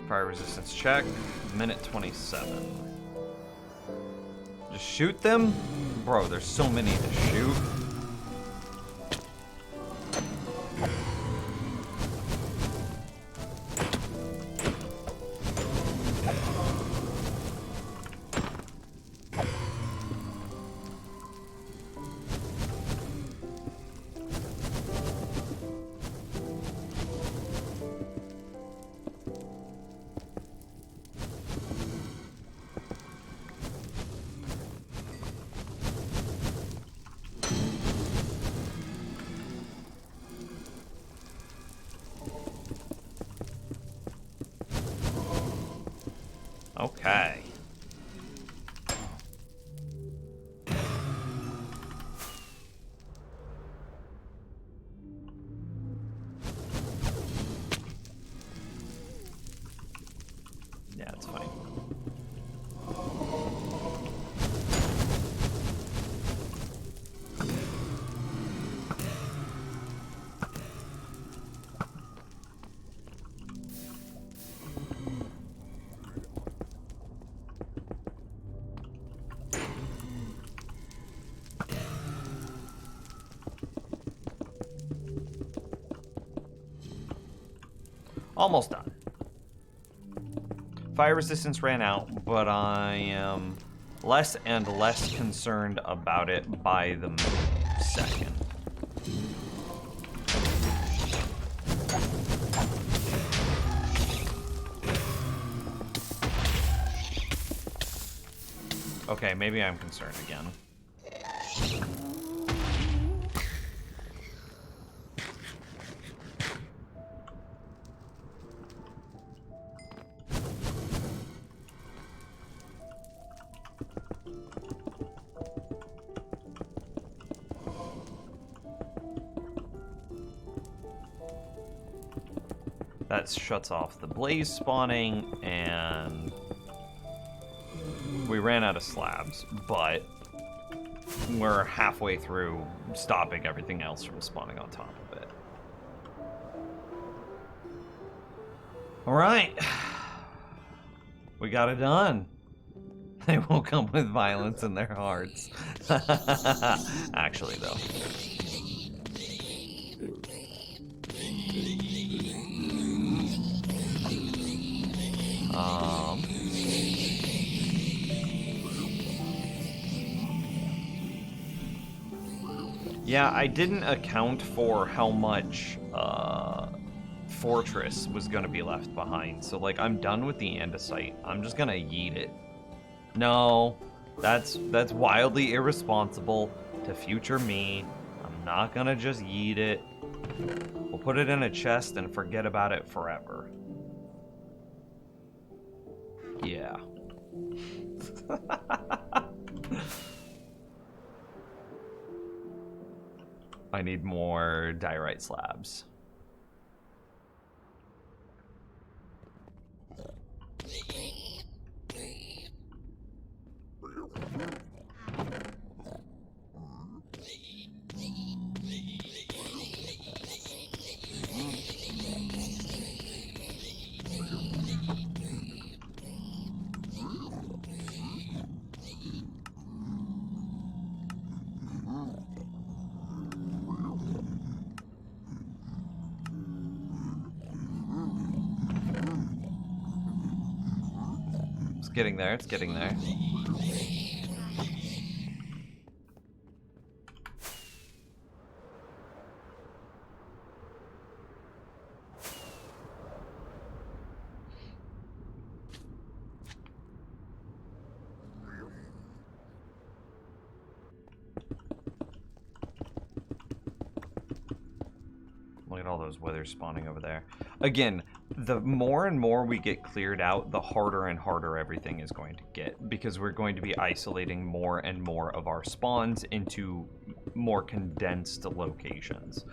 Fire resistance check, minute 27. Just shoot them? Bro, there's so many to shoot. Okay. Yeah, it's fine. Almost done. Fire resistance ran out, but I am less and less concerned about it by the second. Okay, maybe I'm concerned again. That shuts off the blaze spawning, and we ran out of slabs, but we're halfway through stopping everything else from spawning on top of it. All right. We got it done. They woke up with violence in their hearts. Actually, though. Yeah, I didn't account for how much fortress was gonna be left behind. So, like, I'm done with the andesite. I'm just gonna yeet it. No, that's wildly irresponsible to future me. I'm not gonna just yeet it. We'll put it in a chest and forget about it forever. Yeah. I need more diorite slabs. It's getting there, it's getting there. Look at all those withers spawning over there. Again, the more and more we get cleared out, the harder and harder everything is going to get, because we're going to be isolating more and more of our spawns into more condensed locations.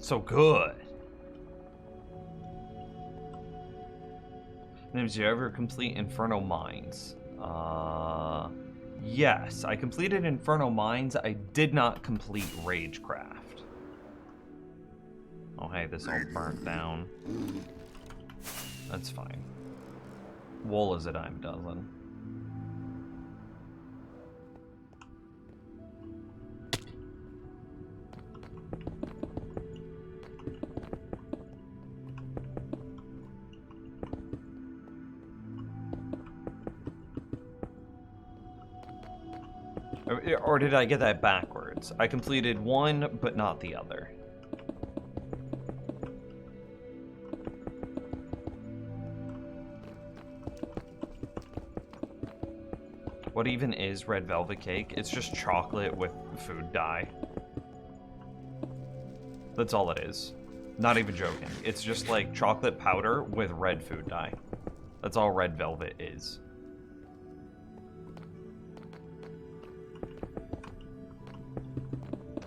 So good. Did you ever complete Inferno Mines? Yes, I completed Inferno Mines. I did not complete Ragecraft. Oh, hey, this all burnt down. That's fine. Wool is a dime a dozen. Or did I get that backwards? I completed one, but not the other. What even is red velvet cake? It's just chocolate with food dye. That's all it is. Not even joking. It's just like chocolate powder with red food dye. That's all red velvet is.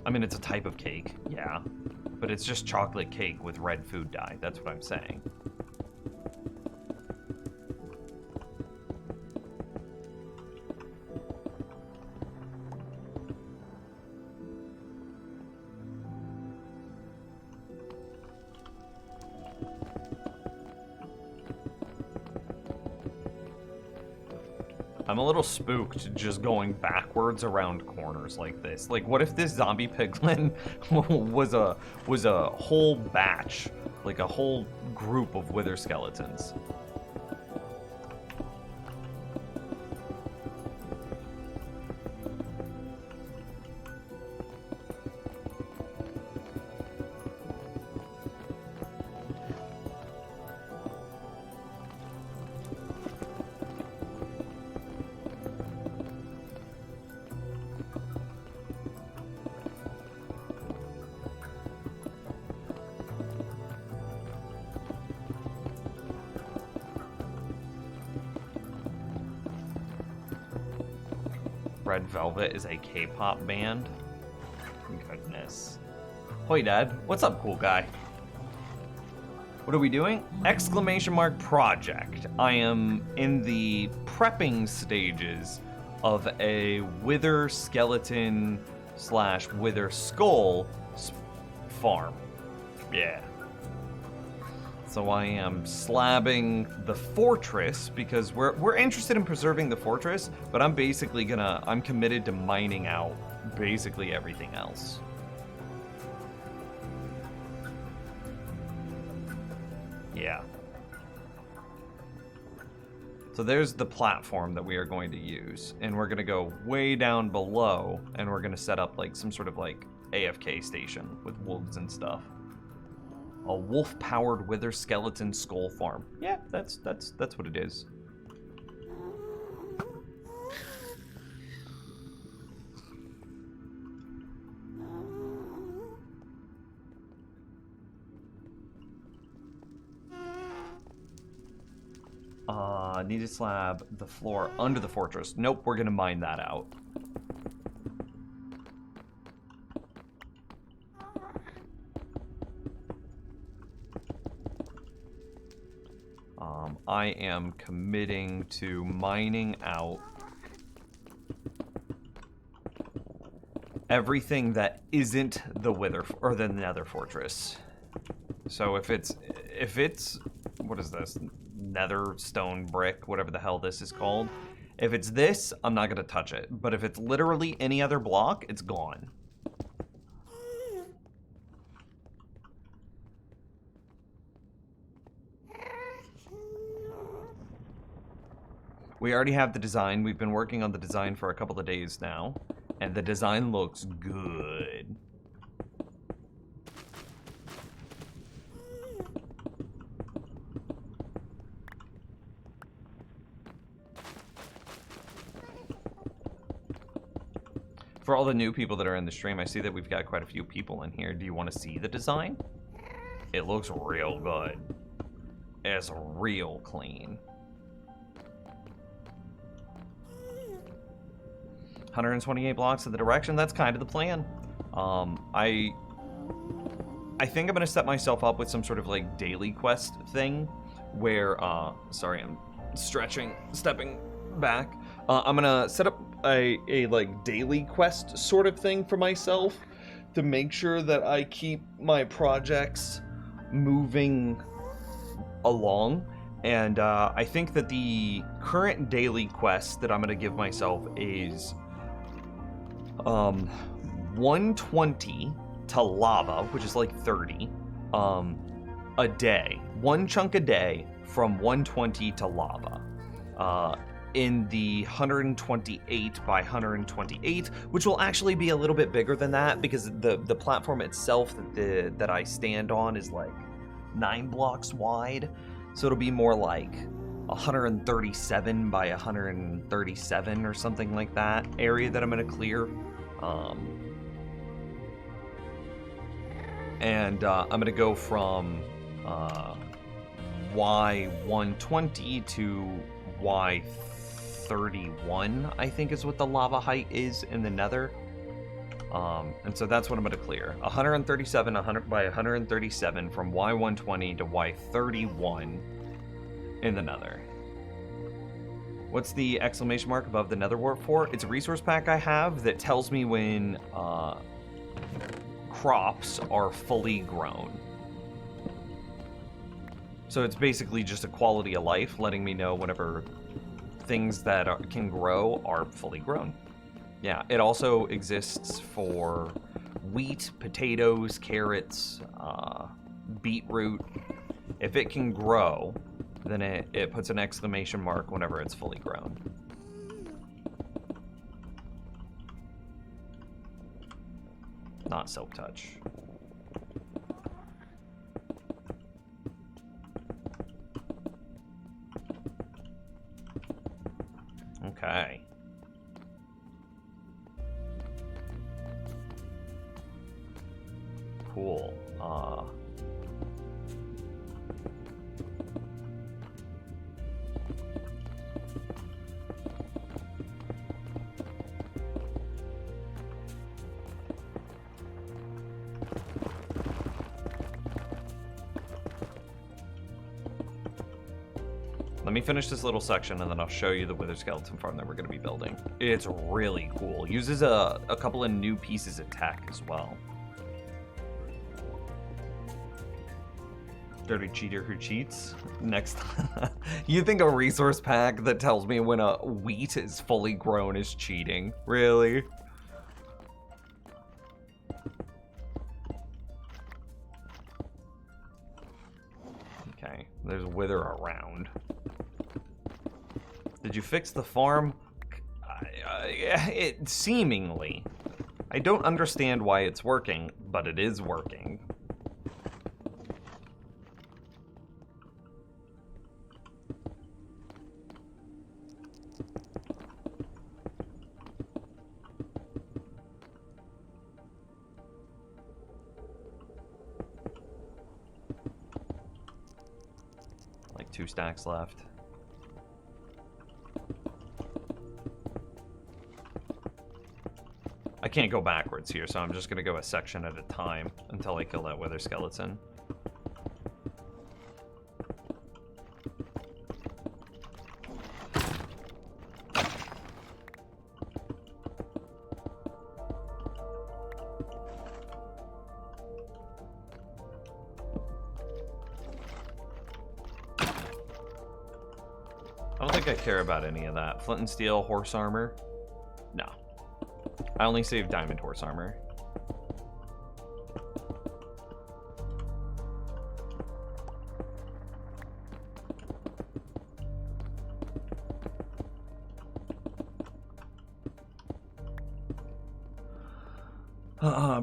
I mean, it's a type of cake, yeah. But it's just chocolate cake with red food dye. That's what I'm saying. I'm a little spooked just going backwards around corners like this. Like, what if this zombie piglin was a whole batch, like a whole group of wither skeletons? Red Velvet is a K-pop band. Goodness. Hoi, Dad. What's up, cool guy? What are we doing? Exclamation mark project. I am in the prepping stages of a wither skeleton / wither skull farm. Yeah. So I am slabbing the fortress because we're interested in preserving the fortress, but I'm basically I'm committed to mining out basically everything else. Yeah. So there's the platform that we are going to use, and we're gonna go way down below, and we're gonna set up like some sort of like AFK station with wolves and stuff. A wolf-powered wither skeleton skull farm. Yeah, that's what it is. Need to slab the floor under the fortress. Nope, we're gonna mine that out. I am committing to mining out everything that isn't the wither or the nether fortress. So if it's what is this? Nether stone brick, whatever the hell this is called. If it's this, I'm not gonna touch it. But if it's literally any other block, it's gone. We already have the design. We've been working on the design for a couple of days now, and the design looks good. For all the new people that are in the stream, I see that we've got quite a few people in here. Do you want to see the design? It looks real good. It's real clean. 128 blocks in the direction. That's kind of the plan. I think I'm gonna set myself up with some sort of like daily quest thing, where sorry, I'm stepping back. I'm gonna set up a like daily quest sort of thing for myself to make sure that I keep my projects moving along. And I think that the current daily quest that I'm gonna give myself is 120 to lava, which is like 30 a day. One chunk a day from 120 to lava. In the 128 by 128, which will actually be a little bit bigger than that because the platform itself that I stand on is like 9 blocks wide. So it'll be more like 137 by 137 or something like that area that I'm gonna clear. And I'm gonna go from Y120 to Y31, I think is what the lava height is in the nether. And so that's what I'm gonna clear. 137 by 137 from Y120 to Y31 in the nether. What's the exclamation mark above the nether wart for? It's a resource pack I have that tells me when crops are fully grown. So it's basically just a quality of life, letting me know whenever things that can grow are fully grown. Yeah, it also exists for wheat, potatoes, carrots, beetroot. If it can grow, then it puts an exclamation mark whenever it's fully grown. Not silk touch. Okay. Cool. Let me finish this little section and then I'll show you the wither skeleton farm that we're going to be building. It's really cool. Uses a couple of new pieces of tech as well. Dirty cheater who cheats. Next. You think a resource pack that tells me when a wheat is fully grown is cheating? Really? Okay, there's wither around. Did you fix the farm? It seemingly. I don't understand why it's working, but it is working. Like 2 stacks left. I can't go backwards here, so I'm just gonna go a section at a time until I kill that wither skeleton. I don't think I care about any of that. Flint and steel, horse armor? No. I only save diamond horse armor.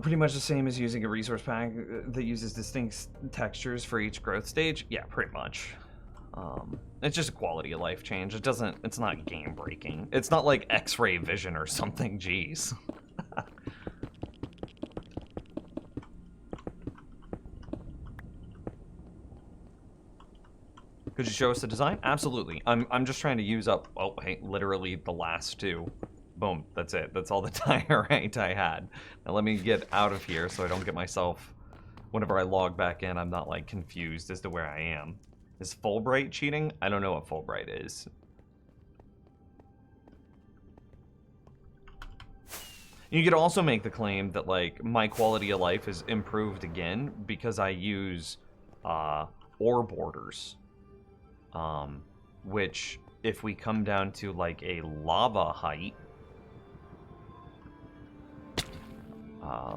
Pretty much the same as using a resource pack that uses distinct textures for each growth stage. Yeah, pretty much. It's just a quality of life change. It's not game breaking. It's not like X-ray vision or something, jeez. Could you show us the design? Absolutely. I'm just trying to use up, oh, hey, literally the last 2. Boom, that's it. That's all the diorite I had. Now let me get out of here so I don't get myself, whenever I log back in, I'm not like confused as to where I am. Is Fulbright cheating? I don't know what Fulbright is. You could also make the claim that like my quality of life is improved again because I use ore borders. Which if we come down to like a lava height,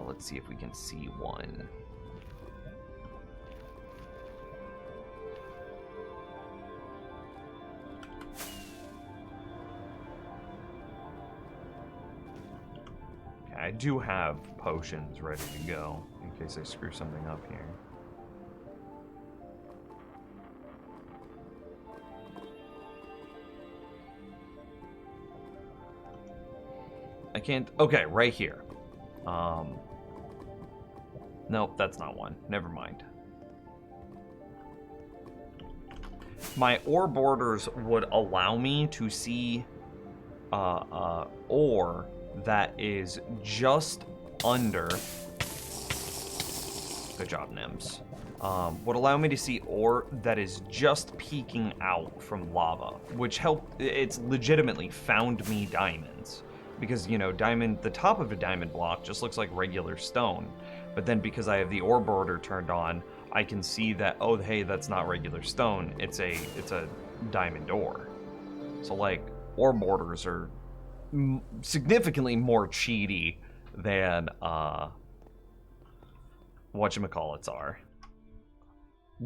let's see if we can see one. I do have potions ready to go in case I screw something up here. I can't. Okay, right here. Nope, that's not one. Never mind. My ore borders would allow me to see ore that is just under, good job Nims, would allow me to see ore that is just peeking out from lava, which it's legitimately found me diamonds. Because, you know, the top of a diamond block just looks like regular stone, but then because I have the ore border turned on, I can see that, oh hey, that's not regular stone, it's a diamond ore. So like, ore borders are significantly more cheaty than whatchamacallits are.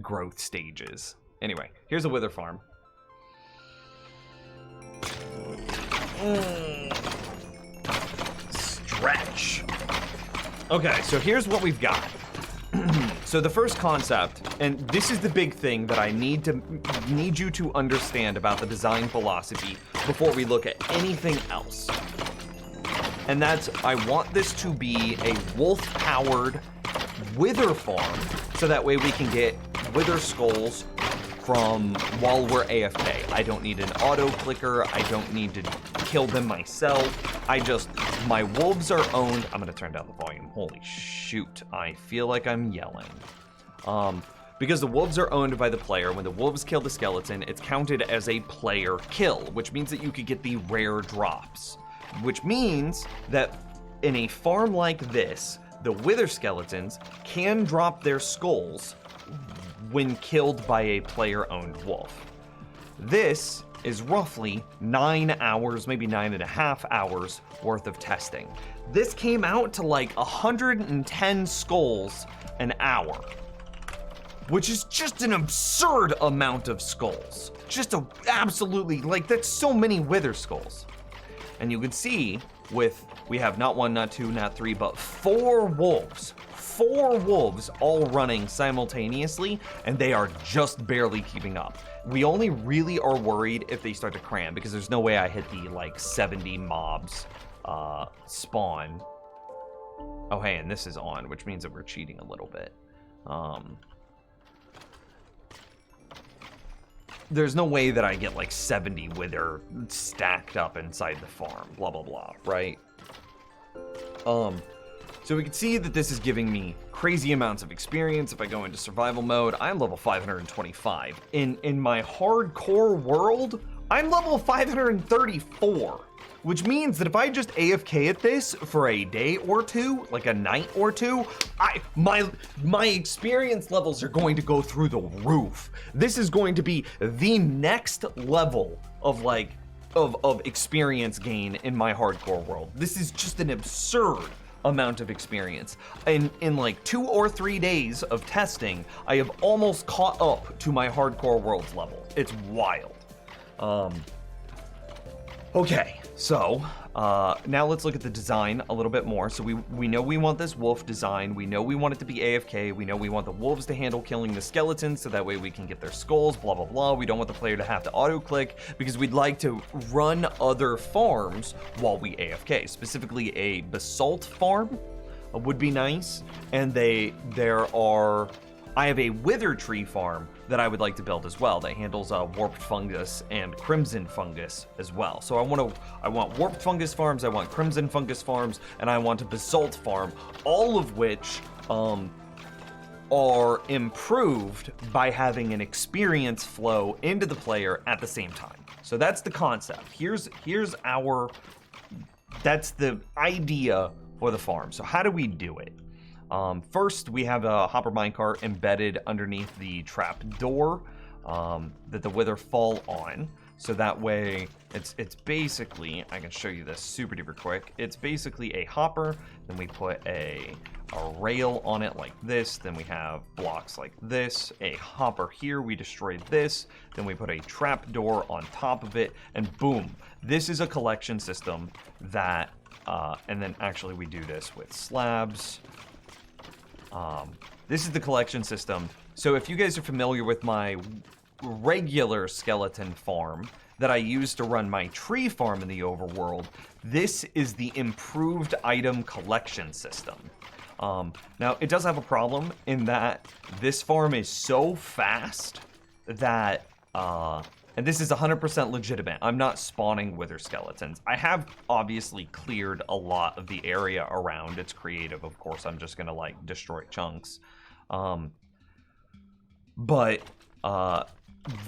Growth stages. Anyway, here's a wither farm. Stretch. Okay, so here's what we've got. So the first concept, and this is the big thing that I need you to understand about the design philosophy before we look at anything else. And that's, I want this to be a wolf-powered wither farm, so that way we can get wither skulls from while we're AFK. I don't need an auto clicker. I don't need to kill them myself. My wolves are owned. I'm gonna turn down the volume. Holy shoot, I feel like I'm yelling. Because the wolves are owned by the player. When the wolves kill the skeleton, it's counted as a player kill, which means that you could get the rare drops. Which means that in a farm like this, the wither skeletons can drop their skulls when killed by a player-owned wolf. This is roughly 9 hours, maybe 9.5 hours worth of testing. This came out to like 110 skulls an hour, which is just an absurd amount of skulls. Absolutely, like that's so many wither skulls. And you can see we have not one, not two, not three, but 4 wolves. 4 wolves all running simultaneously, and they are just barely keeping up. We only really are worried if they start to cram, because there's no way I hit the like 70 mobs spawn. Oh hey, and this is on, which means that we're cheating a little bit. There's no way that I get like 70 wither stacked up inside the farm, blah blah blah, right? So we can see that this is giving me crazy amounts of experience. If I go into survival mode, I'm level 525. In my hardcore world, I'm level 534, which means that if I just AFK at this for a day or two, like a night or two, my experience levels are going to go through the roof. This is going to be the next level of of experience gain in my hardcore world. This is just an absurd amount of experience. In like 2 or 3 days of testing, I have almost caught up to my hardcore world's level. It's wild. Okay, so now let's look at the design a little bit more. So we know we want this wolf design. We know we want it to be AFK. We know we want the wolves to handle killing the skeletons, so that way we can get their skulls, blah, blah, blah. We don't want the player to have to auto-click, because we'd like to run other farms while we AFK. Specifically, a basalt farm would be nice. And I have a wither tree farm that I would like to build as well that handles warped fungus and crimson fungus as well. So I want warped fungus farms, I want crimson fungus farms, and I want a basalt farm, all of which are improved by having an experience flow into the player at the same time. So that's the concept. That's the idea for the farm. So how do we do it? First, we have a hopper minecart embedded underneath the trap door that the wither fall on. So that way, it's basically, I can show you this super duper quick. It's basically a hopper, then we put a rail on it like this, then we have blocks like this, a hopper here, we destroyed this, then we put a trap door on top of it, and boom. This is a collection system that, and then actually we do this with slabs. This is the collection system. So if you guys are familiar with my regular skeleton farm that I use to run my tree farm in the overworld, this is the improved item collection system. Now, it does have a problem in that this farm is so fast that, and this is 100% legitimate. I'm not spawning wither skeletons. I have obviously cleared a lot of the area around. It's creative, of course. I'm just gonna like destroy chunks. But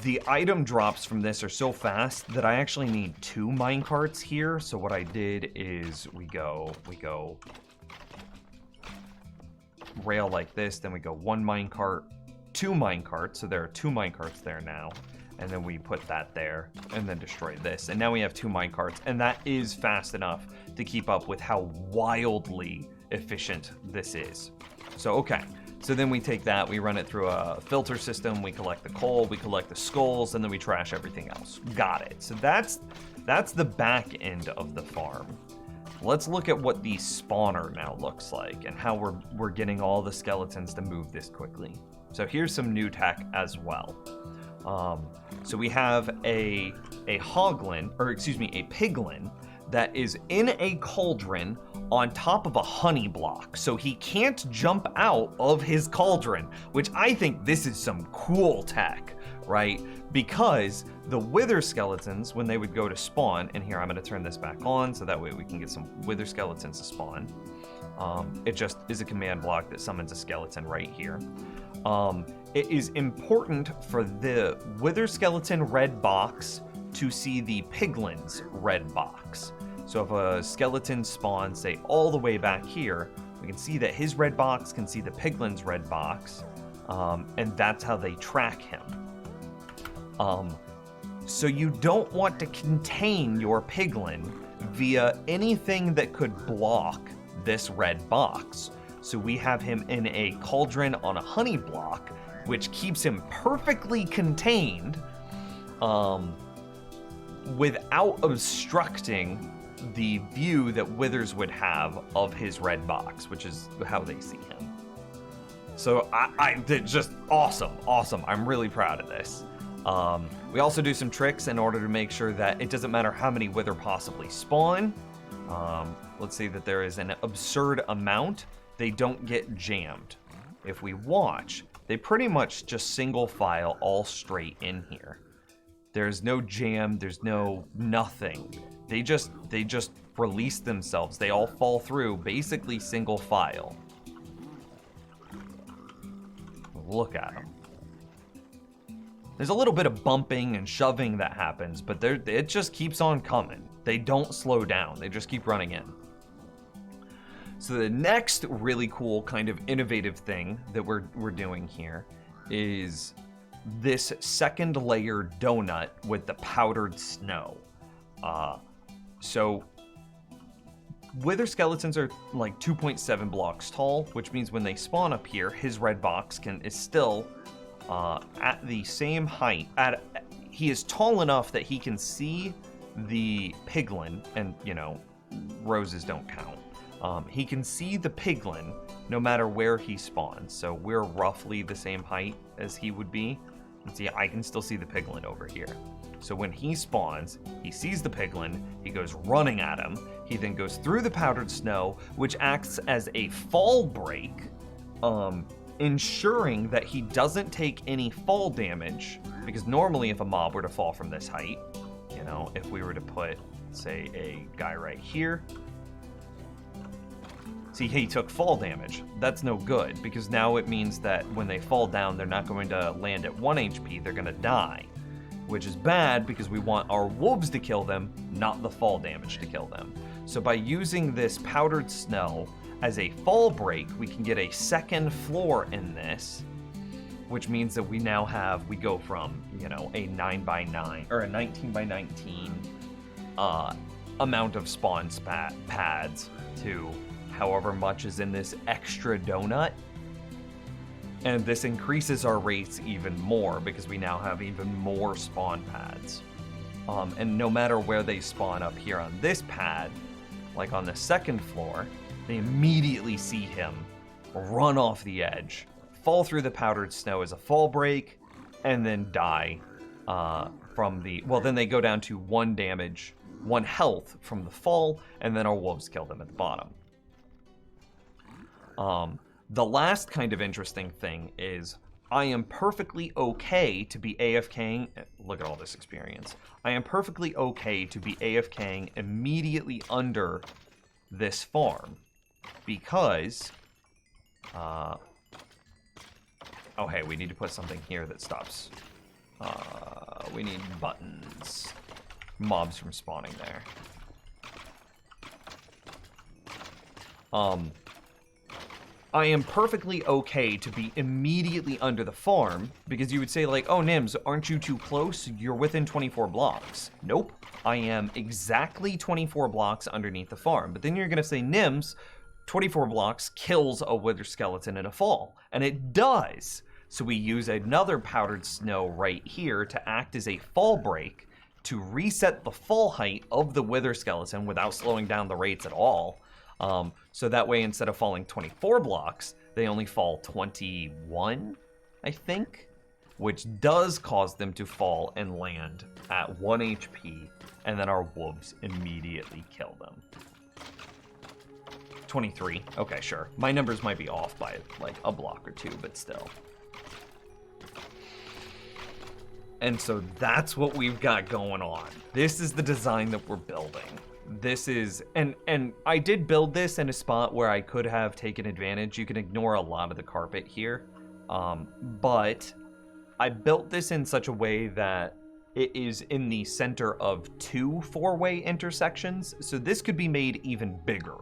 the item drops from this are so fast that I actually need 2 minecarts here. So what I did is we go rail like this, then we go 1 minecart, 2 minecarts. So there are 2 minecarts there now. And then we put that there and then destroy this. And now we have 2 minecarts, and that is fast enough to keep up with how wildly efficient this is. So, okay. So then we take that, we run it through a filter system, we collect the coal, we collect the skulls, and then we trash everything else. Got it. So that's the back end of the farm. Let's look at what the spawner now looks like and how we're getting all the skeletons to move this quickly. So here's some new tech as well. So we have a hoglin, or excuse me, a piglin that is in a cauldron on top of a honey block. So he can't jump out of his cauldron, which I think this is some cool tech, right? Because the wither skeletons, when they would go to spawn, and here I'm gonna turn this back on so that way we can get some wither skeletons to spawn. It just is a command block that summons a skeleton right here. It is important for the wither skeleton red box to see the piglin's red box. So if a skeleton spawns, say, all the way back here, we can see that his red box can see the piglin's red box, and that's how they track him. So you don't want to contain your piglin via anything that could block this red box. So we have him in a cauldron on a honey block, which keeps him perfectly contained without obstructing the view that withers would have of his red box, which is how they see him. So I did just awesome. I'm really proud of this. We also do some tricks in order to make sure that it doesn't matter how many wither possibly spawn. Let's say that there is an absurd amount, they don't get jammed. If we watch, they pretty much just single file all straight in here. There's no jam, there's no nothing. They just release themselves. They all fall through basically single file. Look at them. There's a little bit of bumping and shoving that happens, but it just keeps on coming. They don't slow down, they just keep running in. So the next really cool kind of innovative thing that we're doing here is this second layer donut with the powdered snow. So wither skeletons are like 2.7 blocks tall, which means when they spawn up here, his red box is still at the same height. He is tall enough that he can see the piglin, and you know, roses don't count. He can see the piglin no matter where he spawns. So we're roughly the same height as he would be. And see, I can still see the piglin over here. So when he spawns, he sees the piglin, he goes running at him. He then goes through the powdered snow, which acts as a fall break, ensuring that he doesn't take any fall damage. Because normally if a mob were to fall from this height, you know, if we were to put, say, a guy right here, see, he took fall damage. That's no good, because now it means that when they fall down, they're not going to land at 1 HP, they're gonna die. Which is bad, because we want our wolves to kill them, not the fall damage to kill them. So by using this powdered snow as a fall break, we can get a second floor in this, which means that we now have, we go from, you know, a 9x9, or a 19x19 amount of spawn pads to however much is in this extra donut. And this increases our rates even more because we now have even more spawn pads. And no matter where they spawn up here on this pad, like on the second floor, they immediately see him run off the edge, fall through the powdered snow as a fall break, and then die from the, well, then they go down to 1 damage, 1 health from the fall, and then our wolves kill them at the bottom. The last kind of interesting thing is I am perfectly okay to be AFKing. Look at all this experience. I am perfectly okay to be AFKing immediately under this farm because, oh hey, we need to put something here that stops. We need buttons. Mobs from spawning there. I am perfectly okay to be immediately under the farm, because you would say like, oh, Nims, aren't you too close? You're within 24 blocks. Nope, I am exactly 24 blocks underneath the farm. But then you're gonna say, Nims, 24 blocks kills a wither skeleton in a fall, and it does. So we use another powdered snow right here to act as a fall break to reset the fall height of the wither skeleton without slowing down the rates at all. So that way, instead of falling 24 blocks, they only fall 21, I think, which does cause them to fall and land at 1 HP, and then our wolves immediately kill them. 23, okay, sure. My numbers might be off by like a block or two, but still. And so that's what we've got going on. This is the design that we're building. This is, and I did build this in a spot where I could have taken advantage. You can ignore a lot of the carpet here, but I built this in such a way that it is in the center of 2 four-way intersections, so this could be made even bigger.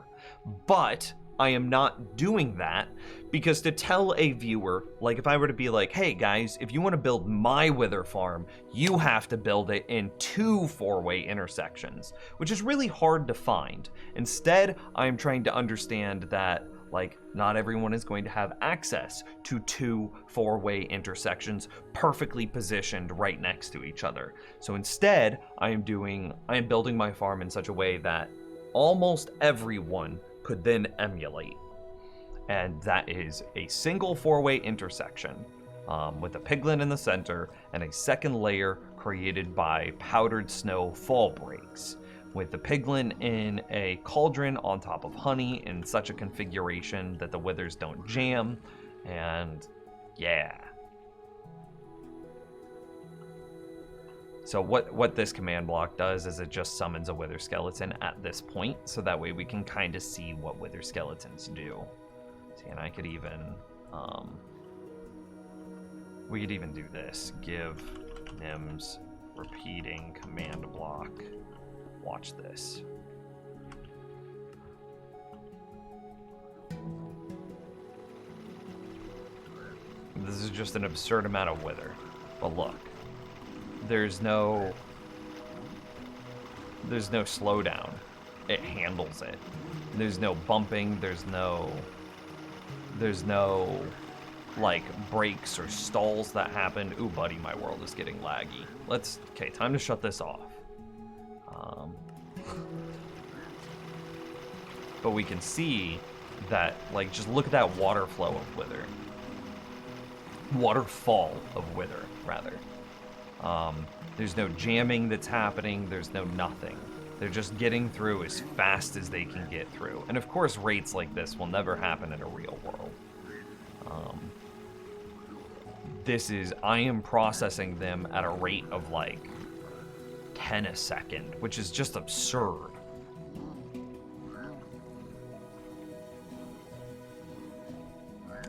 But I am not doing that because to tell a viewer, like if I were to be like, hey guys, if you want to build my wither farm, you have to build it in 2 four-way intersections, which is really hard to find. Instead, I'm trying to understand that like not everyone is going to have access to 2 four-way intersections perfectly positioned right next to each other. So instead, I am building my farm in such a way that almost everyone could then emulate. And that is a single 4-way intersection with a piglin in the center and a second layer created by powdered snow fall breaks, with the piglin in a cauldron on top of honey in such a configuration that the withers don't jam, and yeah. So what this command block does is it just summons a wither skeleton at this point, so that way we can kind of see what wither skeletons do. See, and I could even, we could even do this. Give Nims repeating command block. Watch this. This is just an absurd amount of wither, but look. There's no slowdown. It handles it. There's no bumping, there's no like breaks or stalls that happen. Ooh, buddy, my world is getting laggy. Okay, time to shut this off. But we can see that, like, just look at that water flow of wither. Waterfall of wither, rather. There's no jamming that's happening, there's no nothing. They're just getting through as fast as they can get through. And of course, rates like this will never happen in a real world. I am processing them at a rate of like 10 a second, which is just absurd.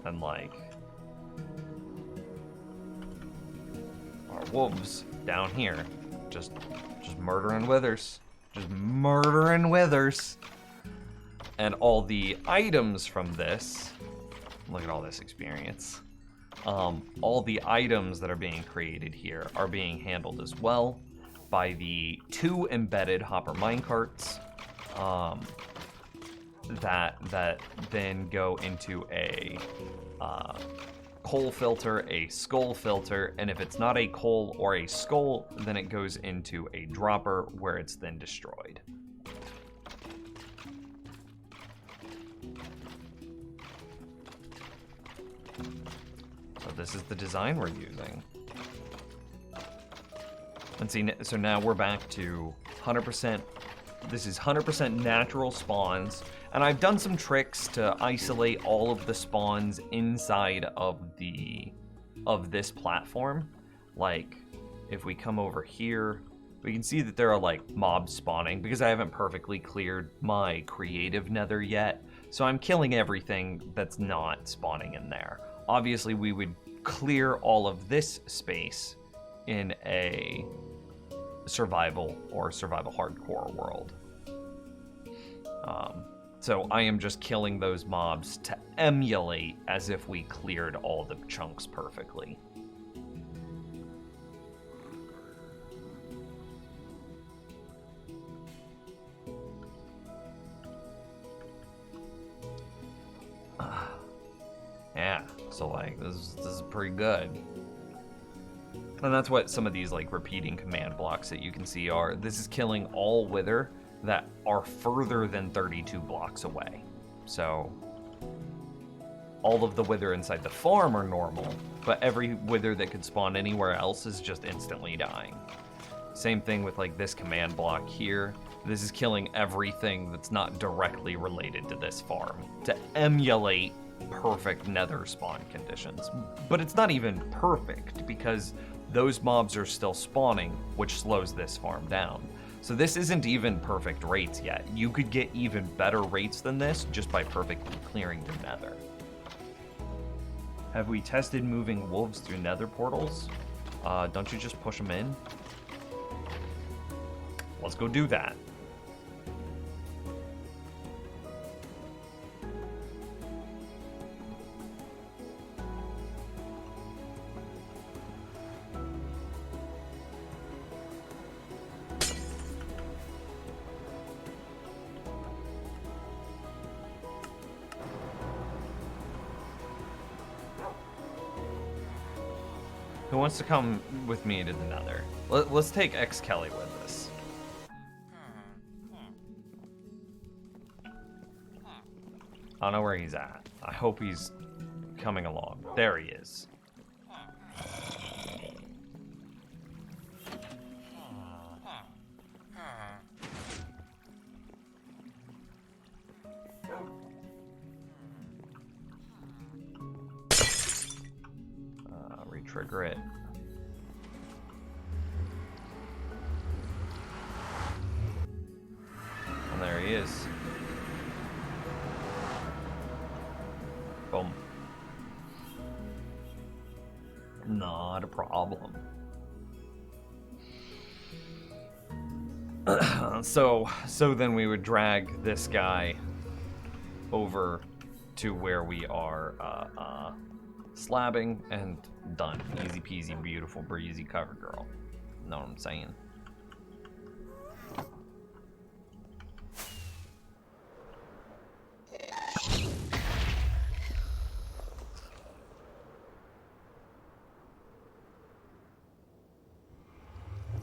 And like, our wolves down here, just murdering withers. Just murdering withers. And all the items from this, look at all this experience. All the items that are being created here are being handled as well by the 2 embedded hopper minecarts that then go into a coal filter, a skull filter, and if it's not a coal or a skull, then it goes into a dropper where it's then destroyed. So this is the design we're using. And see, so now we're back to 100%. This is 100% natural spawns, and I've done some tricks to isolate all of the spawns inside of this platform. Like, if we come over here, we can see that there are like mobs spawning because I haven't perfectly cleared my creative nether yet. So I'm killing everything that's not spawning in there. Obviously, we would clear all of this space in a survival or survival hardcore world. So I am just killing those mobs to emulate as if we cleared all the chunks perfectly. Yeah, so like this is pretty good. And that's what some of these like repeating command blocks that you can see are. This is killing all wither that are further than 32 blocks away. So all of the wither inside the farm are normal, but every wither that could spawn anywhere else is just instantly dying. Same thing with like this command block here. This is killing everything that's not directly related to this farm to emulate perfect nether spawn conditions. But it's not even perfect because those mobs are still spawning, which slows this farm down. So this isn't even perfect rates yet. You could get even better rates than this just by perfectly clearing the nether. Have we tested moving wolves through nether portals? Don't you just push them in? Let's go do that. Who wants to come with me to the nether? Let's take X Kelly with us. I don't know where he's at. I hope he's coming along. There he is. Re-trigger it. And there he is. Boom. Not a problem. So then we would drag this guy over to where we are slabbing and done. Easy peasy, beautiful, breezy cover girl. Know what I'm saying?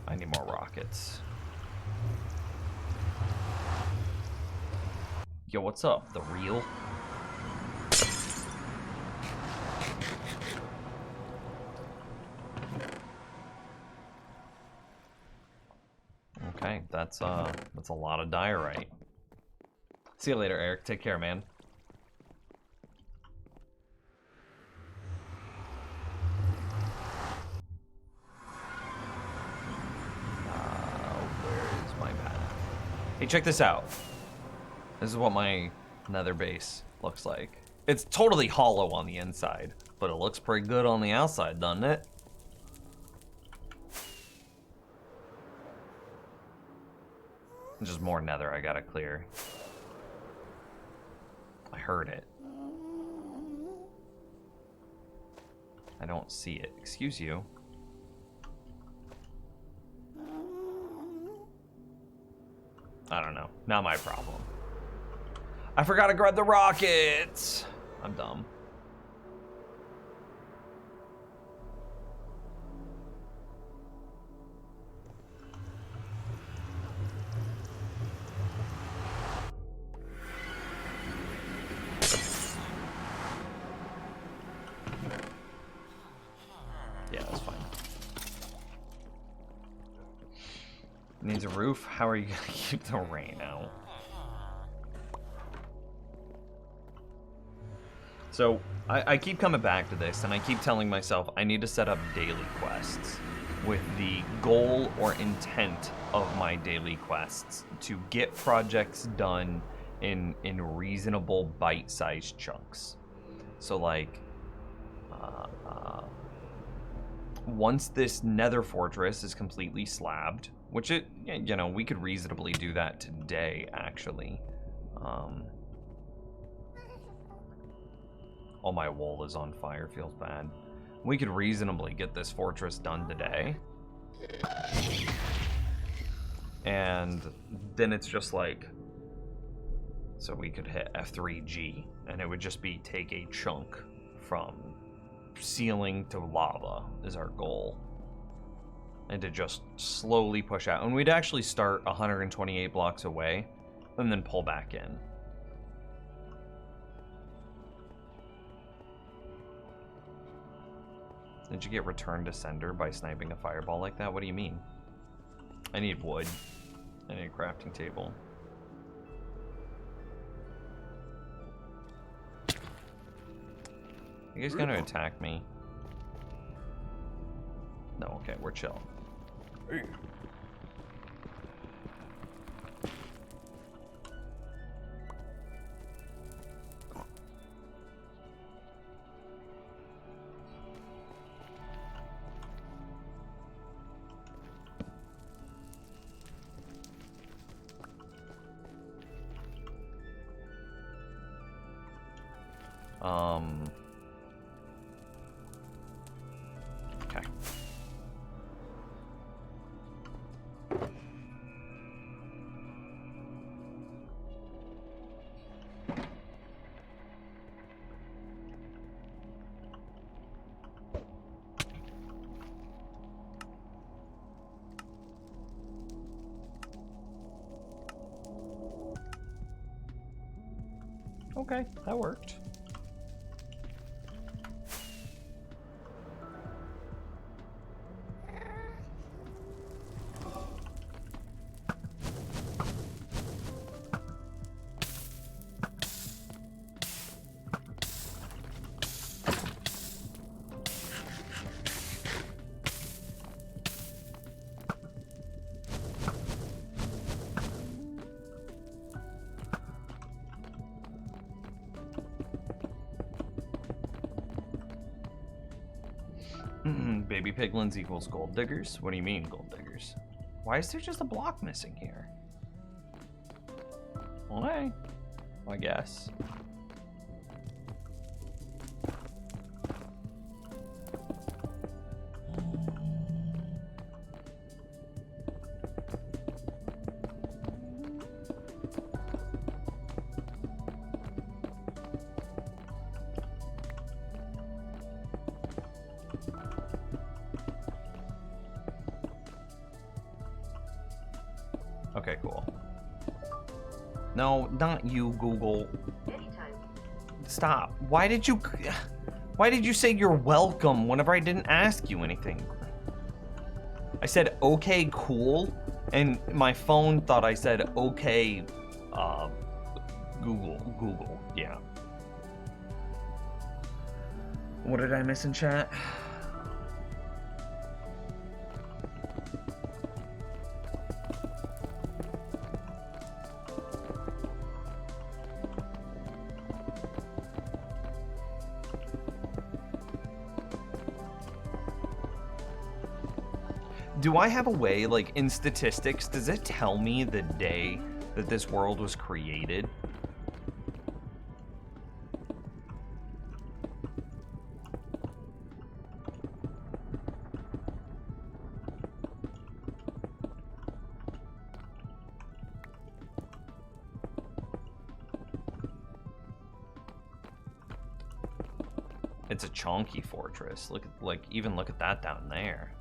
I need more rockets. Yo, what's up? The real? Okay, that's a lot of diorite. See you later, Eric. Take care, man. Where is my path? Hey, check this out. This is what my nether base looks like. It's totally hollow on the inside, but it looks pretty good on the outside, doesn't it? Just more nether I gotta clear. I heard it. I don't see it. Excuse you. I don't know. Not my problem. I forgot to grab the rockets. I'm dumb. Yeah, that's fine. Needs a roof? How are you gonna keep the rain out? So, I keep coming back to this, and I keep telling myself I need to set up daily quests with the goal or intent of my daily quests to get projects done in reasonable bite-sized chunks. So, like, once this nether fortress is completely slabbed, which we could reasonably do that today, actually. All my wool is on fire, feels bad. We could reasonably get this fortress done today. And then it's just like, so we could hit F3G, and it would just be take a chunk from ceiling to lava is our goal. And to just slowly push out. And we'd actually start 128 blocks away, and then pull back in. Did you get returned to sender by sniping a fireball like that? What do you mean? I need wood. I need a crafting table. You guys gonna attack me? No, okay, we're chill. Okay. Okay, that worked. Baby piglins equals gold diggers? What do you mean, gold diggers? Why is there just a block missing here? Well, hey, I guess. Okay, cool. No, not you, Google. Anytime. Stop. Why did you say you're welcome whenever I didn't ask you anything? I said, okay, cool, and my phone thought I said, okay, Google, yeah. What did I miss in chat? Do I have a way, like, in statistics, does it tell me the day that this world was created? It's a chonky fortress. Look at, like, even look at that down there.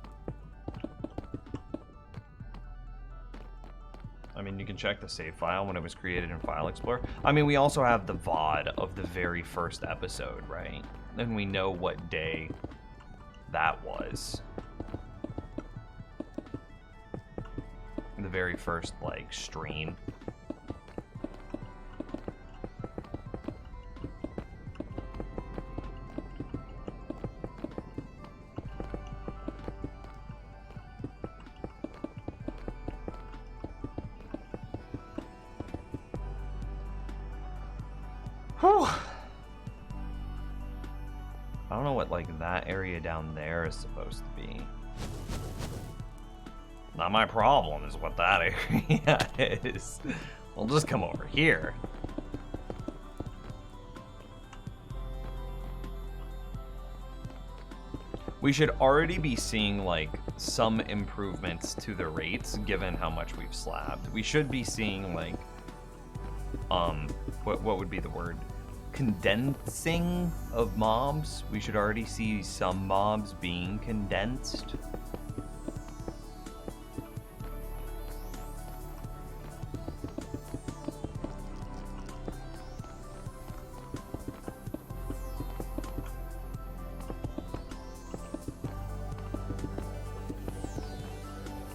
I mean, you can check the save file when it was created in File Explorer. I mean, we also have the VOD of the very first episode, right? And we know what day that was. The very first, like, stream. Whew. I don't know what, like, that area down there is supposed to be. Not my problem is what that area is. We'll just come over here. We should already be seeing like some improvements to the rates given how much we've slabbed. We should be seeing like what would be the word? Condensing of mobs. We should already see some mobs being condensed.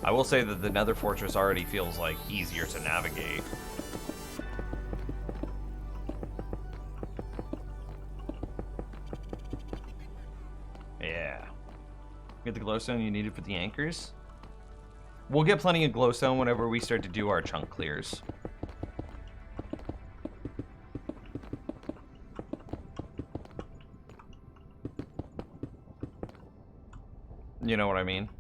I will say that the Nether Fortress already feels like easier to navigate. Yeah. Get the glowstone you needed for the anchors? We'll get plenty of glowstone whenever we start to do our chunk clears. You know what I mean?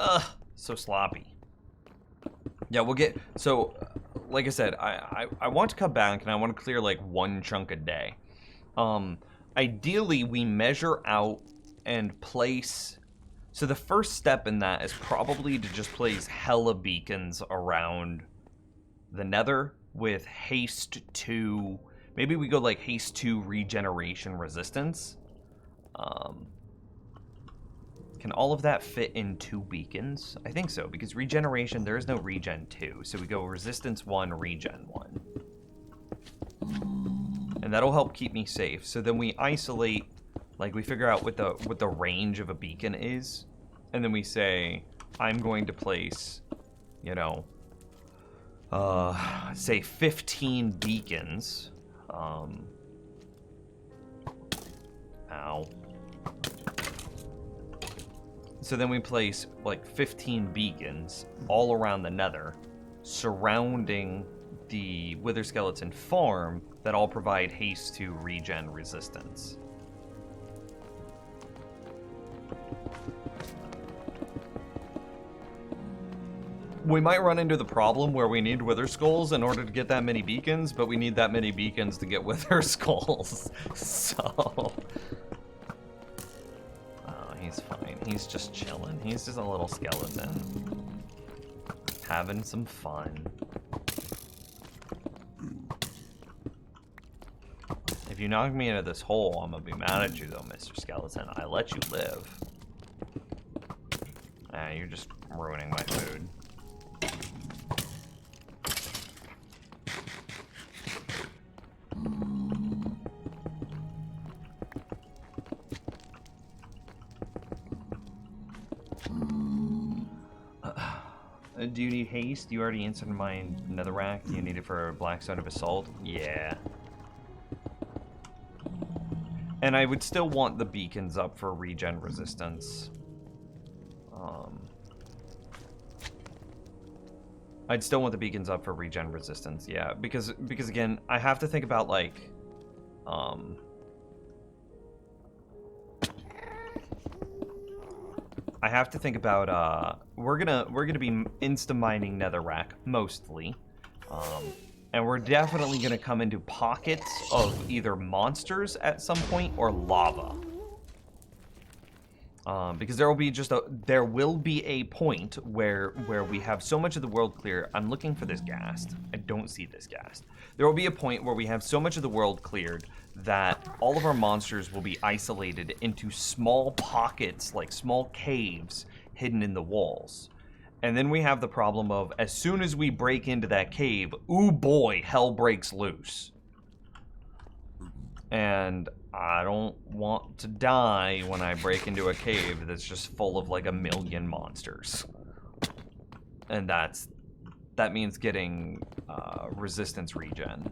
Ugh, so sloppy. Yeah, we'll get, so, like I said, I want to come back and I want to clear like one chunk a day. Ideally, we measure out and place, so the first step in that is probably to just place hella beacons around the Nether with haste 2, maybe we go like haste 2 regeneration resistance. Can all of that fit in 2 beacons? I think so, because regeneration, there is no regen 2. So we go resistance 1, regen 1. And that'll help keep me safe. So then we isolate, like we figure out what the range of a beacon is. And then we say, I'm going to place, you know, say 15 beacons. Ow. So then we place like 15 beacons all around the Nether, surrounding the Wither Skeleton farm that all provide haste to regen resistance. We might run into the problem where we need Wither Skulls in order to get that many beacons, but we need that many beacons to get Wither Skulls. So... he's fine. He's just chilling. He's just a little skeleton. Having some fun. If you knock me into this hole, I'm gonna be mad at you though, Mr. Skeleton. I let you live. Ah, you're just ruining my food. Do you need haste? You already answered my netherrack. Do you need it for Blackstone of Assault? Yeah. And I would still want the beacons up for regen resistance. I'd still want the beacons up for regen resistance, yeah. Because again, I have to think about like I have to think about we're gonna be insta mining netherrack mostly, and we're definitely gonna come into pockets of either monsters at some point or lava, because there will be a point where we have so much of the world clear. I'm looking for this ghast. I don't see this ghast. There will be a point where we have so much of the world cleared that all of our monsters will be isolated into small pockets, like small caves hidden in the walls. And then we have the problem of, as soon as we break into that cave, ooh boy, hell breaks loose. And I don't want to die when I break into a cave that's just full of like 1,000,000 monsters. And that means getting resistance regen.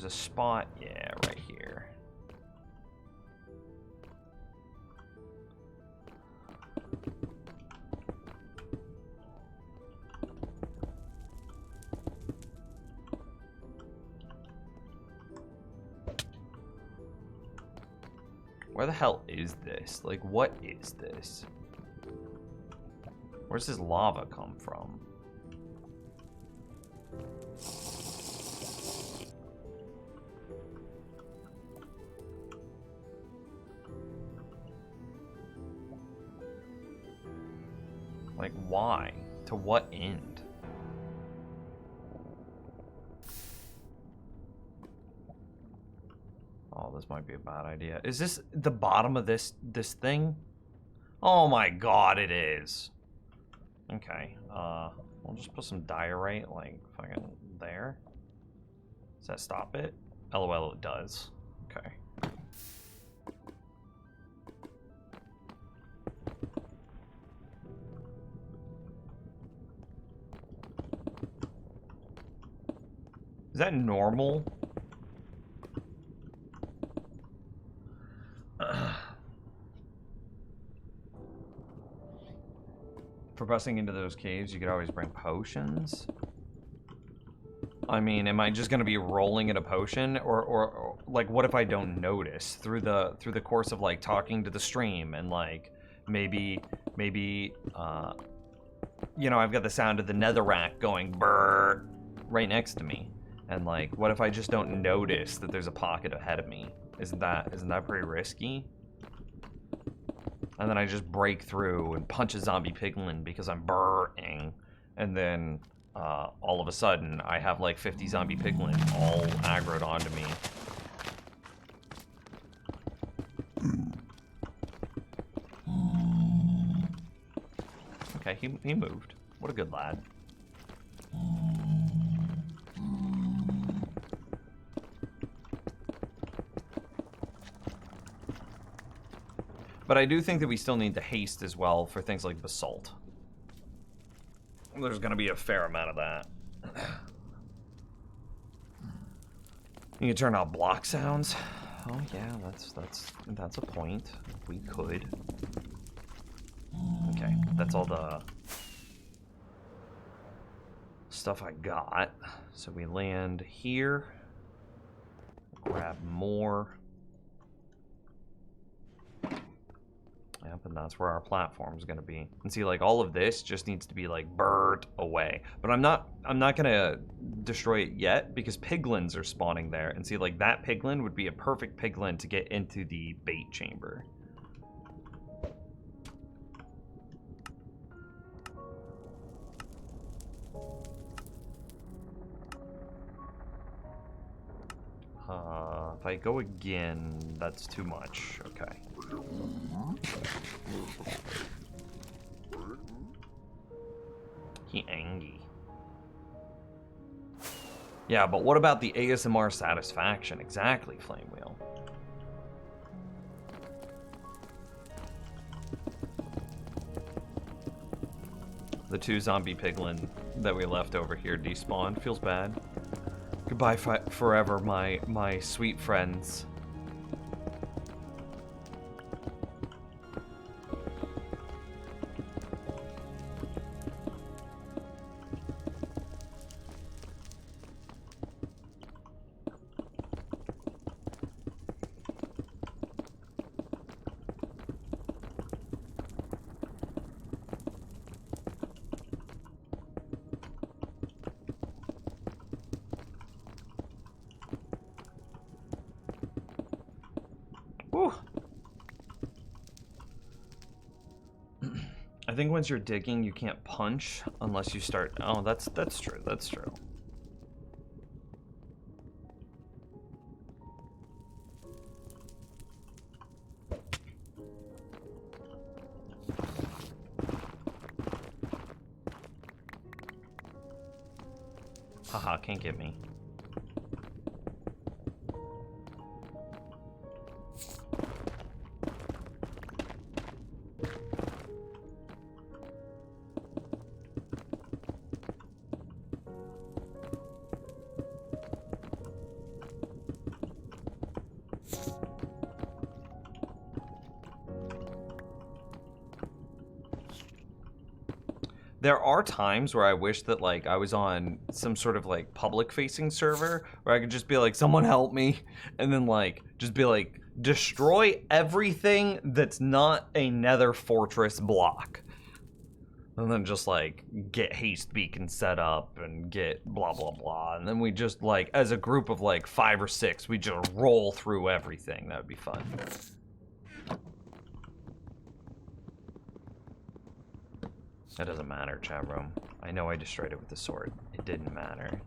There's a spot, yeah, right here. Where the hell is this? Like, what is this? Where's this lava come from? Like, why? To what end? Oh, this might be a bad idea. Is this the bottom of this thing? Oh my god, it is. Okay, we'll just put some diorite, like, fucking there. Does that stop it? LOL, it does. Okay. Is that normal? For busting into those caves, you could always bring potions. I mean, am I just gonna be rolling in a potion, or like, what if I don't notice through the course of like talking to the stream and like maybe you know, I've got the sound of the netherrack going brrr right next to me, and like, what if I just don't notice that there's a pocket ahead of me? Isn't that pretty risky? And then I just break through and punch a zombie piglin because I'm burning, and then all of a sudden I have like 50 zombie piglin all aggroed onto me. Okay, he moved. What a good lad. But I do think that we still need the haste as well for things like basalt. There's gonna be a fair amount of that. You can turn out block sounds. Oh yeah, that's a point. We could. Okay, that's all the stuff I got. So we land here. Grab more. Yep, and that's where our platform's gonna be. And see, like, all of this just needs to be like burnt away. But I'm not gonna destroy it yet because piglins are spawning there. And see, like, that piglin would be a perfect piglin to get into the bait chamber. If I go again, that's too much. Okay. He angry. Yeah, but what about the ASMR satisfaction? Exactly, Flame Wheel. The 2 zombie piglin that we left over here despawned. Feels bad. Goodbye forever, my sweet friends. I think once you're digging, you can't punch unless you start. Oh, that's true. That's true. Haha, can't get me. There are times where I wish that like I was on some sort of like public facing server where I could just be like, someone help me, and then like just be like, destroy everything that's not a nether fortress block. And then just like get haste beacon set up and get blah blah blah. And then we just like as a group of like 5 or 6, we just roll through everything. That would be fun. That doesn't matter, chat room. I know I destroyed it with the sword. It didn't matter.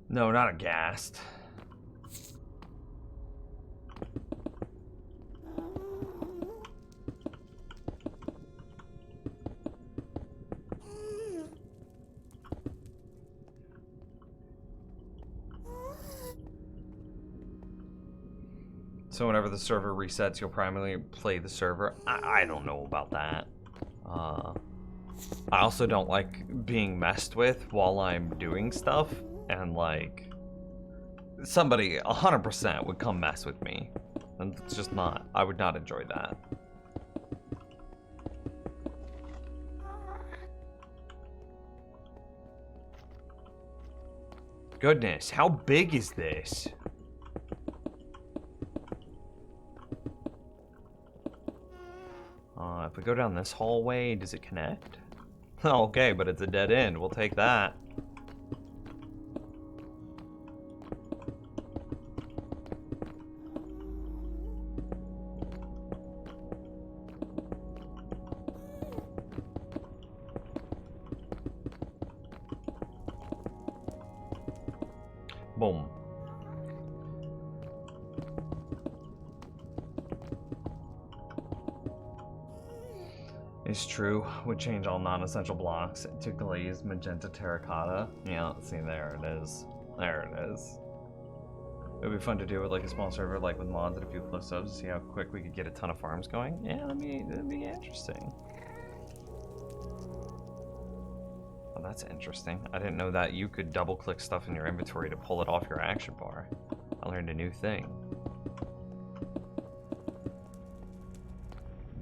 No, not a ghast. So whenever the server resets, you'll primarily play the server. I don't know about that. I also don't like being messed with while I'm doing stuff, and like somebody 100% would come mess with me, and it's just not. I would not enjoy that. Goodness, how big is this? If we go down this hallway, does it connect? Okay, but it's a dead end. We'll take that. Boom. It's true. Would change all non-essential blocks to glazed magenta terracotta. Yeah, see, there it is. There it is. It would be fun to do with like a small server, like with mods and a few plus subs, to see how quick we could get a ton of farms going. Yeah, that'd be interesting. Oh, that's interesting. I didn't know that you could double-click stuff in your inventory to pull it off your action bar. I learned a new thing.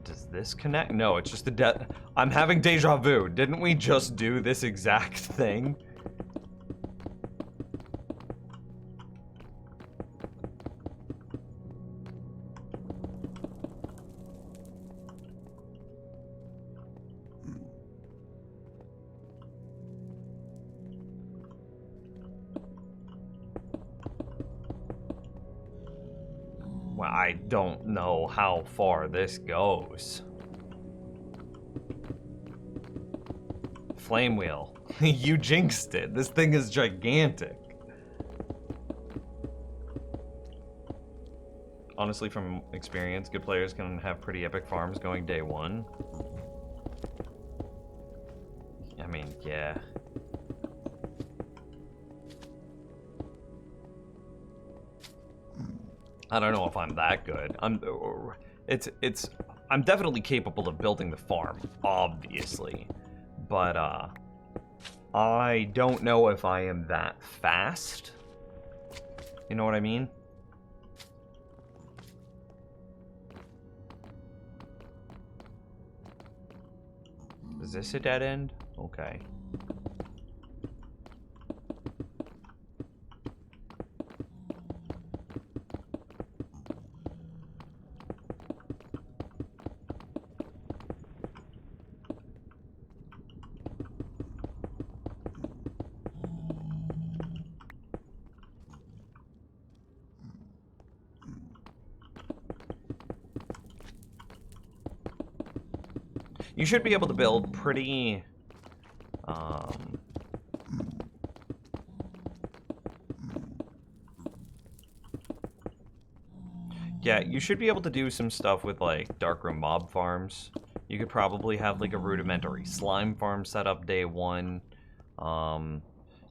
Does this connect? No, it's just a I'm having deja vu. Didn't we just do this exact thing? Well, I don't know how far this goes. Flame wheel. You jinxed it. This thing is gigantic. Honestly, from experience, good players can have pretty epic farms going day one. I mean, yeah. I don't know if I'm that good. I'm definitely capable of building the farm, obviously. But I don't know if I am that fast. You know what I mean? Is this a dead end? Okay. You should be able to build pretty, yeah, you should be able to do some stuff with, like, darkroom mob farms. You could probably have, like, a rudimentary slime farm set up day one.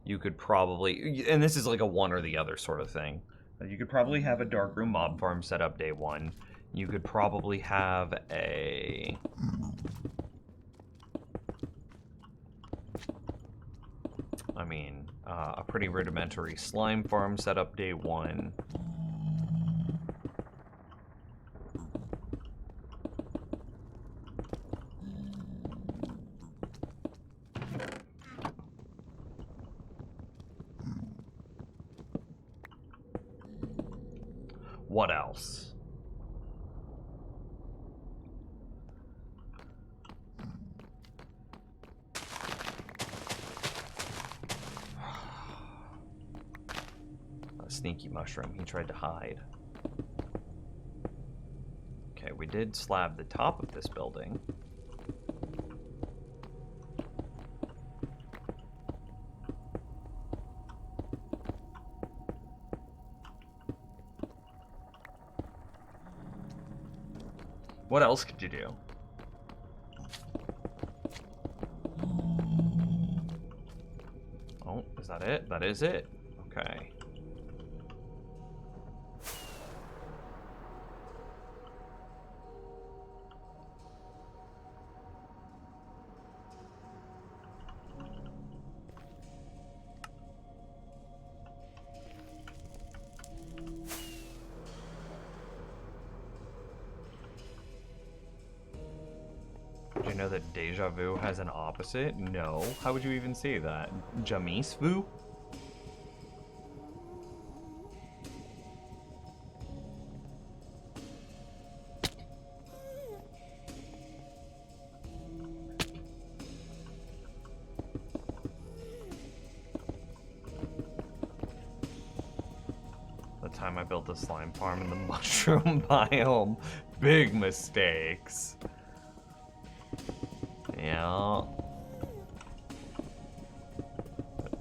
You could probably, and this is like a one or the other sort of thing. You could probably have a darkroom mob farm set up day one. You could probably have a... I mean, a pretty rudimentary slime farm set up day one. What else? A sneaky mushroom. He tried to hide. Okay, we did slab the top of this building. What else could you do? Oh, is that it? That is it. Okay. Do you know that Deja Vu has an opposite? No. How would you even say that? Jamis Vu? The time I built the slime farm in the mushroom biome. Big mistakes. Yeah.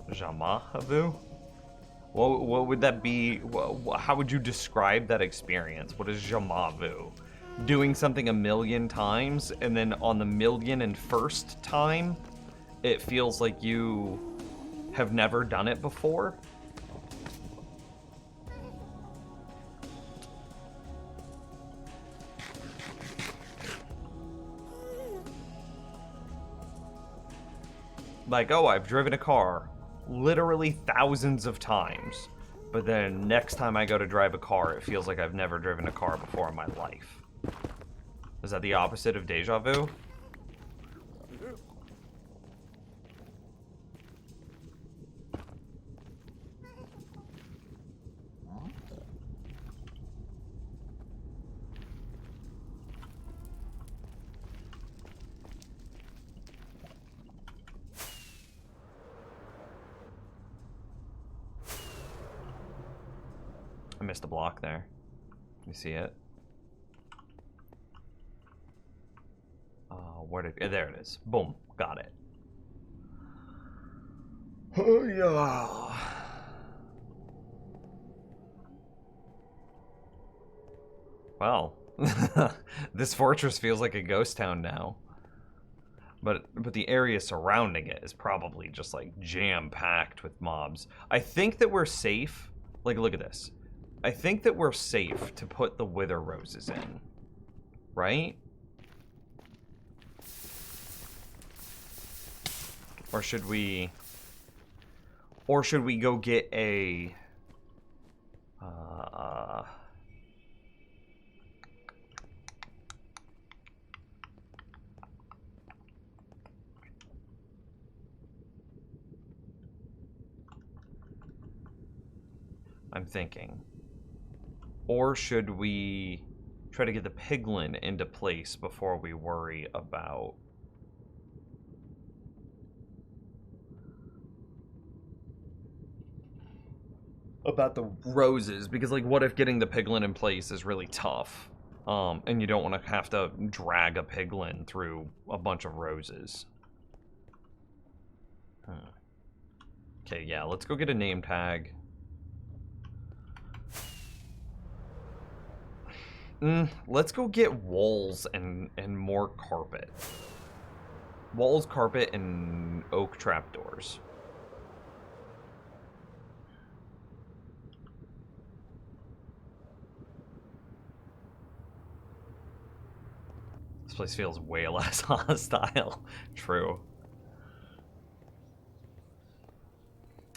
Jamahavu? What would that be? How would you describe that experience? What is Jamavu? Doing something a million times, and then on the 1,000,001st time, it feels like you have never done it before? Like, oh, I've driven a car literally thousands of times, but then next time I go to drive a car, it feels like I've never driven a car before in my life. Is that the opposite of deja vu? I missed a block there. You see it? There it is. Boom. Got it. Oh, yeah. Well, this fortress feels like a ghost town now. But the area surrounding it is probably just like jam-packed with mobs. I think that we're safe. Like, look at this. I think that we're safe to put the wither roses in. Right? Or should we go get a I'm thinking. Or should we try to get the piglin into place before we worry about the roses? Because, like, what if getting the piglin in place is really tough? And you don't want to have to drag a piglin through a bunch of roses. Okay, yeah, let's go get a name tag. Let's go get walls and more carpet. Walls, carpet, and oak trapdoors. place feels way less hostile. True.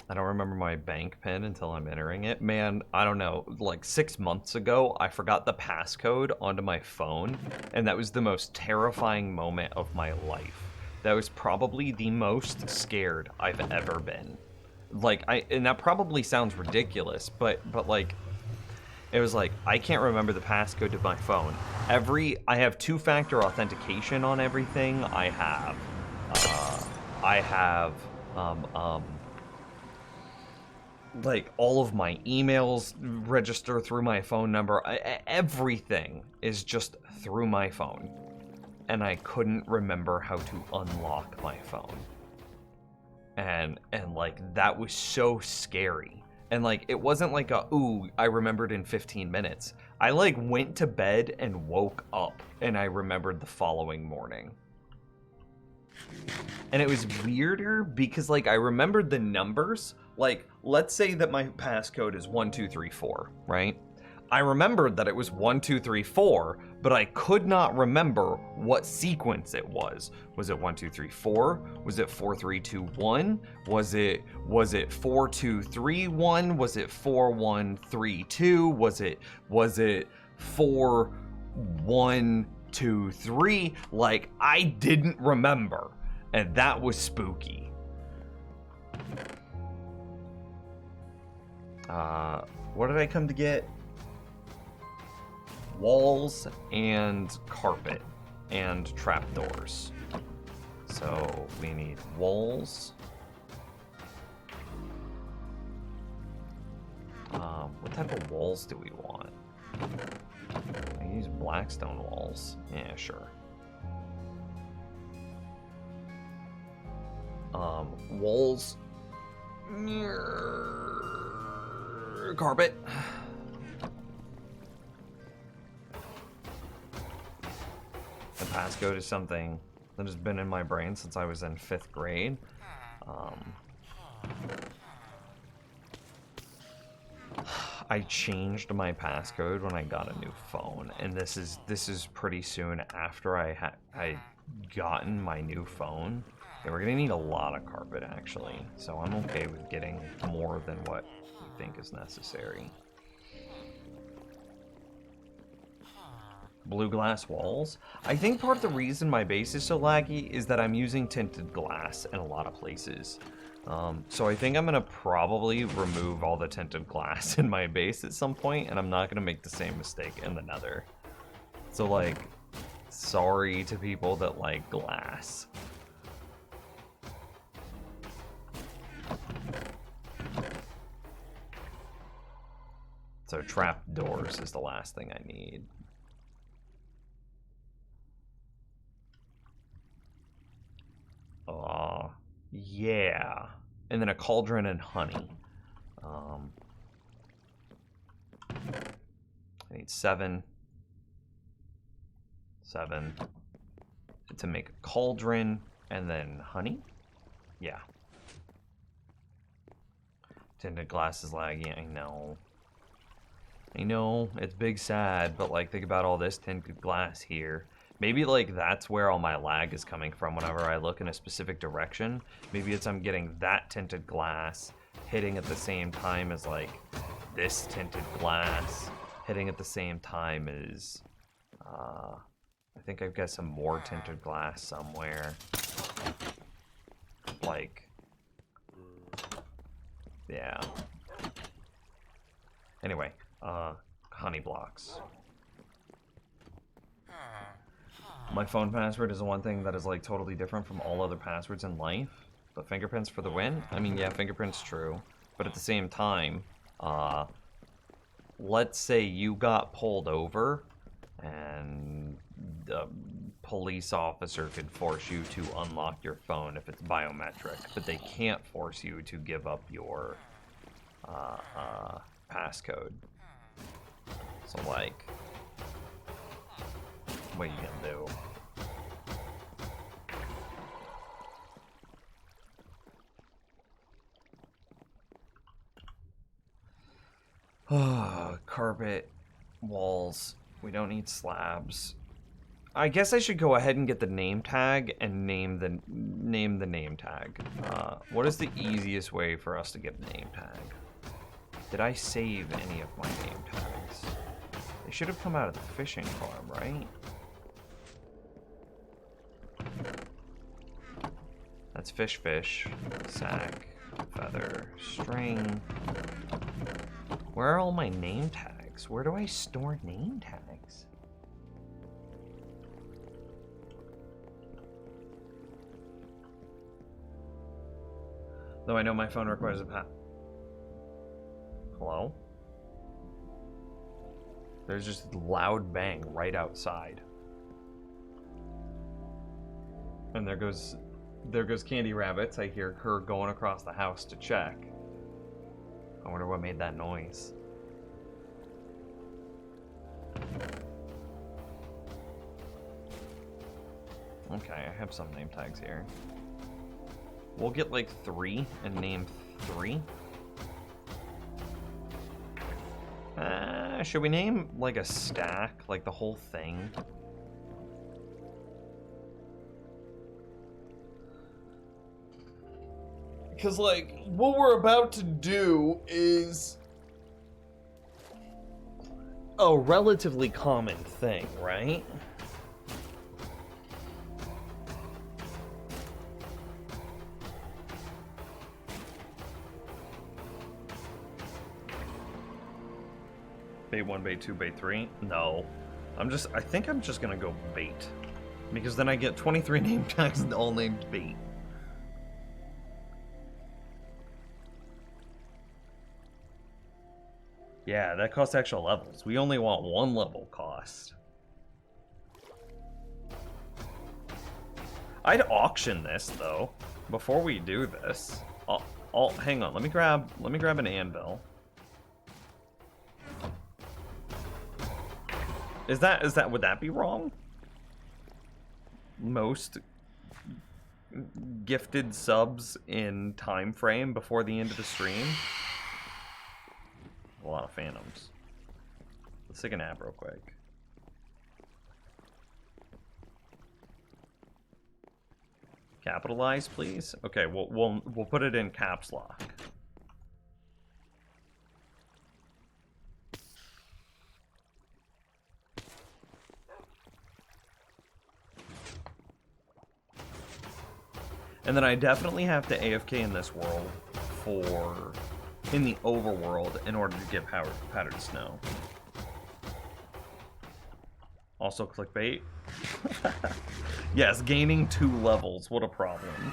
I don't remember my bank PIN until I'm entering it. Man, I don't know, like 6 months ago, I forgot the passcode onto my phone, and that was the most terrifying moment of my life. That was probably the most scared I've ever been. Like, and that probably sounds ridiculous, but like, it was like, I can't remember the passcode to my phone. I have two-factor authentication on everything. I have, like, all of my emails register through my phone number. Everything is just through my phone. And I couldn't remember how to unlock my phone. And like, that was so scary. And like, it wasn't like ooh, I remembered in 15 minutes. I like went to bed and woke up and I remembered the following morning. And it was weirder because like, I remembered the numbers. Like, let's say that my passcode is 1234, right? I remembered that it was 1234, but I could not remember what sequence it was. Was it 1234? Was it 4321? Was it 4231? Was it 4132? Was it 4123? Like, I didn't remember, and that was spooky. What did I come to get? Walls and carpet and trapdoors. So we need walls. What type of walls do we want? I use blackstone walls. Yeah, sure. Walls. Carpet. The passcode is something that has been in my brain since I was in 5th grade. I changed my passcode when I got a new phone, and this is pretty soon after I gotten my new phone. Yeah, we're gonna need a lot of carpet actually, so I'm okay with getting more than what we think is necessary. Blue glass walls. I think part of the reason my base is so laggy is that I'm using tinted glass in a lot of places. So I think I'm gonna probably remove all the tinted glass in my base at some point, and I'm not gonna make the same mistake in the nether. So like, sorry to people that like glass. So trap doors is the last thing I need. Yeah. And then a cauldron and honey. I need 7 to make a cauldron and then honey. Yeah. Tinted glass is laggy. I know, it's big sad, but like, think about all this tinted glass here. Maybe like that's where all my lag is coming from whenever I look in a specific direction. Maybe it's I'm getting that tinted glass hitting at the same time as like this tinted glass hitting at the same time as I think I've got some more tinted glass somewhere. Like, yeah. Anyway, honey blocks. My phone password is the one thing that is like totally different from all other passwords in life. But fingerprints for the win? I mean, yeah, fingerprints true. But at the same time, let's say you got pulled over and the police officer could force you to unlock your phone if it's biometric, but they can't force you to give up your passcode. So like, what are you gonna do? Carpet, walls. We don't need slabs. I guess I should go ahead and get the name tag and name the name tag. What is the easiest way for us to get a name tag? Did I save any of my name tags? They should have come out of the fishing farm, right? That's fish, sack, feather, string. Where are all my name tags? Where do I store name tags? Though I know my phone requires a Hello? There's just a loud bang right outside. And there goes Candy Rabbits. I hear her going across the house to check. I wonder what made that noise. Okay, I have some name tags here. We'll get like 3 and name 3. Should we name like a stack, like the whole thing? Because like what we're about to do is a relatively common thing, right? Bait 1, bait 2, bait 3? No. I think I'm just gonna go bait. Because then I get 23 name tags and all named bait. Yeah, that costs extra levels. We only want 1 level cost. I'd auction this though before we do this. Hang on. Let me grab an anvil. Would that be wrong? Most gifted subs in time frame before the end of the stream? A lot of phantoms. Let's take a nap real quick. Capitalize, please. Okay, we'll put it in caps lock. And then I definitely have to AFK in this world in the overworld in order to get powdered snow. Also clickbait. Yes, gaining 2 levels. What a problem.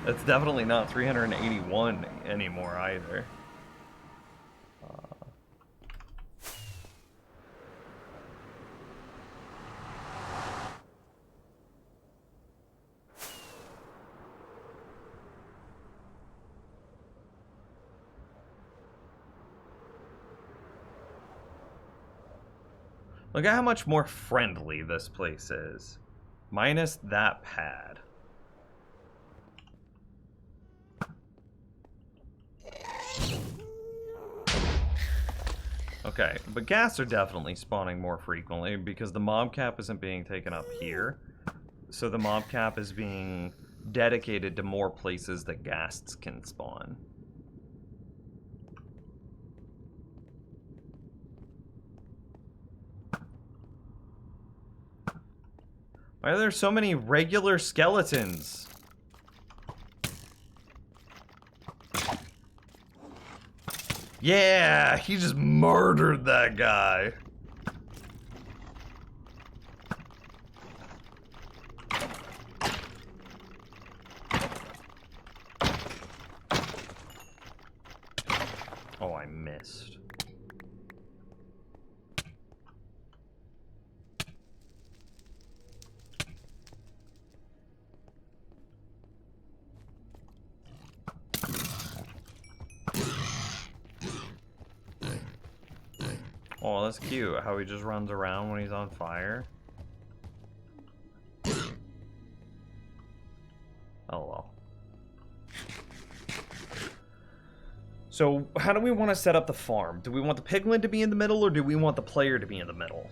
It's definitely not 381 anymore either. Look at how much more friendly this place is. Minus that pad. Okay, but ghasts are definitely spawning more frequently because the mob cap isn't being taken up here. So the mob cap is being dedicated to more places that ghasts can spawn. Why are there so many regular skeletons? Yeah, he just murdered that guy. Oh, I missed. Oh, that's cute, how he just runs around when he's on fire. Oh well. So, how do we want to set up the farm? Do we want the piglin to be in the middle, or do we want the player to be in the middle?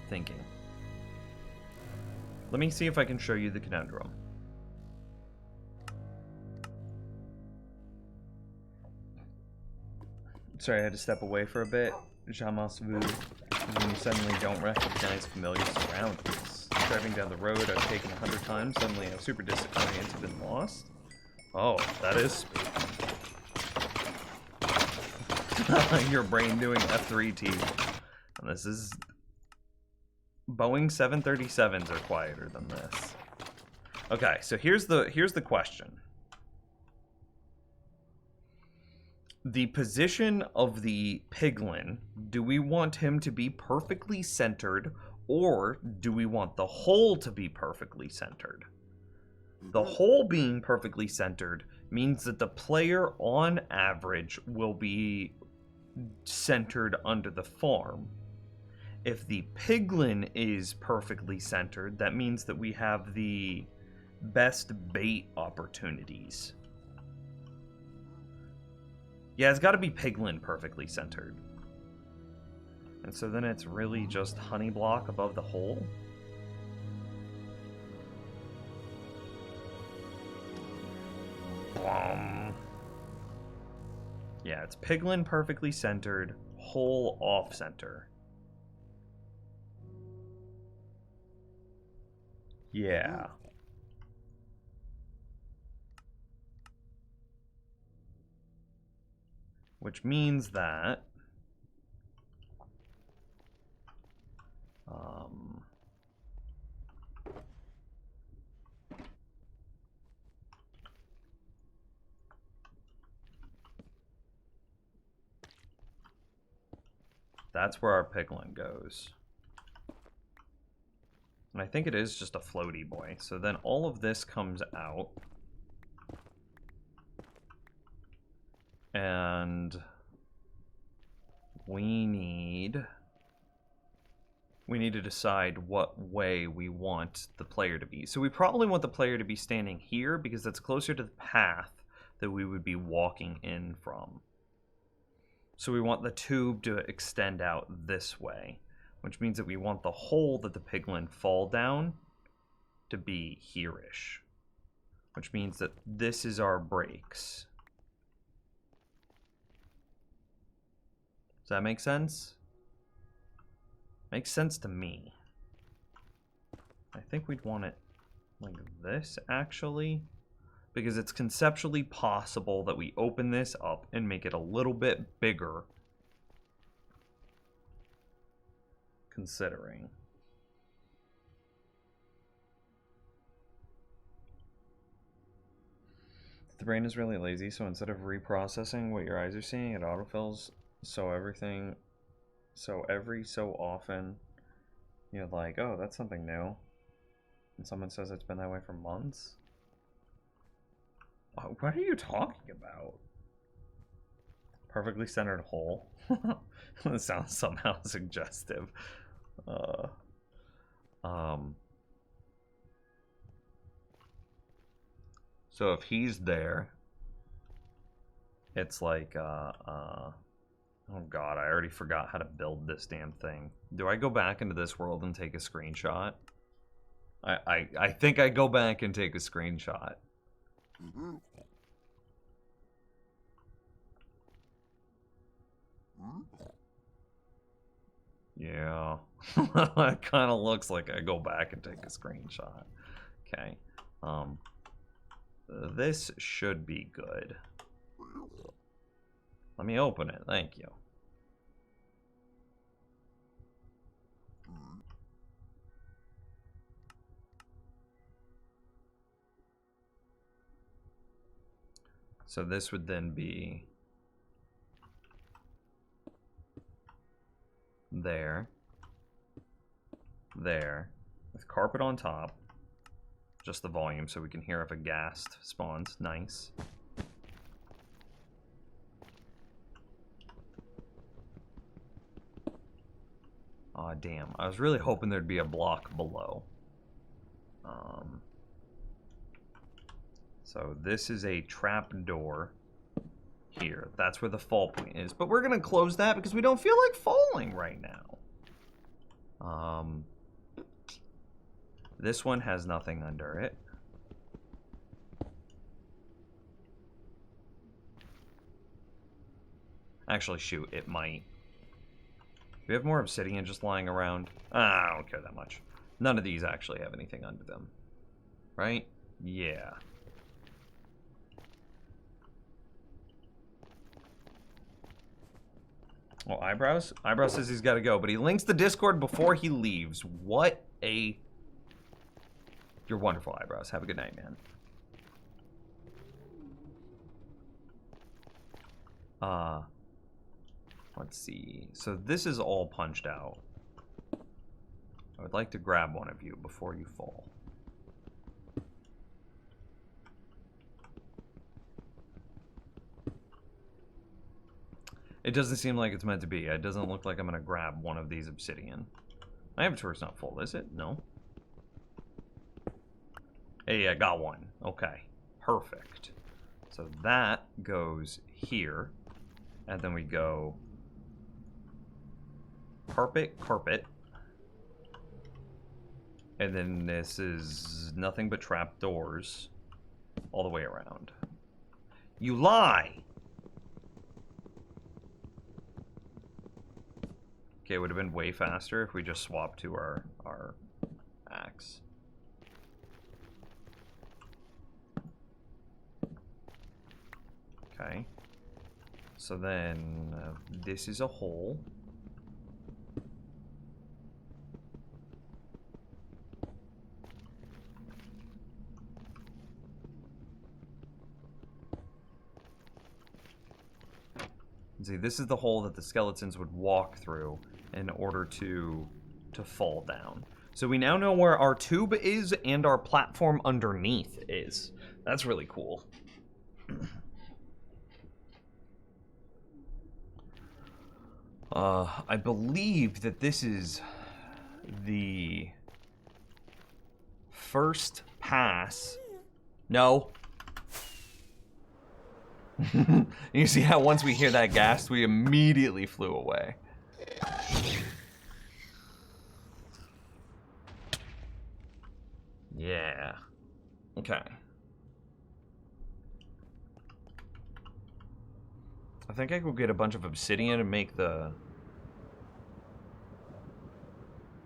thinking. Let me see if I can show you the conundrum. Sorry, I had to step away for a bit. Jamais vu. When you suddenly don't recognize familiar surroundings. Driving down the road I've taken 100 times, suddenly I'm super disappointed and been lost. Oh, that is your brain doing F3T. And this is... Boeing 737s are quieter than this. Okay, so here's the question. The position of the piglin, do we want him to be perfectly centered, or do we want the hole to be perfectly centered? The hole being perfectly centered means that the player, on average, will be centered under the farm. If the piglin is perfectly centered, that means that we have the best bait opportunities. Yeah, it's got to be piglin perfectly centered. And so then it's really just honey block above the hole. Yeah, it's piglin perfectly centered, hole off center. Yeah. Which means that that's where our piglin goes. And I think it is just a floaty boy. So then all of this comes out. And we need to decide what way we want the player to be. So we probably want the player to be standing here because that's closer to the path that we would be walking in from. So we want the tube to extend out this way, which means that we want the hole that the piglin fall down to be here-ish, which means that this is our brakes. Does that make sense? Makes sense to me. I think we'd want it like this, actually, because it's conceptually possible that we open this up and make it a little bit bigger, considering. The brain is really lazy, so instead of reprocessing what your eyes are seeing, it autofills. So every so often, you're like, oh, that's something new. And someone says it's been that way for months. Oh, what are you talking about? Perfectly centered hole. That sounds somehow suggestive. So if he's there, it's like, oh god, I already forgot how to build this damn thing. Do I go back into this world and take a screenshot? I think I go back and take a screenshot. Yeah. It kind of looks like I go back and take a screenshot. Okay. This should be good. Let me open it. Thank you. So this would then be there, with carpet on top, just the volume so we can hear if a ghast spawns. Nice. Aw, damn. I was really hoping there'd be a block below. So this is a trap door here. That's where the fall point is. But we're going to close that because we don't feel like falling right now. This one has nothing under it. Actually, shoot, it might. Do we have more obsidian just lying around? I don't care that much. None of these actually have anything under them. Right? Yeah. Well, Eyebrows? Eyebrows says he's got to go, but he links the Discord before he leaves. What a... You're wonderful, Eyebrows. Have a good night, man. Let's see. So this is all punched out. I would like to grab one of you before you fall. It doesn't seem like it's meant to be. It doesn't look like I'm going to grab one of these obsidian. My inventory's not full, is it? No. Hey, I got one. Okay. Perfect. So that goes here. And then we go... Carpet, carpet. And then this is nothing but trapdoors all the way around. You lie! Okay, it would have been way faster if we just swapped to our axe. Okay. So then this is a hole. See, this is the hole that the skeletons would walk through in order to fall down. So we now know where our tube is and our platform underneath is. That's really cool. I believe that this is the first pass. No. You see how once we hear that ghast, we immediately flew away. Yeah. Okay. I think I could get a bunch of obsidian and make the...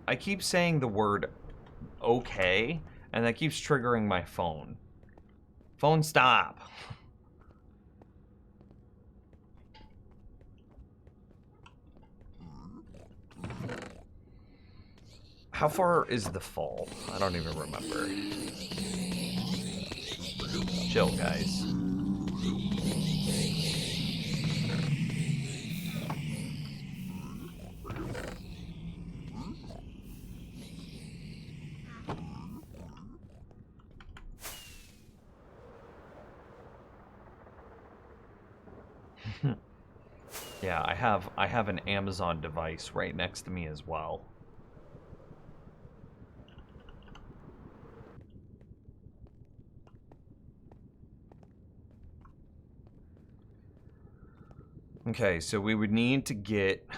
I keep saying the word okay, and that keeps triggering my phone. Phone, stop. How far is the fall? I don't even remember. Chill, guys. Yeah, I have an Amazon device right next to me as well. Okay, so we would need to get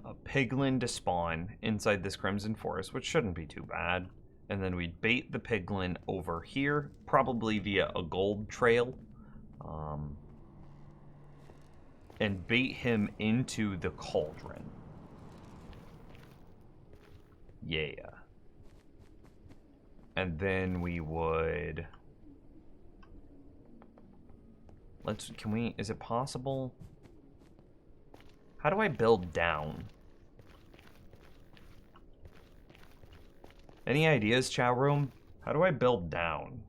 a piglin to spawn inside this Crimson Forest, which shouldn't be too bad. And then we'd bait the piglin over here, probably via a gold trail. And bait him into the cauldron. Yeah. And then we would... is it possible? How do I build down? Any ideas, chat room? How do I build down?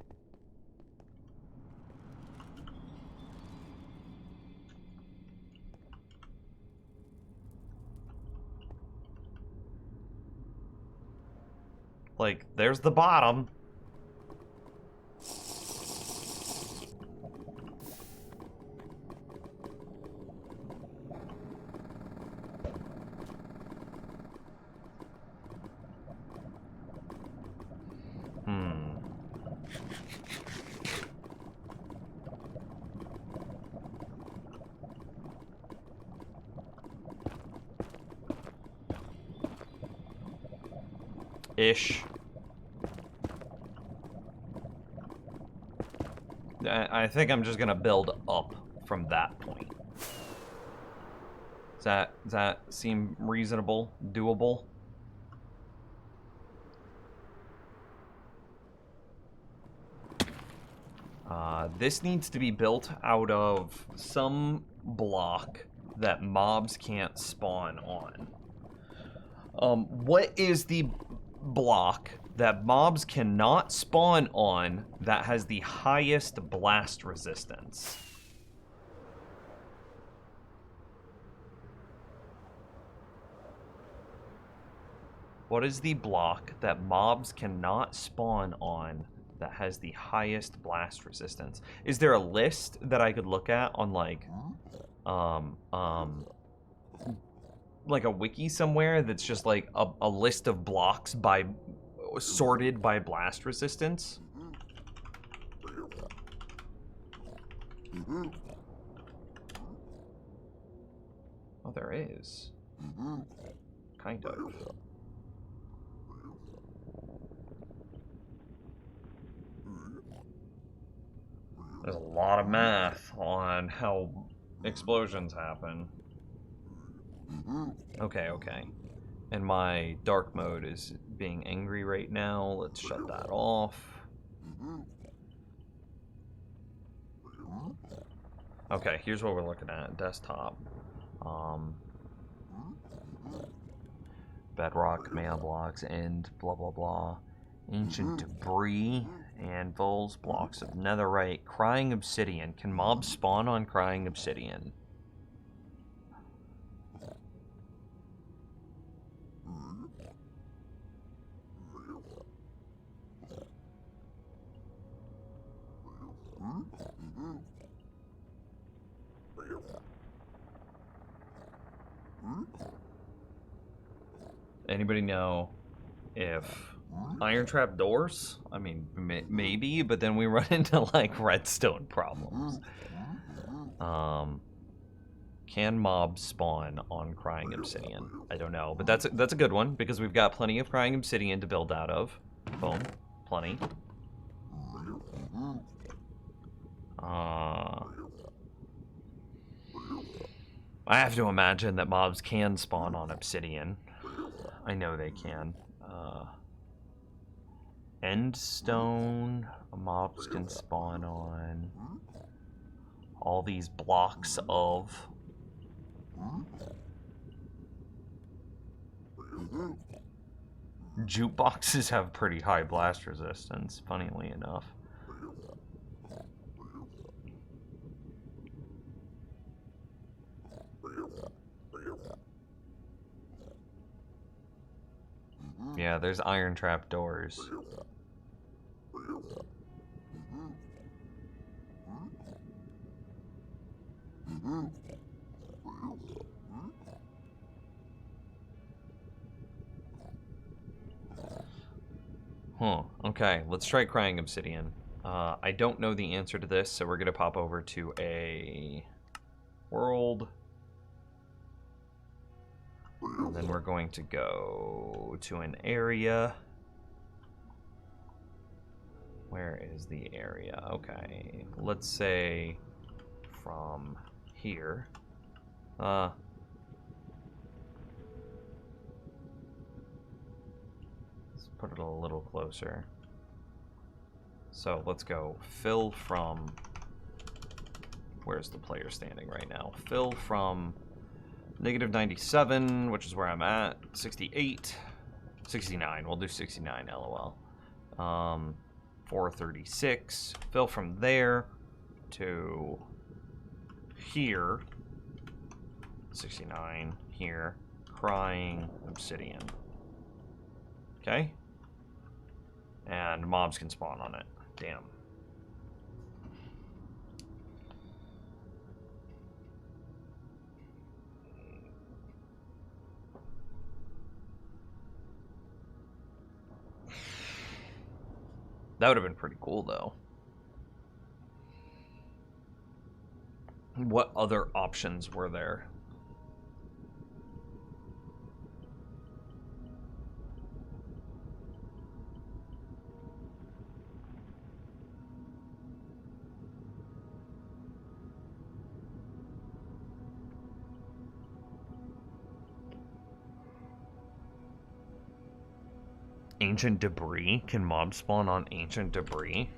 Like, there's the bottom. Ish. I think I'm just gonna build up from that point. Does that seem reasonable? Doable? This needs to be built out of some block that mobs can't spawn on. What is the block that mobs cannot spawn on that has the highest blast resistance? What is the block that mobs cannot spawn on that has the highest blast resistance? Is there a list that I could look at on like a wiki somewhere that's just like a list of blocks by sorted by blast resistance? Oh, there is. Kind of. There's a lot of math on how explosions happen. Okay, okay. And my dark mode is being angry right now. Let's shut that off. Okay, here's what we're looking at. Desktop. Bedrock, command blocks, and blah blah blah. Ancient debris, anvils, blocks of netherite, crying obsidian. Can mobs spawn on crying obsidian? Anybody know if iron trap doors? I mean, maybe, but then we run into like redstone problems. Can mobs spawn on crying obsidian? I don't know, but that's a good one because we've got plenty of crying obsidian to build out of. Boom, plenty. I have to imagine that mobs can spawn on obsidian. I know they can. Endstone, mobs can spawn on. All these blocks of. Jukeboxes have pretty high blast resistance, funnily enough. Yeah, there's iron trap doors. Huh, okay, let's try crying obsidian. I don't know the answer to this, so we're gonna pop over to a world. And then we're going to go to an area. Where is the area? Okay, let's say from here. Let's put it a little closer. So let's go fill from, where's the player standing right now? Fill from -97, which is where I'm at, 68, 69, we'll do 69, lol. 436, fill from there to here, 69, here, crying obsidian. Okay? And mobs can spawn on it. Damn. That would have been pretty cool, though. What other options were there? ancient debris? Can mobs spawn on ancient debris?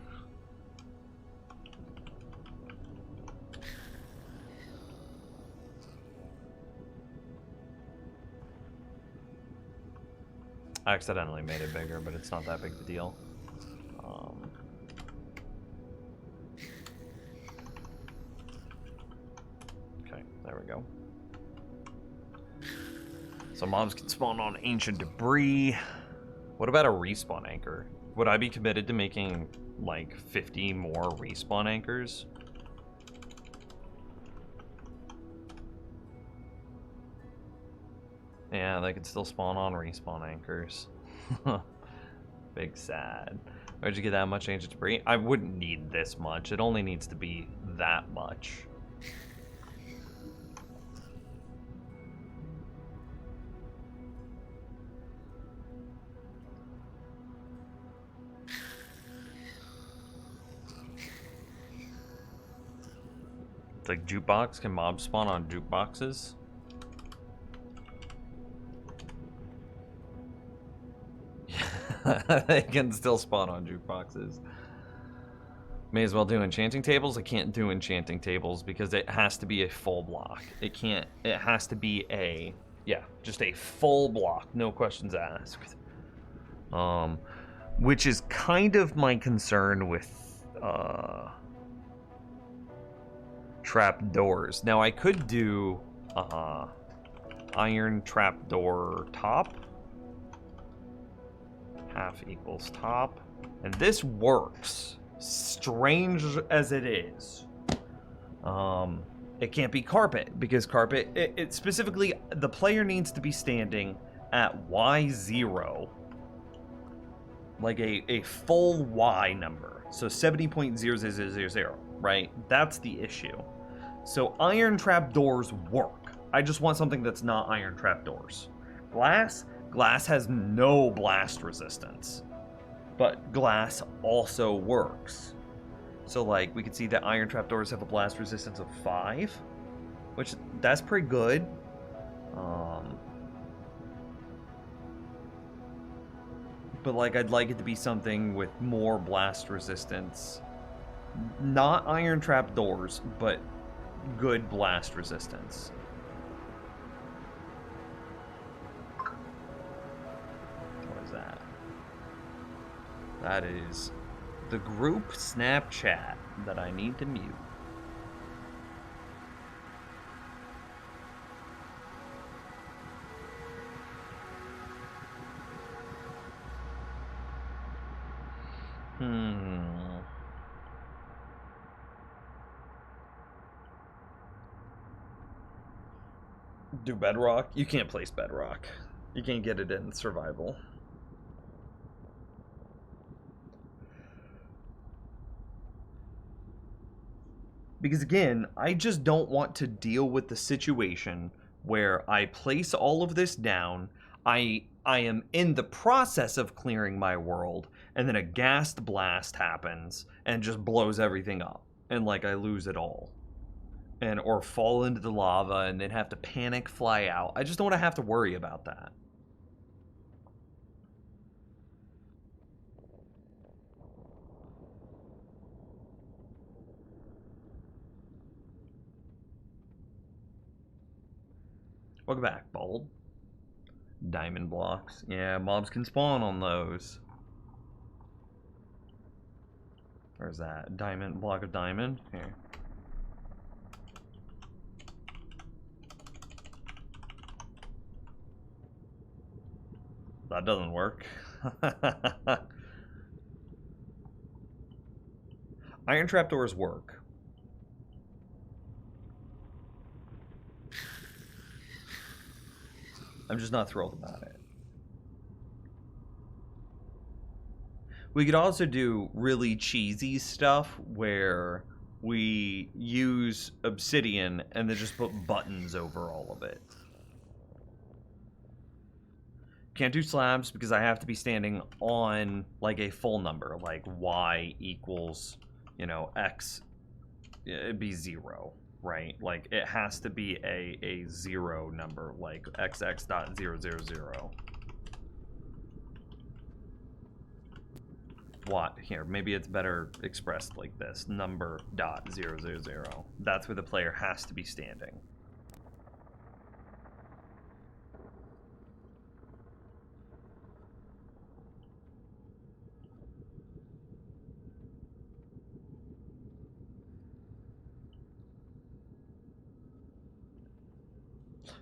I accidentally made it bigger, but it's not that big of a deal. Okay, there we go. So mobs can spawn on ancient debris. What about a respawn anchor? Would I be committed to making like 50 more respawn anchors? Yeah, they could still spawn on respawn anchors. Big sad. Where'd you get that much ancient debris? I wouldn't need this much. It only needs to be that much. It's like jukebox. Can mobs spawn on jukeboxes? They can still spawn on jukeboxes. May as well do enchanting tables. I can't do enchanting tables because it has to be a full block. It has to be a, yeah, just a full block, no questions asked. Which is kind of my concern with trap doors. Now I could do iron trapdoor top. Half equals top. And this works, strange as it is. It can't be carpet, because carpet, it specifically, the player needs to be standing at Y0. Like a full Y number. So 70.0000, right? That's the issue. So iron trapdoors work. I just want something that's not iron trapdoors. Glass has no blast resistance, but glass also works. So like we can see that iron trapdoors have a blast resistance of 5, which that's pretty good. But like I'd like it to be something with more blast resistance. Not iron trapdoors, but good blast resistance. That is the group Snapchat that I need to mute. Do bedrock? You can't place bedrock. You can't get it in survival. Because again, I just don't want to deal with the situation where I place all of this down, I am in the process of clearing my world, and then a ghast blast happens and just blows everything up. And like I lose it all. And or fall into the lava and then have to panic fly out. I just don't want to have to worry about that. Welcome back, Bold. Diamond blocks. Yeah, mobs can spawn on those. Where's that? Diamond, block of diamond? Here. That doesn't work. Iron trapdoors work. I'm just not thrilled about it. We could also do really cheesy stuff where we use obsidian and then just put buttons over all of it. Can't do slabs because I have to be standing on like a full number, like y equals, you know, x, it'd be 0. Right? Like, it has to be a 0 number, like xx.000. what? Here, maybe it's better expressed like this. Number dot 000. That's where the player has to be standing.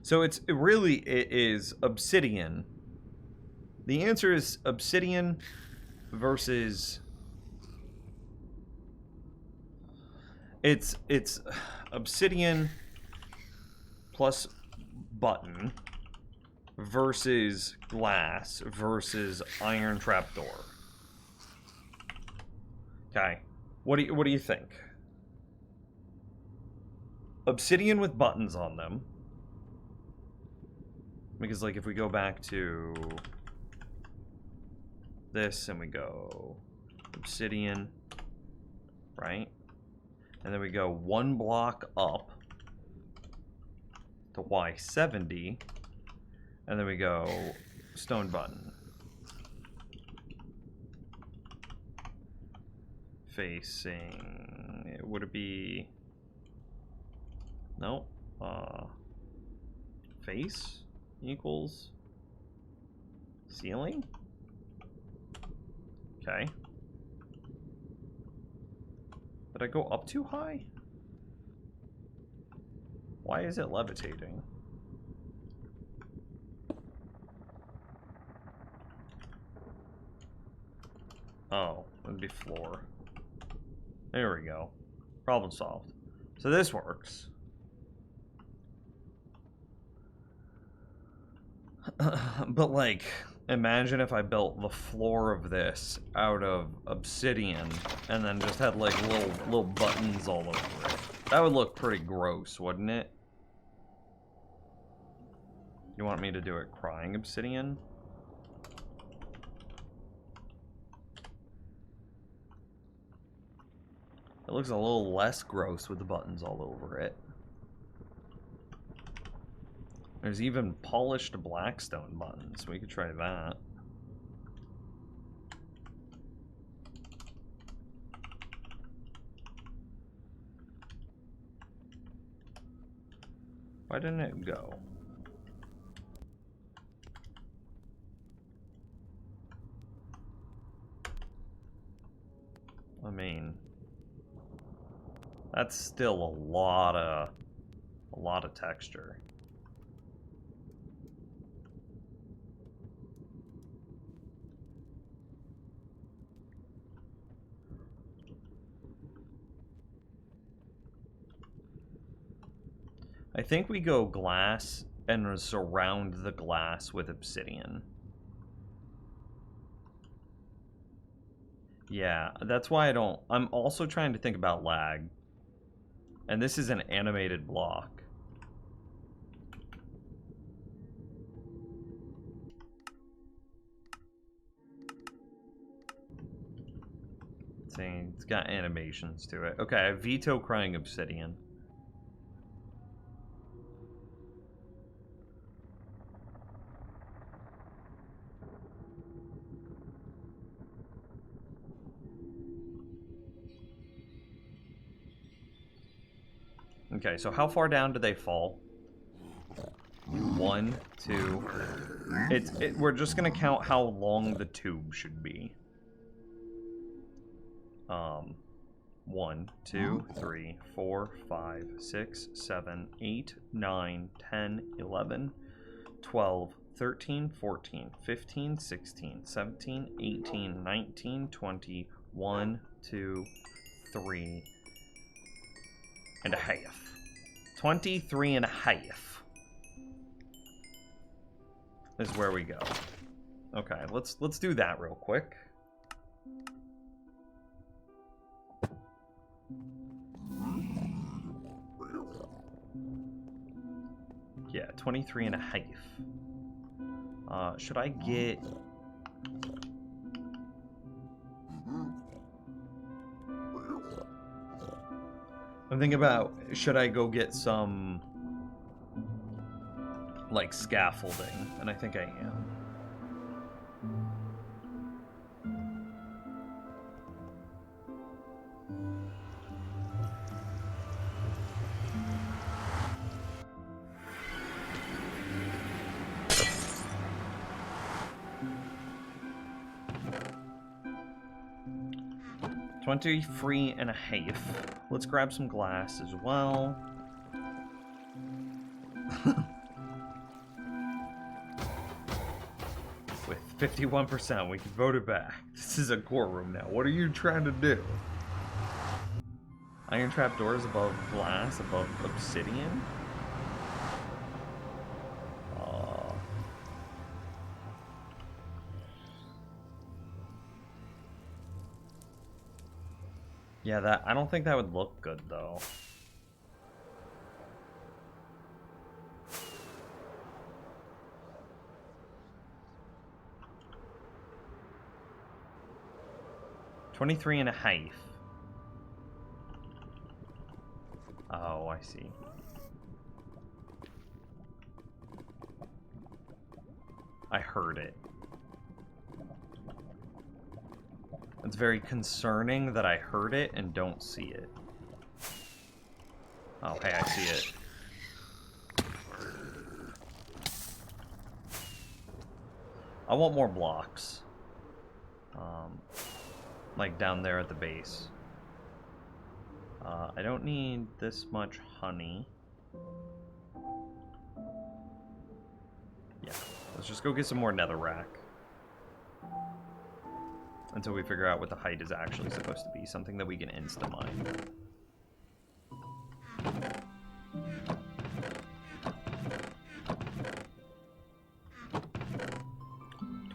So it is obsidian. The answer is obsidian versus it's obsidian plus button versus glass versus iron trapdoor. Okay. What do you think? Obsidian with buttons on them. Because, like, if we go back to this and we go obsidian, right? And then we go one block up to Y70, and then we go stone button. Facing, would it be, no, face equals ceiling? Okay. Did I go up too high? Why is it levitating? Oh, it'd be floor. There we go. Problem solved. So this works. But, like, imagine if I built the floor of this out of obsidian and then just had, like, little buttons all over it. That would look pretty gross, wouldn't it? You want me to do it crying obsidian? It looks a little less gross with the buttons all over it. There's even polished blackstone buttons. We could try that. Why didn't it go? I mean, that's still a lot of texture. I think we go glass and surround the glass with obsidian. Yeah, that's why I'm also trying to think about lag. And this is an animated block. See, it's got animations to it. Okay, I veto crying obsidian. Okay, so how far down do they fall? 1, 2. We're just gonna count how long the tube should be. 1, 2, 3, 4, 5, 6, 7, 8, 9, 10, 11, 12, 13, 14, 15, 16, 17, 18, 19, 20, 1, 2, 3 and a half. 23 and a half is where we go. Okay, let's do that real quick. Yeah, 23 and a half. Should I get... I'm thinking about, should I go get some, like, scaffolding? And I think I am. 23 and a half. Let's grab some glass as well. With 51%, we can vote it back. This is a courtroom now. What are you trying to do? Iron trap doors above glass, above obsidian? Yeah, I don't think that would look good, though. $23 and a half. Oh, I see. I heard it. It's very concerning that I heard it and don't see it. Oh, hey, I see it. I want more blocks. Like down there at the base. I don't need this much honey. Yeah, let's just go get some more netherrack. Until we figure out what the height is actually supposed to be. Something that we can insta-mine.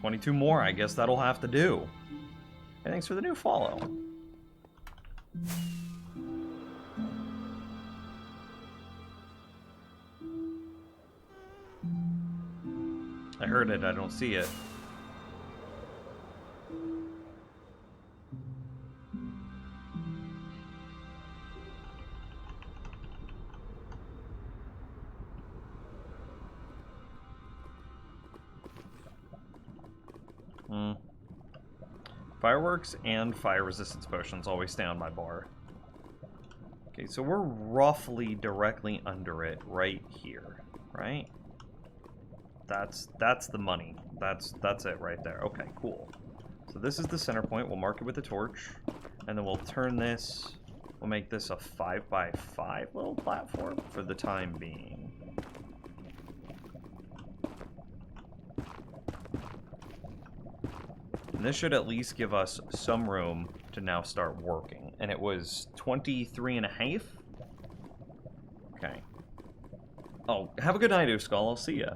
$22 more, I guess that'll have to do. And thanks for the new follow. I heard it, I don't see it. Fireworks and fire resistance potions always stay on my bar. Okay, so we're roughly directly under it right here, right? That's the money. That's it right there. Okay, cool. So this is the center point. We'll mark it with a torch, and then we'll turn this. We'll make this a 5x5 little platform for the time being. And this should at least give us some room to now start working. And it was 23 and a half? Okay. Oh, have a good night, Uskal. I'll see ya.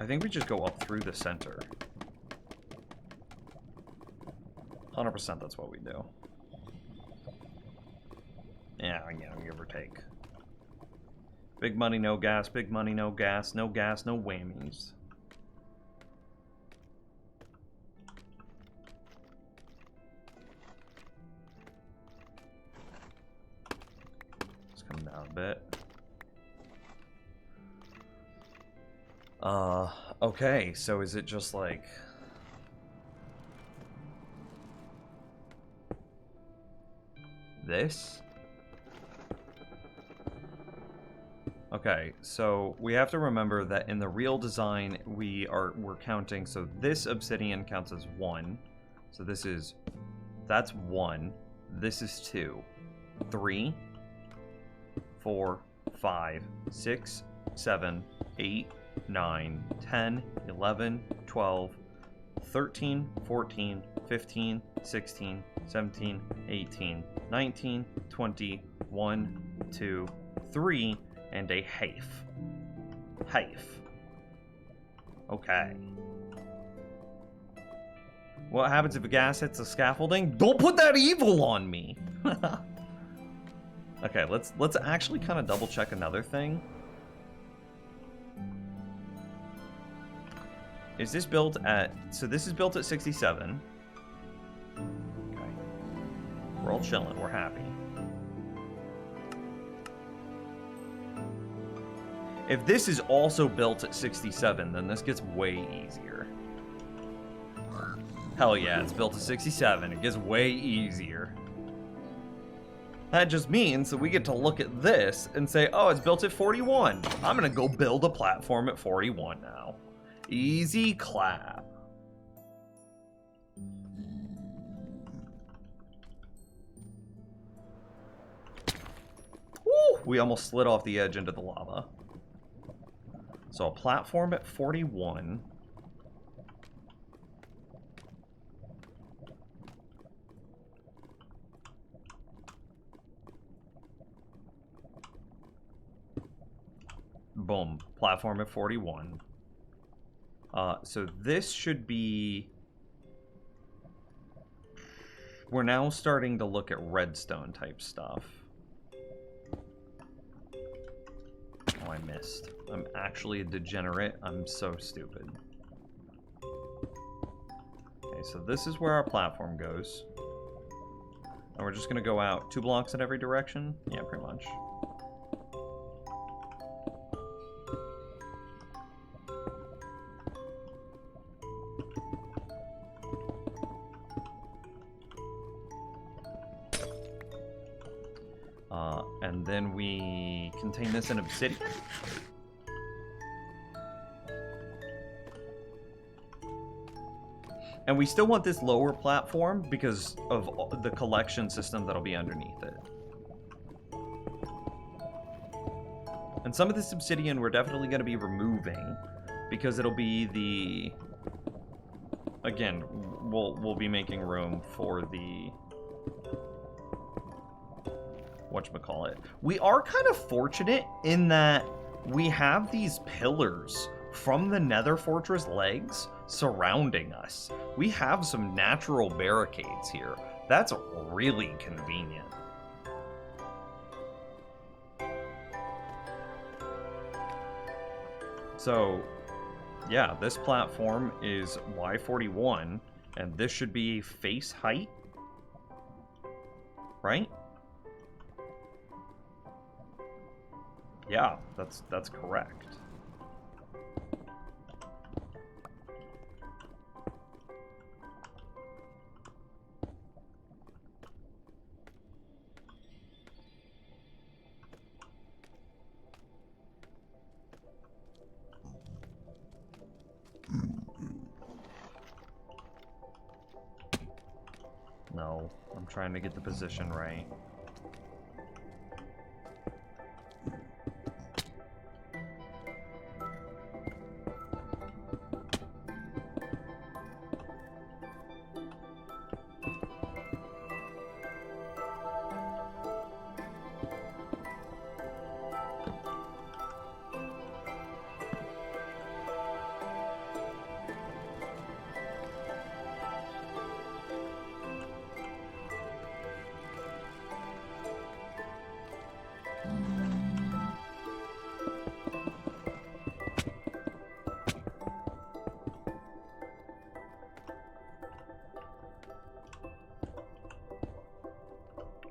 I think we just go up through the center. 100% that's what we do. Yeah, give or take. Big money, no gas. Big money, no gas. No gas, no whammies. Let's come down a bit. Okay, so is it just like... this? Okay, so we have to remember that in the real design we're counting, so this obsidian counts as 1. So that's 1. This is 2. 3, 4, 5, 6, 7, 8, 9, 10, 11, 12, 13, 14, 15, 16, 17, 18, 19, 20, 1, 2, 3, and a half. Half. Okay. What happens if a gas hits the scaffolding? Don't put that evil on me! Okay, let's actually kind of double check another thing. Is this built at... So this is built at 67. Okay. We're all chilling. We're happy. If this is also built at 67, then this gets way easier. Hell yeah, it's built at 67. It gets way easier. That just means that we get to look at this and say, oh, it's built at 41. I'm gonna go build a platform at 41 now. Easy clap. Woo! We almost slid off the edge into the lava. So a platform at 41. Boom. Platform at 41. So this should be... We're now starting to look at redstone type stuff. Oh, I missed. I'm actually a degenerate. I'm so stupid. Okay, so this is where our platform goes. And we're just gonna go out 2 blocks in every direction? Yeah, pretty much. And then we contain this in obsidian. And we still want this lower platform because of the collection system that'll be underneath it. And some of this obsidian we're definitely going to be removing because it'll be the... Again, we'll be making room for the... Whatchamacallit. We are kind of fortunate in that we have these pillars from the Nether Fortress legs surrounding us. We have some natural barricades here. That's really convenient. So, yeah, this platform is Y41, and this should be face height, right? Yeah, that's correct. No, I'm trying to get the position right.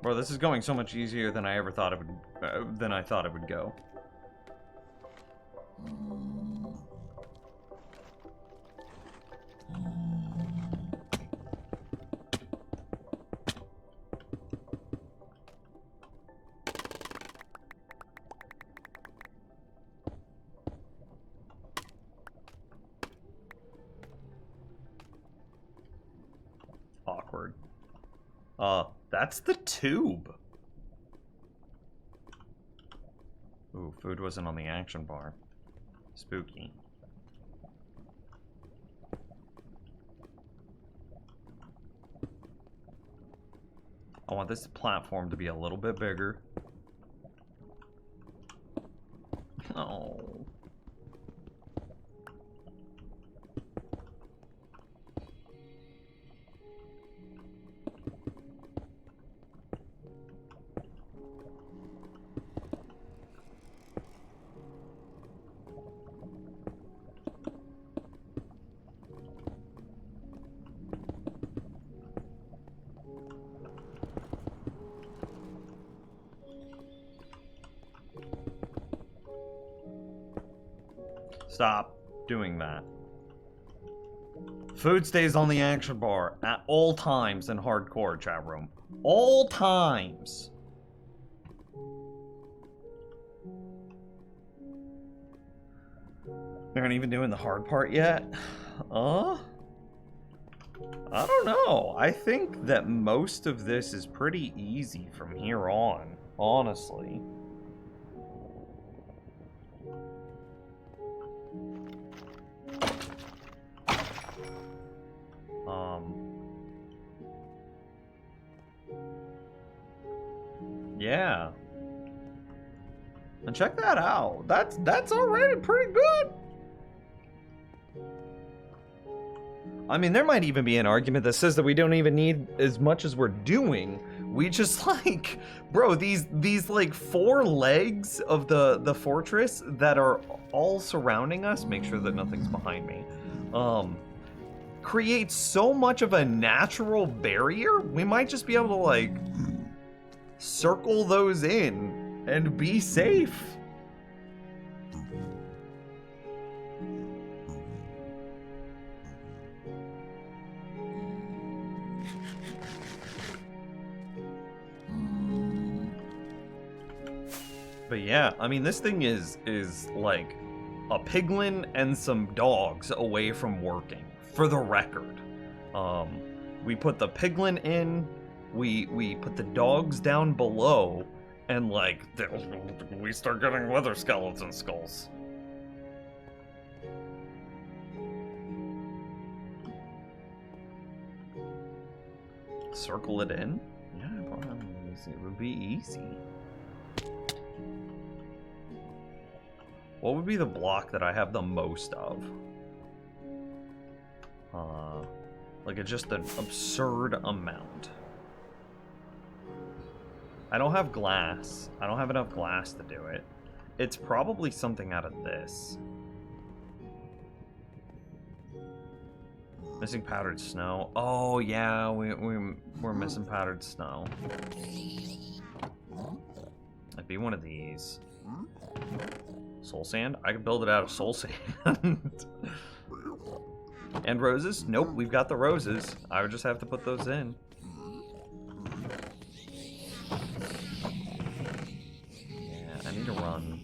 Bro, this is going so much easier than I ever thought it would, than I thought it would go. Awkward. That's the tube. Ooh, food wasn't on the action bar. Spooky. I want this platform to be a little bit bigger. Oh. Stop doing that. Food stays on the action bar at all times in hardcore, chat room. All times. We aren't even doing the hard part yet. I don't know. I think that most of this is pretty easy from here on, honestly. Yeah. And check that out. That's already pretty good. I mean, there might even be an argument that says that we don't even need as much as we're doing. We just like, bro, these like 4 legs of the fortress that are all surrounding us, make sure that nothing's behind me, creates so much of a natural barrier. We might just be able to like circle those in and be safe. But yeah, I mean, this thing is like a piglin and some dogs away from working, for the record. We put the piglin in, we put the dogs down below, and like, we start getting leather skeleton skulls. Circle it in? Yeah, it would be easy. What would be the block that I have the most of? Like just an absurd amount. I don't have glass. I don't have enough glass to do it. It's probably something out of this. Missing powdered snow. Oh yeah, we're missing powdered snow. It'd be one of these. Soul sand? I could build it out of soul sand. And roses? Nope, we've got the roses. I would just have to put those in. Yeah, I need to run.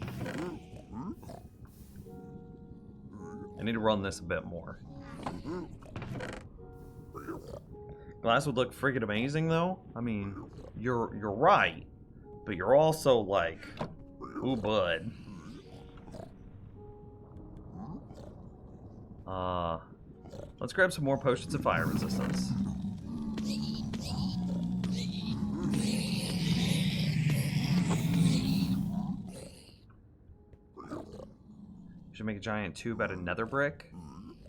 I need to run this a bit more. Glass would look friggin' amazing though. I mean, you're right. But you're also like, ooh bud. Let's grab some more potions of fire resistance. Should make a giant tube out of nether brick?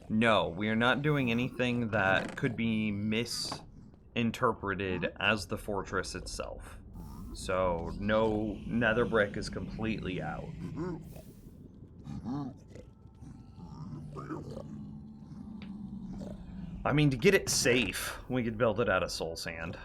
No, we are not doing anything that could be misinterpreted as the fortress itself. So, no, nether brick is completely out. I mean, to get it safe, we could build it out of soul sand.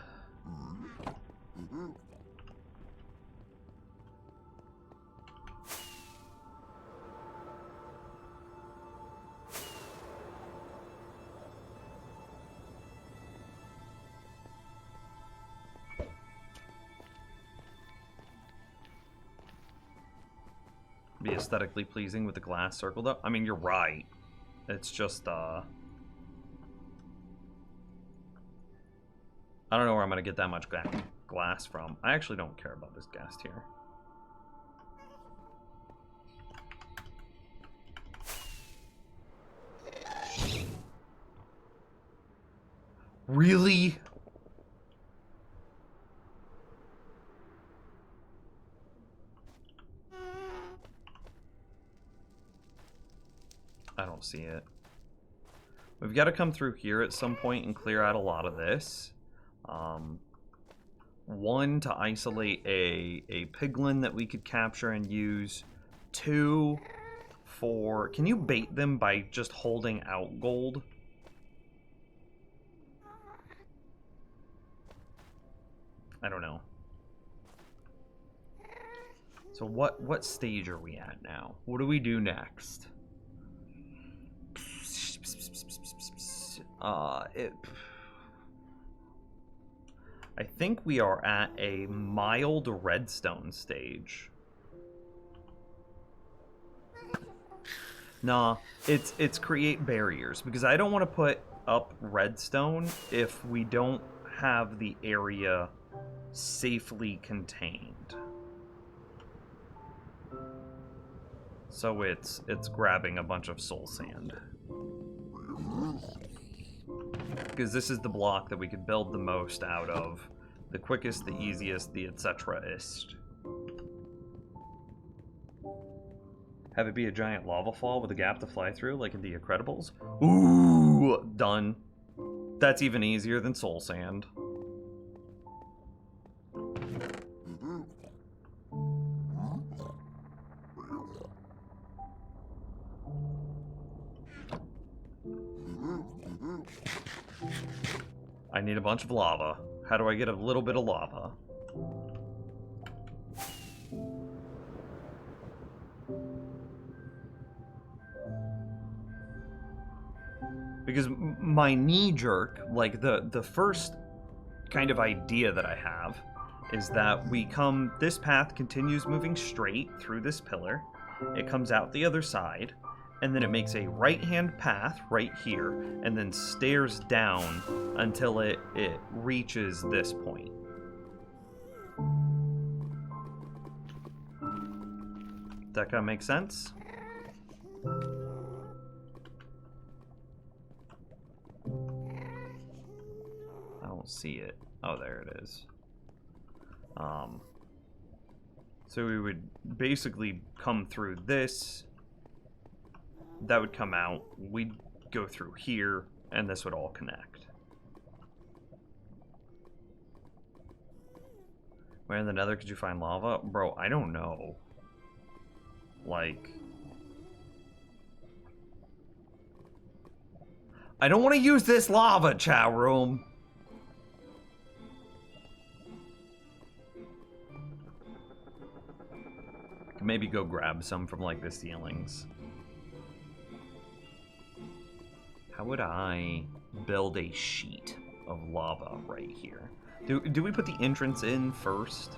Be aesthetically pleasing with the glass circle, though. I mean, you're right. It's just, I don't know where I'm going to get that much glass from. I actually don't care about this ghast here. Really? I don't see it. We've got to come through here at some point and clear out a lot of this. One, to isolate a piglin that we could capture and use. 2, for... Can you bait them by just holding out gold? I don't know. So what stage are we at now? What do we do next? I think we are at a mild redstone stage. Nah, it's create barriers, because I don't want to put up redstone if we don't have the area safely contained. So it's grabbing a bunch of soul sand. Because this is the block that we could build the most out of. The quickest, the easiest, the etc.ist. Have it be a giant lava fall with a gap to fly through, like in The Incredibles? Ooh, done. That's even easier than soul sand. I need a bunch of lava. How do I get a little bit of lava? Because my knee-jerk, like the first kind of idea that I have is that we come, this path continues moving straight through this pillar, it comes out the other side, and then it makes a right-hand path right here, and then stairs down until it reaches this point. That kind of makes sense? I don't see it. Oh, there it is. So we would basically come through this. That would come out. We'd go through here, and this would all connect. Where in the nether could you find lava? Bro, I don't know. Like... I don't want to use this lava, chat room. Could maybe go grab some from, like, the ceilings. How would I build a sheet of lava right here? Do we put the entrance in first?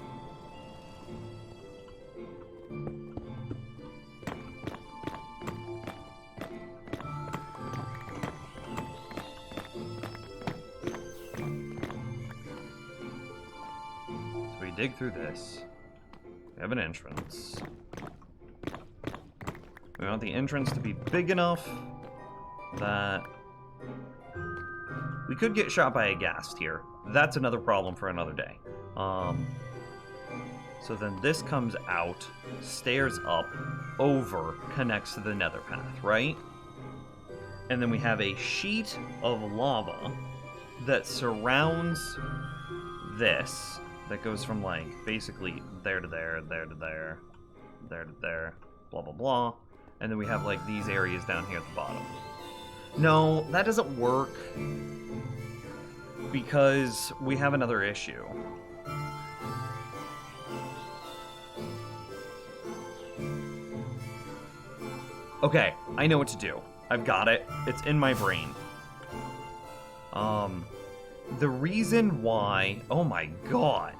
So we dig through this. We have an entrance. We want the entrance to be big enough that we could get shot by a ghast here. That's another problem for another day. So then this comes out, stairs up, over, connects to the nether path, right? And then we have a sheet of lava that surrounds this, that goes from, like, basically there to there, there to there, there to there, blah, blah, blah. And then we have, like, these areas down here at the bottom. No, that doesn't work, because we have another issue. Okay, I know what to do. I've got it. It's in my brain. The reason why... Oh my god.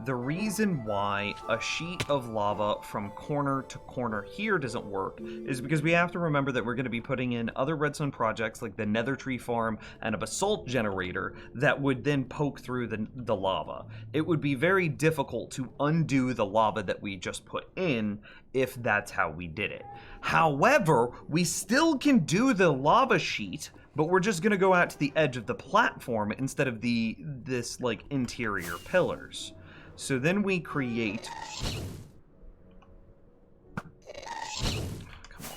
The reason why a sheet of lava from corner to corner here doesn't work is because we have to remember that we're going to be putting in other redstone projects like the nether tree farm and a basalt generator that would then poke through the lava. It would be very difficult to undo the lava that we just put in if that's how we did it. However, we still can do the lava sheet, but we're just going to go out to the edge of the platform instead of this like interior pillars. So then we create... Come on.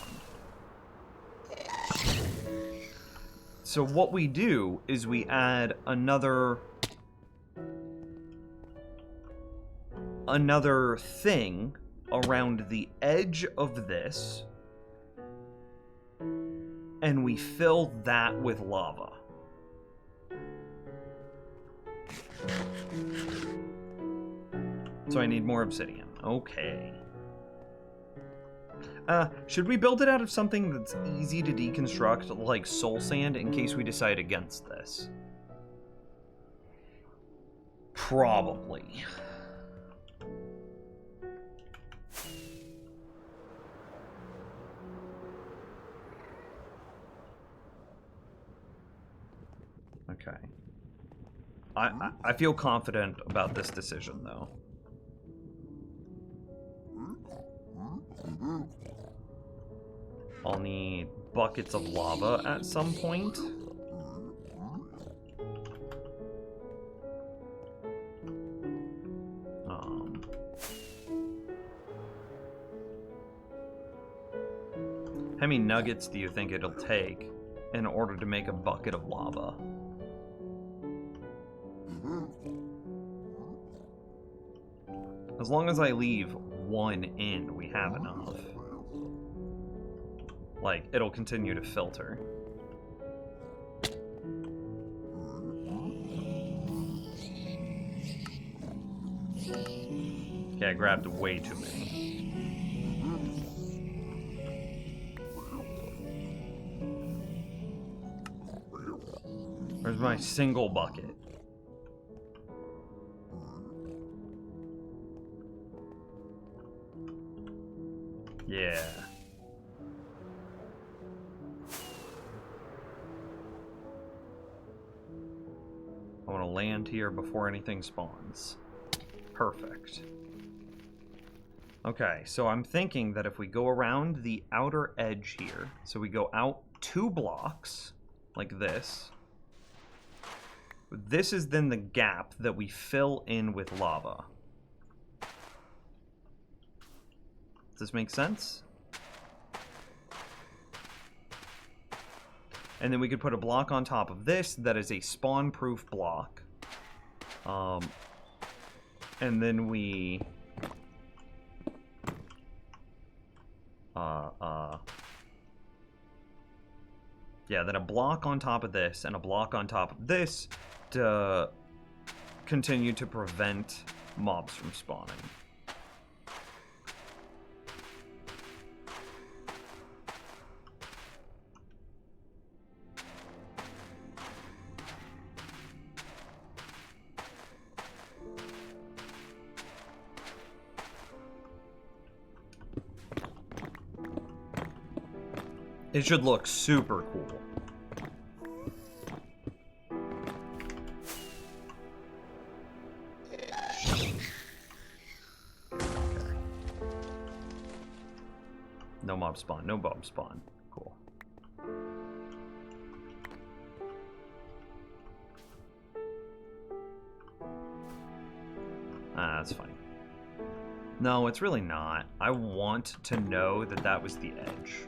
So what we do is we add another thing around the edge of this, and we fill that with lava. So I need more obsidian. Okay. Should we build it out of something that's easy to deconstruct, like soul sand, in case we decide against this? Probably. I feel confident about this decision, though. I'll need buckets of lava at some point. How many nuggets do you think it'll take in order to make a bucket of lava? As long as I leave one in, we have enough. Like, it'll continue to filter. Okay, I grabbed way too many. Where's my single bucket? Yeah. I want to land here before anything spawns. Perfect. Okay, so I'm thinking that if we go around the outer edge here, so we go out 2 blocks, like this. This is then the gap that we fill in with lava. Does this make sense? And then we could put a block on top of this that is a spawn-proof block. And then we... yeah, then a block on top of this and a block on top of this to continue to prevent mobs from spawning. It should look super cool. Okay. No mob spawn, no mob spawn. Cool. That's fine. No, it's really not. I want to know that that was the edge.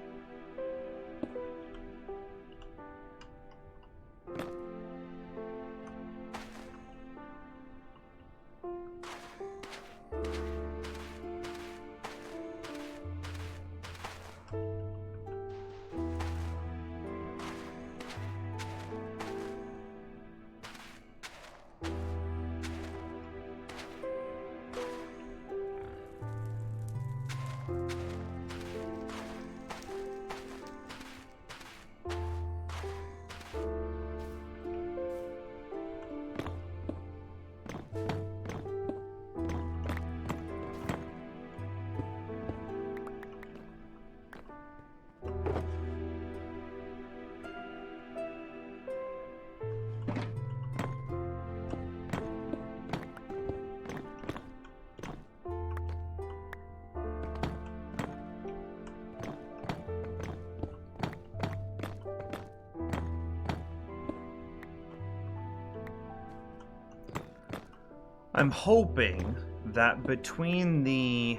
I'm hoping that between the...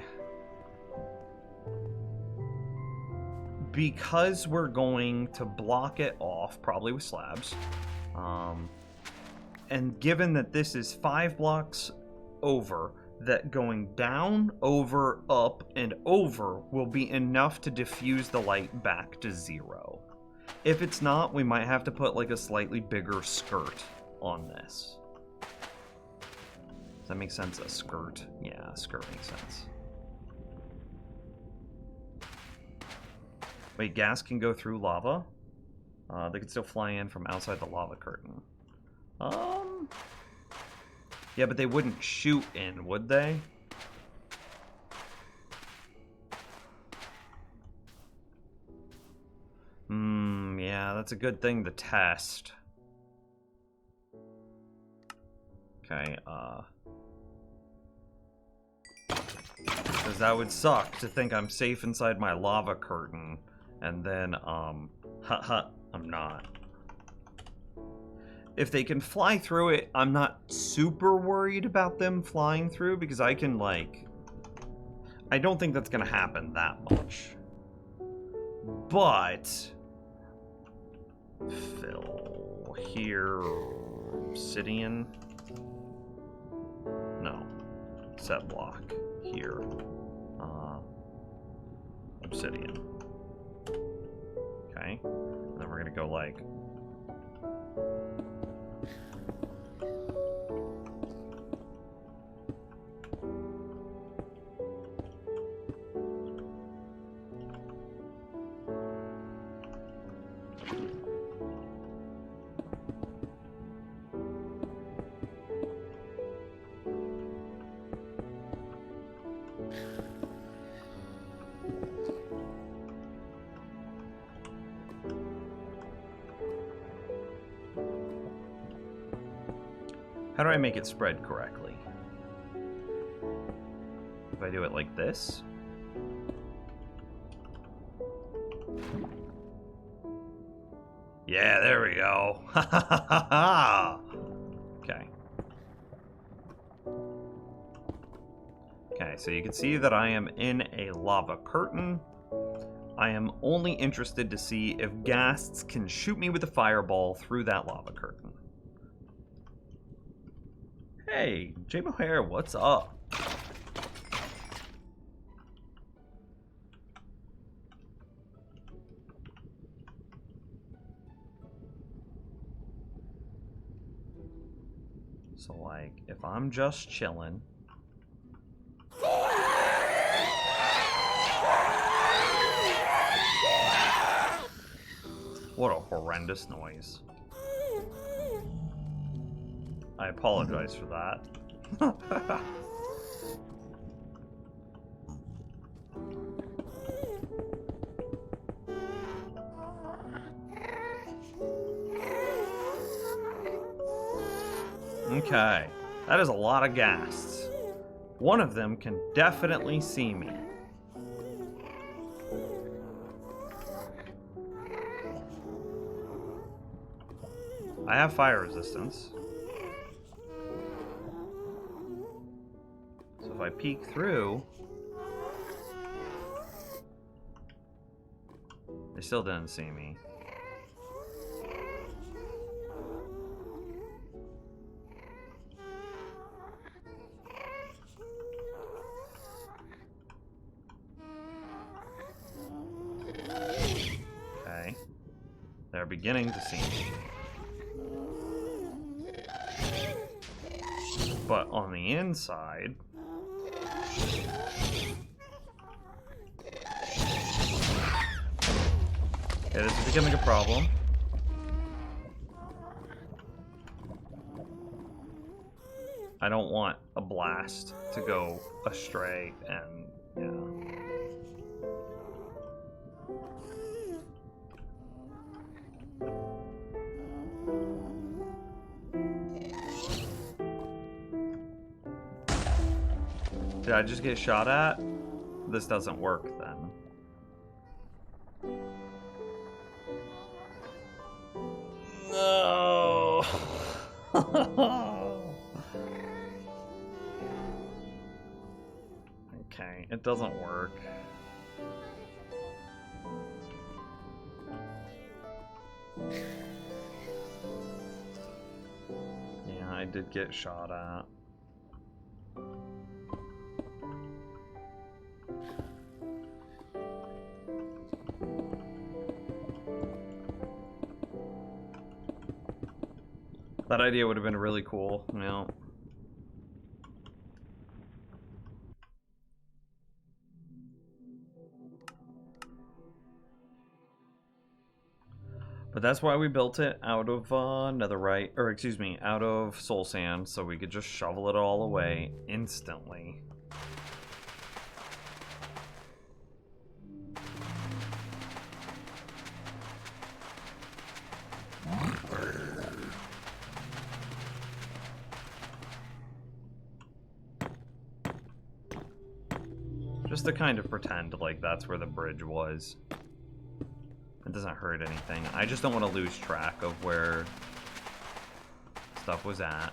because we're going to block it off, probably with slabs, and given that this is 5 blocks over, that going down, over, up, and over will be enough to diffuse the light back to 0. If it's not, we might have to put like a slightly bigger skirt on this. Does that make sense? A skirt? Yeah, a skirt makes sense. Wait, gas can go through lava? They can still fly in from outside the lava curtain. Yeah, but they wouldn't shoot in, would they? Yeah, that's a good thing to test. Okay, because that would suck to think I'm safe inside my lava curtain, and then, haha, I'm not. If they can fly through it, I'm not super worried about them flying through, because I can, like... I don't think that's gonna happen that much. But... Fill here... Obsidian? No. Set block. Here. Obsidian. Okay. And then we're gonna go like... How do I make it spread correctly? If I do it like this? Yeah, there we go. Ha ha ha ha ha! Okay. Okay, so you can see that I am in a lava curtain. I am only interested to see if ghasts can shoot me with a fireball through that lava curtain. Hey, J Mohair, what's up? So, like, if I'm just chilling... What a horrendous noise. I apologize for that. Okay, that is a lot of ghasts. One of them can definitely see me. I have fire resistance. So if I peek through... They still didn't see me. Okay. They're beginning to see me. But on the inside... It is becoming a problem. I don't want a blast to go astray and, yeah. Did I just get shot at? This doesn't work then. No. Okay, it doesn't work. Yeah, I did get shot at. That idea would have been really cool, you know. But that's why we built it out of netherite, or excuse me, out of soul sand, so we could just shovel it all away instantly. Just to kind of pretend like that's where the bridge was. It doesn't hurt anything. I just don't want to lose track of where stuff was at.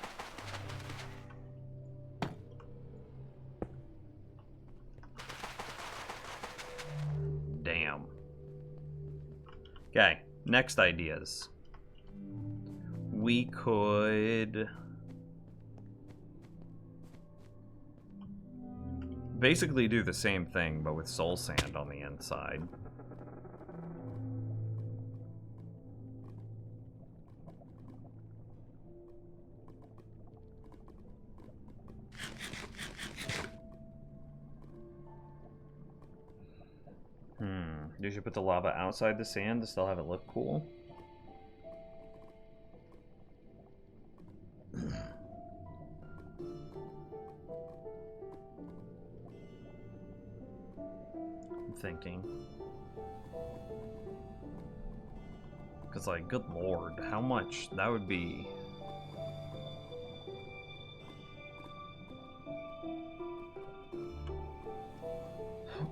Damn. Okay, next ideas. We could basically do the same thing, but with soul sand on the inside. You should put the lava outside the sand to still have it look cool. I'm thinking. Because, like, good lord, how much? That would be...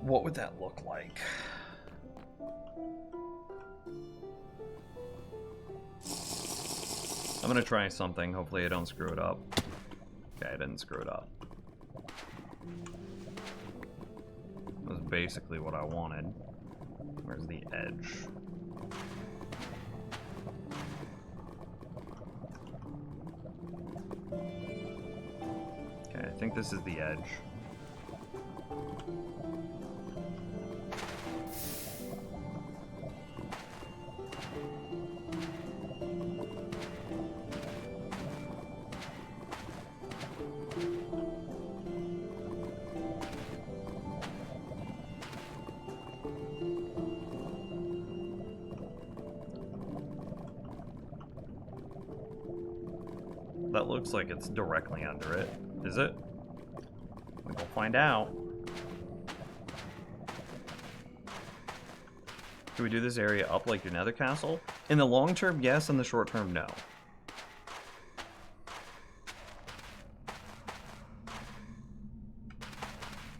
What would that look like? I'm gonna try something. Hopefully I don't screw it up. Okay, I didn't screw it up. That was basically what I wanted. Where's the edge? Okay, I think this is the edge. That looks like it's directly under it. Is it? We'll find out. Can we do this area up like your nether castle? In the long term, yes. In the short term, no.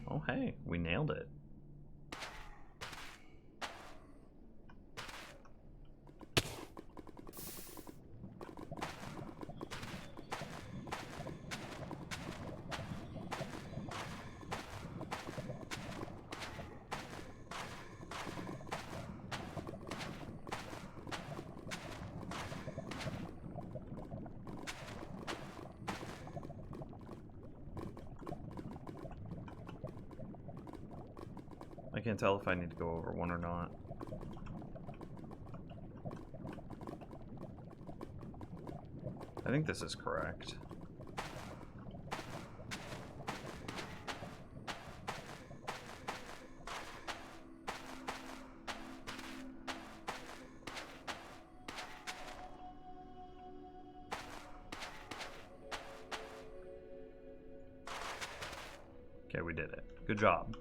Oh, hey. We nailed it. I can't tell if I need to go over one or not. I think this is correct. Okay, we did it. Good job.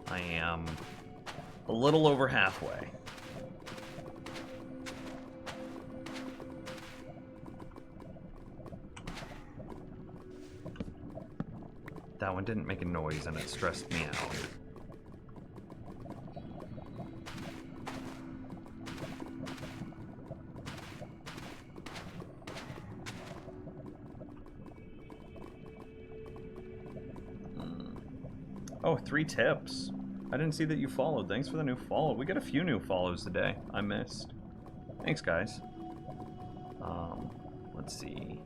I am a little over halfway. That one didn't make a noise and it stressed me out. Oh, 3 tips. I didn't see that you followed. Thanks for the new follow. We got a few new follows today. I missed. Thanks, guys. Let's see.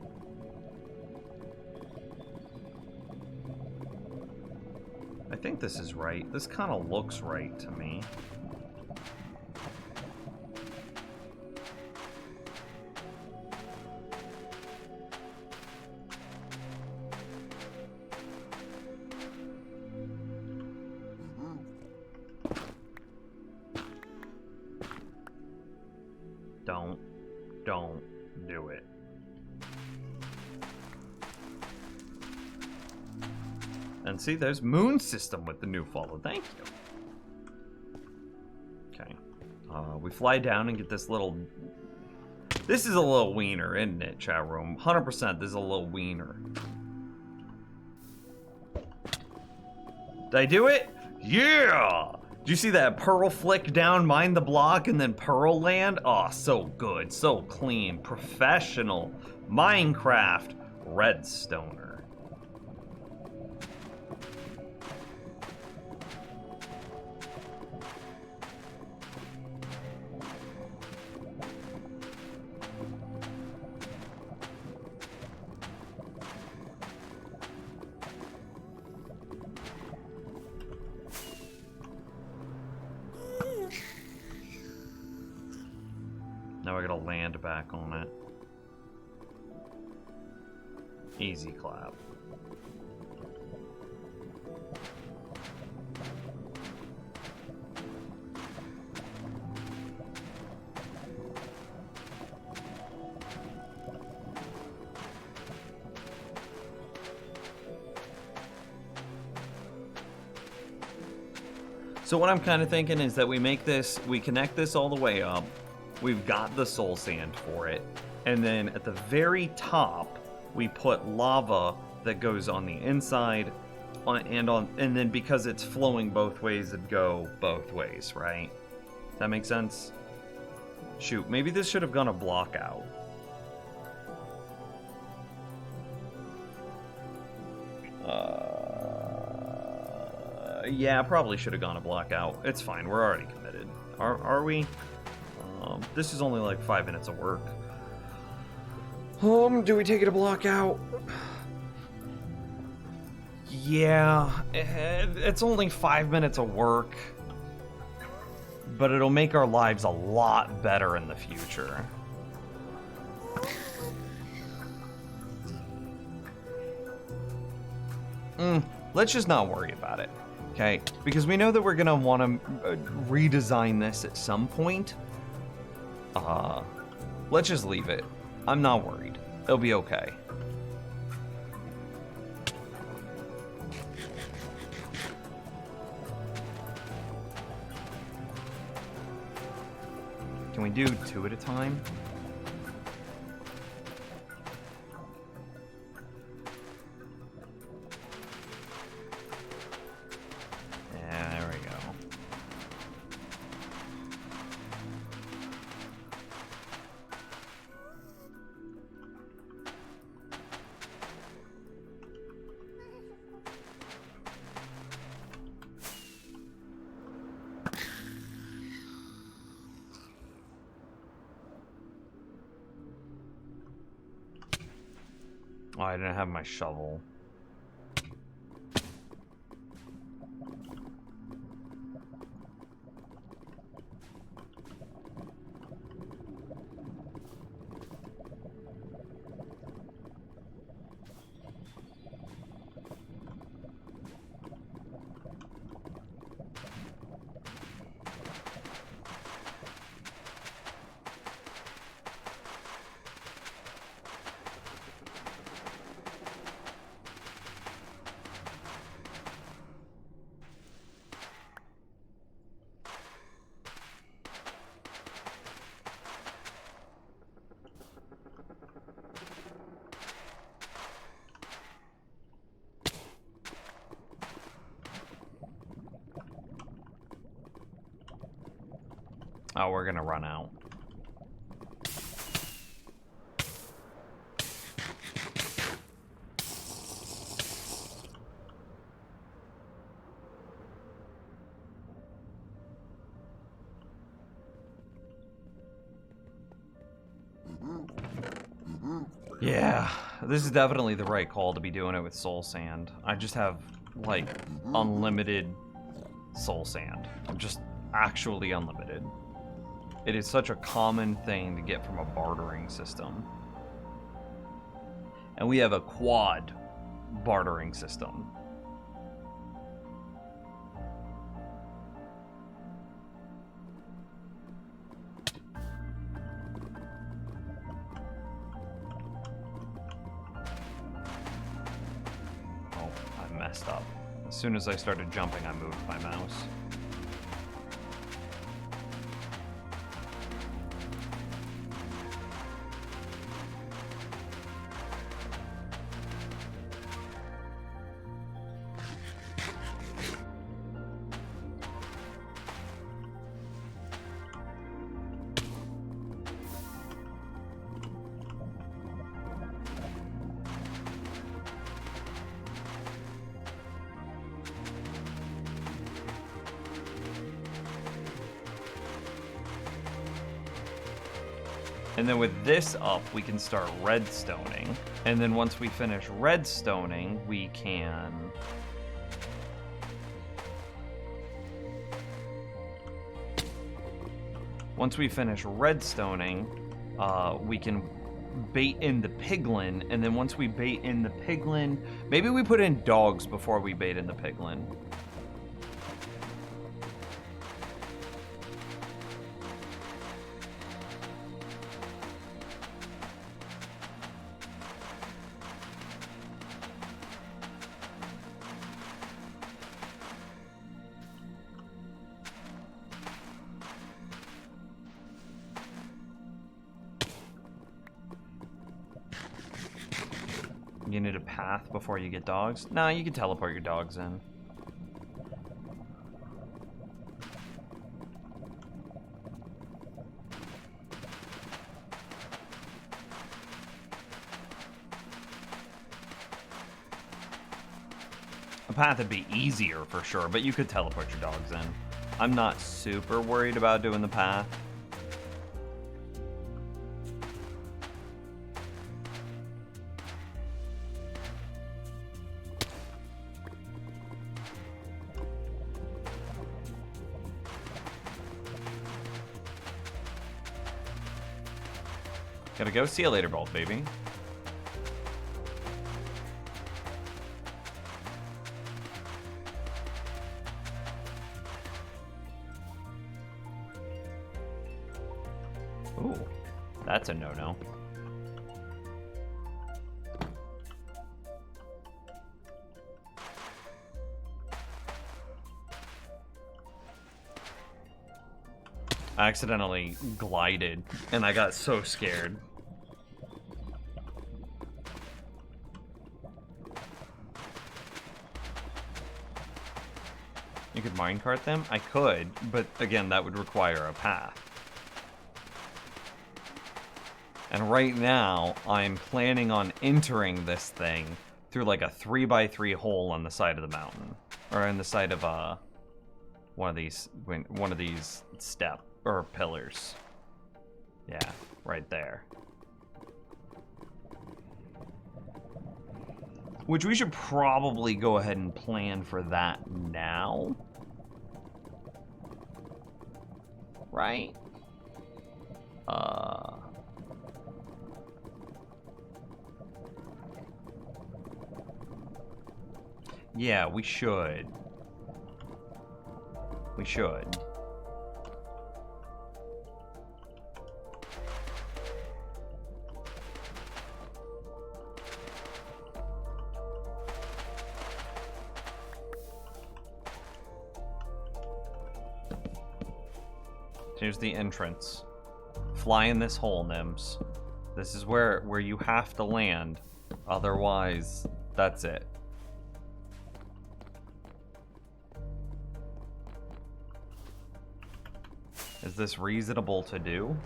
I think this is right. This kind of looks right to me. Don't do it. And see, there's Moon System with the new follow. Thank you. Okay. We fly down and get this little This is a little wiener, isn't it, chat room? 100% this is a little wiener. Did I do it? Yeah! Did you see that Pearl flick down, mine the block, and then Pearl land? Oh, so good, so clean, professional. Minecraft Redstoner. Now I gotta land back on it. Easy clap. So what I'm kind of thinking is that we connect this all the way up. We've got the soul sand for it. And then at the very top, we put lava that goes on the inside and then because it's flowing both ways, it'd go both ways, right? That makes sense? Shoot, maybe this should have gone a block out. Yeah, probably should have gone a block out. It's fine, we're already committed. Are we? This is only like 5 minutes of work. Do we take it a block out? Yeah, it's only 5 minutes of work, but it'll make our lives a lot better in the future. Let's just not worry about it, okay? Because we know that we're gonna want to redesign this at some point. Let's just leave it. I'm not worried. It'll be okay. Can we do 2 at a time? Yeah, there we go. Oh, I didn't have my shovel. Oh, we're gonna run out. Yeah, this is definitely the right call to be doing it with soul sand. I just have, like, unlimited soul sand. I'm just actually unlimited. It is such a common thing to get from a bartering system. And we have a quad bartering system. Oh, I messed up. As soon as I started jumping, I moved my mouse. And then with this up, we can start redstoning. And then once we finish redstoning, we can... Once we finish redstoning, we can bait in the piglin, and then once we bait in the piglin, maybe we put in dogs before we bait in the piglin. You need a path before you get dogs? Nah, you can teleport your dogs in. A path would be easier for sure, but you could teleport your dogs in. I'm not super worried about doing the path. Gotta go. See you later, Bolt, baby. Ooh, that's a no-no. I accidentally glided, and I got so scared. You could minecart them? I could, but again, that would require a path. And right now, I'm planning on entering this thing through like a 3x3 hole on the side of the mountain. Or on the side of one of these step or pillars. Yeah, right there. Which we should probably go ahead and plan for that now. Right? Yeah, we should. We should. Here's the entrance. Fly in this hole, Nims. This is where you have to land. Otherwise, that's it. Is this reasonable to do?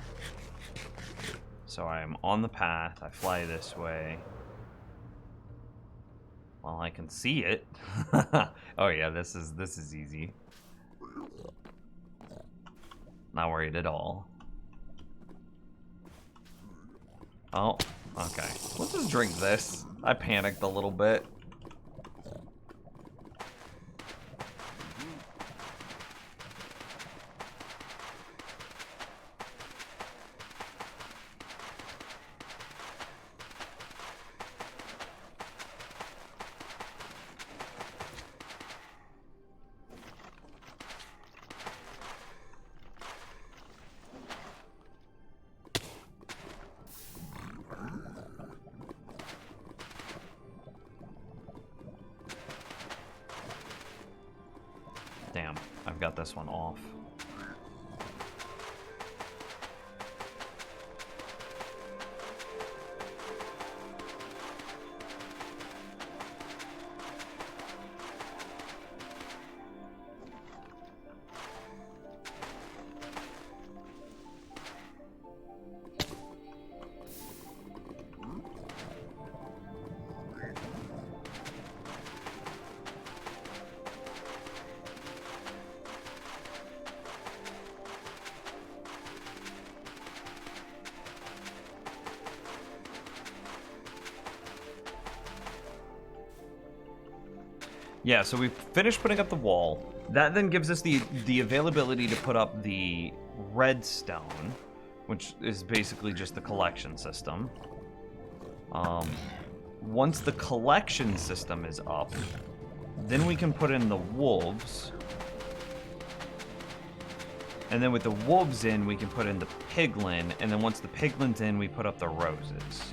So I am on the path. I fly this way. Well, I can see it. Oh yeah, this is easy. Not worried at all. Oh, okay. Let's just drink this. I panicked a little bit. Damn, I've got this one off. Yeah, so we finished putting up the wall. That then gives us the availability to put up the redstone, which is basically just the collection system. Once the collection system is up, then we can put in the wolves. And then with the wolves in, we can put in the piglin. And then once the piglin's in, we put up the roses.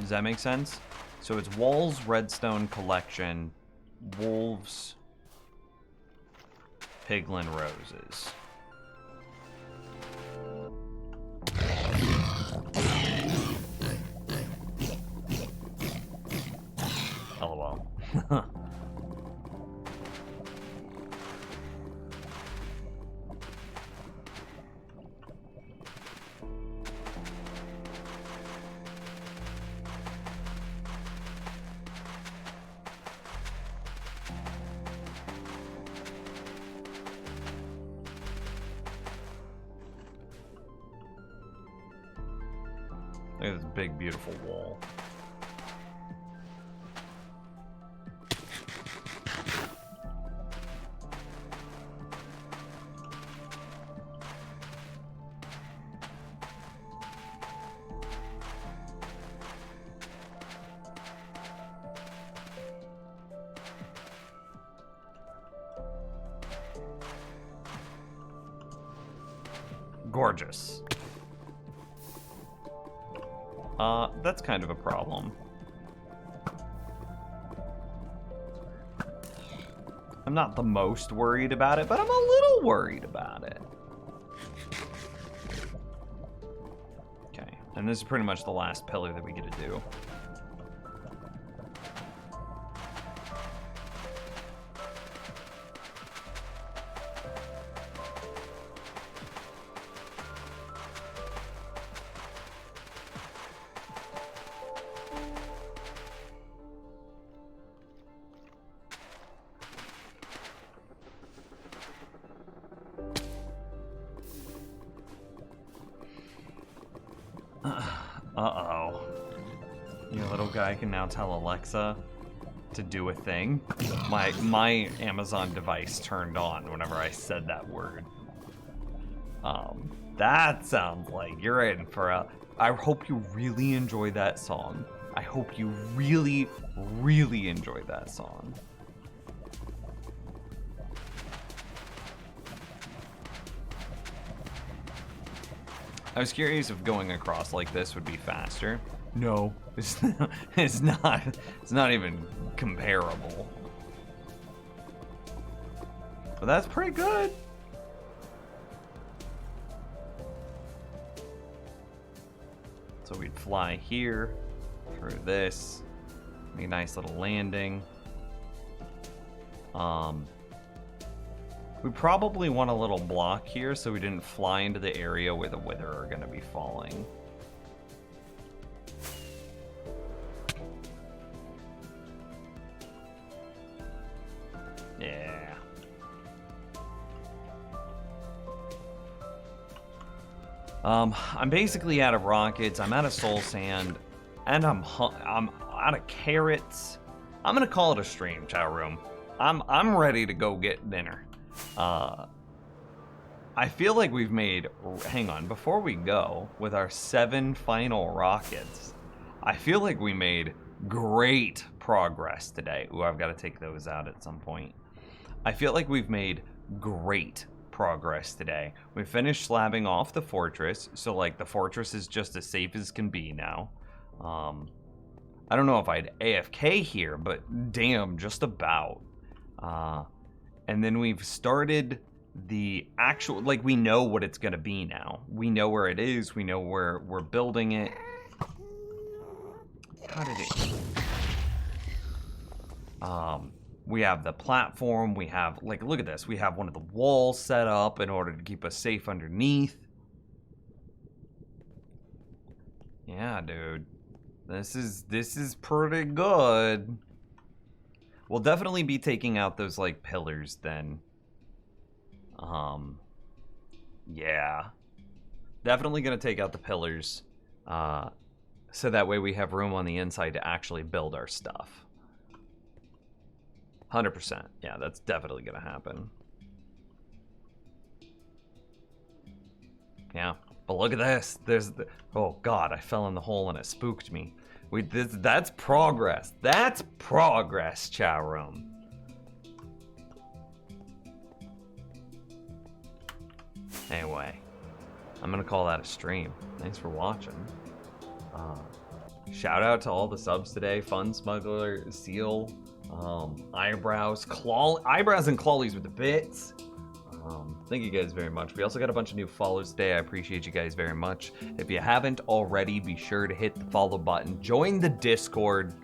Does that make sense? So it's walls, redstone, collection, wolves, piglin, roses. LOL. Look at this big, beautiful wall. Gorgeous. That's kind of a problem. I'm not the most worried about it, but I'm a little worried about it. Okay, and this is pretty much the last pillar that we get to do. Uh-oh. Your little guy can now tell Alexa to do a thing. My Amazon device turned on whenever I said that word. That sounds like you're in for a... I hope you really enjoy that song. I hope you really, really enjoy that song. I was curious if going across like this would be faster. No, it's not even comparable. But that's pretty good. So we'd fly here through this. Make a nice little landing. We probably want a little block here so we didn't fly into the area where the wither are going to be falling. Yeah. I'm basically out of rockets, I'm out of soul sand, and I'm out of carrots. I'm gonna call it a stream, chat room. I'm ready to go get dinner. I feel like we've made, hang on, before we go with our 7 final rockets, I feel like we made great progress today. Ooh, I've got to take those out at some point. I feel like we've made great progress today. We finished slabbing off the fortress, so like the fortress is just as safe as can be now. I don't know if I'd AFK here, but damn, just about. And then we've started the actual, like, we know what it's gonna be now. We know where it is, we know where we're building it. How did it... we have the platform, we have, like, look at this. We have one of the walls set up in order to keep us safe underneath. Yeah, dude. This is pretty good. We'll definitely be taking out those, like, pillars then. Yeah. Definitely gonna take out the pillars, so that way we have room on the inside to actually build our stuff. 100%. Yeah, that's definitely gonna happen. Yeah, but look at this. Oh God, I fell in the hole and it spooked me. That's progress. That's progress, chat room. Anyway, I'm gonna call that a stream. Thanks for watching. Shout out to all the subs today: Fun Smuggler, Seal, Eyebrows, Eyebrows and Clawleys with the bits. Thank you guys very much. We also got a bunch of new follows today. I appreciate you guys very much. If you haven't already, be sure to hit the follow button, join the Discord,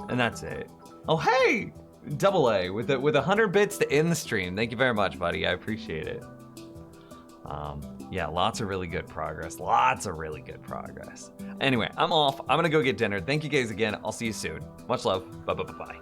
and that's it. Oh hey, Double A with 100 bits to end the stream. Thank you very much, buddy. I appreciate it. Yeah, lots of really good progress. Lots of really good progress. Anyway, I'm off. I'm gonna go get dinner. Thank you guys again. I'll see you soon. Much love. Bye.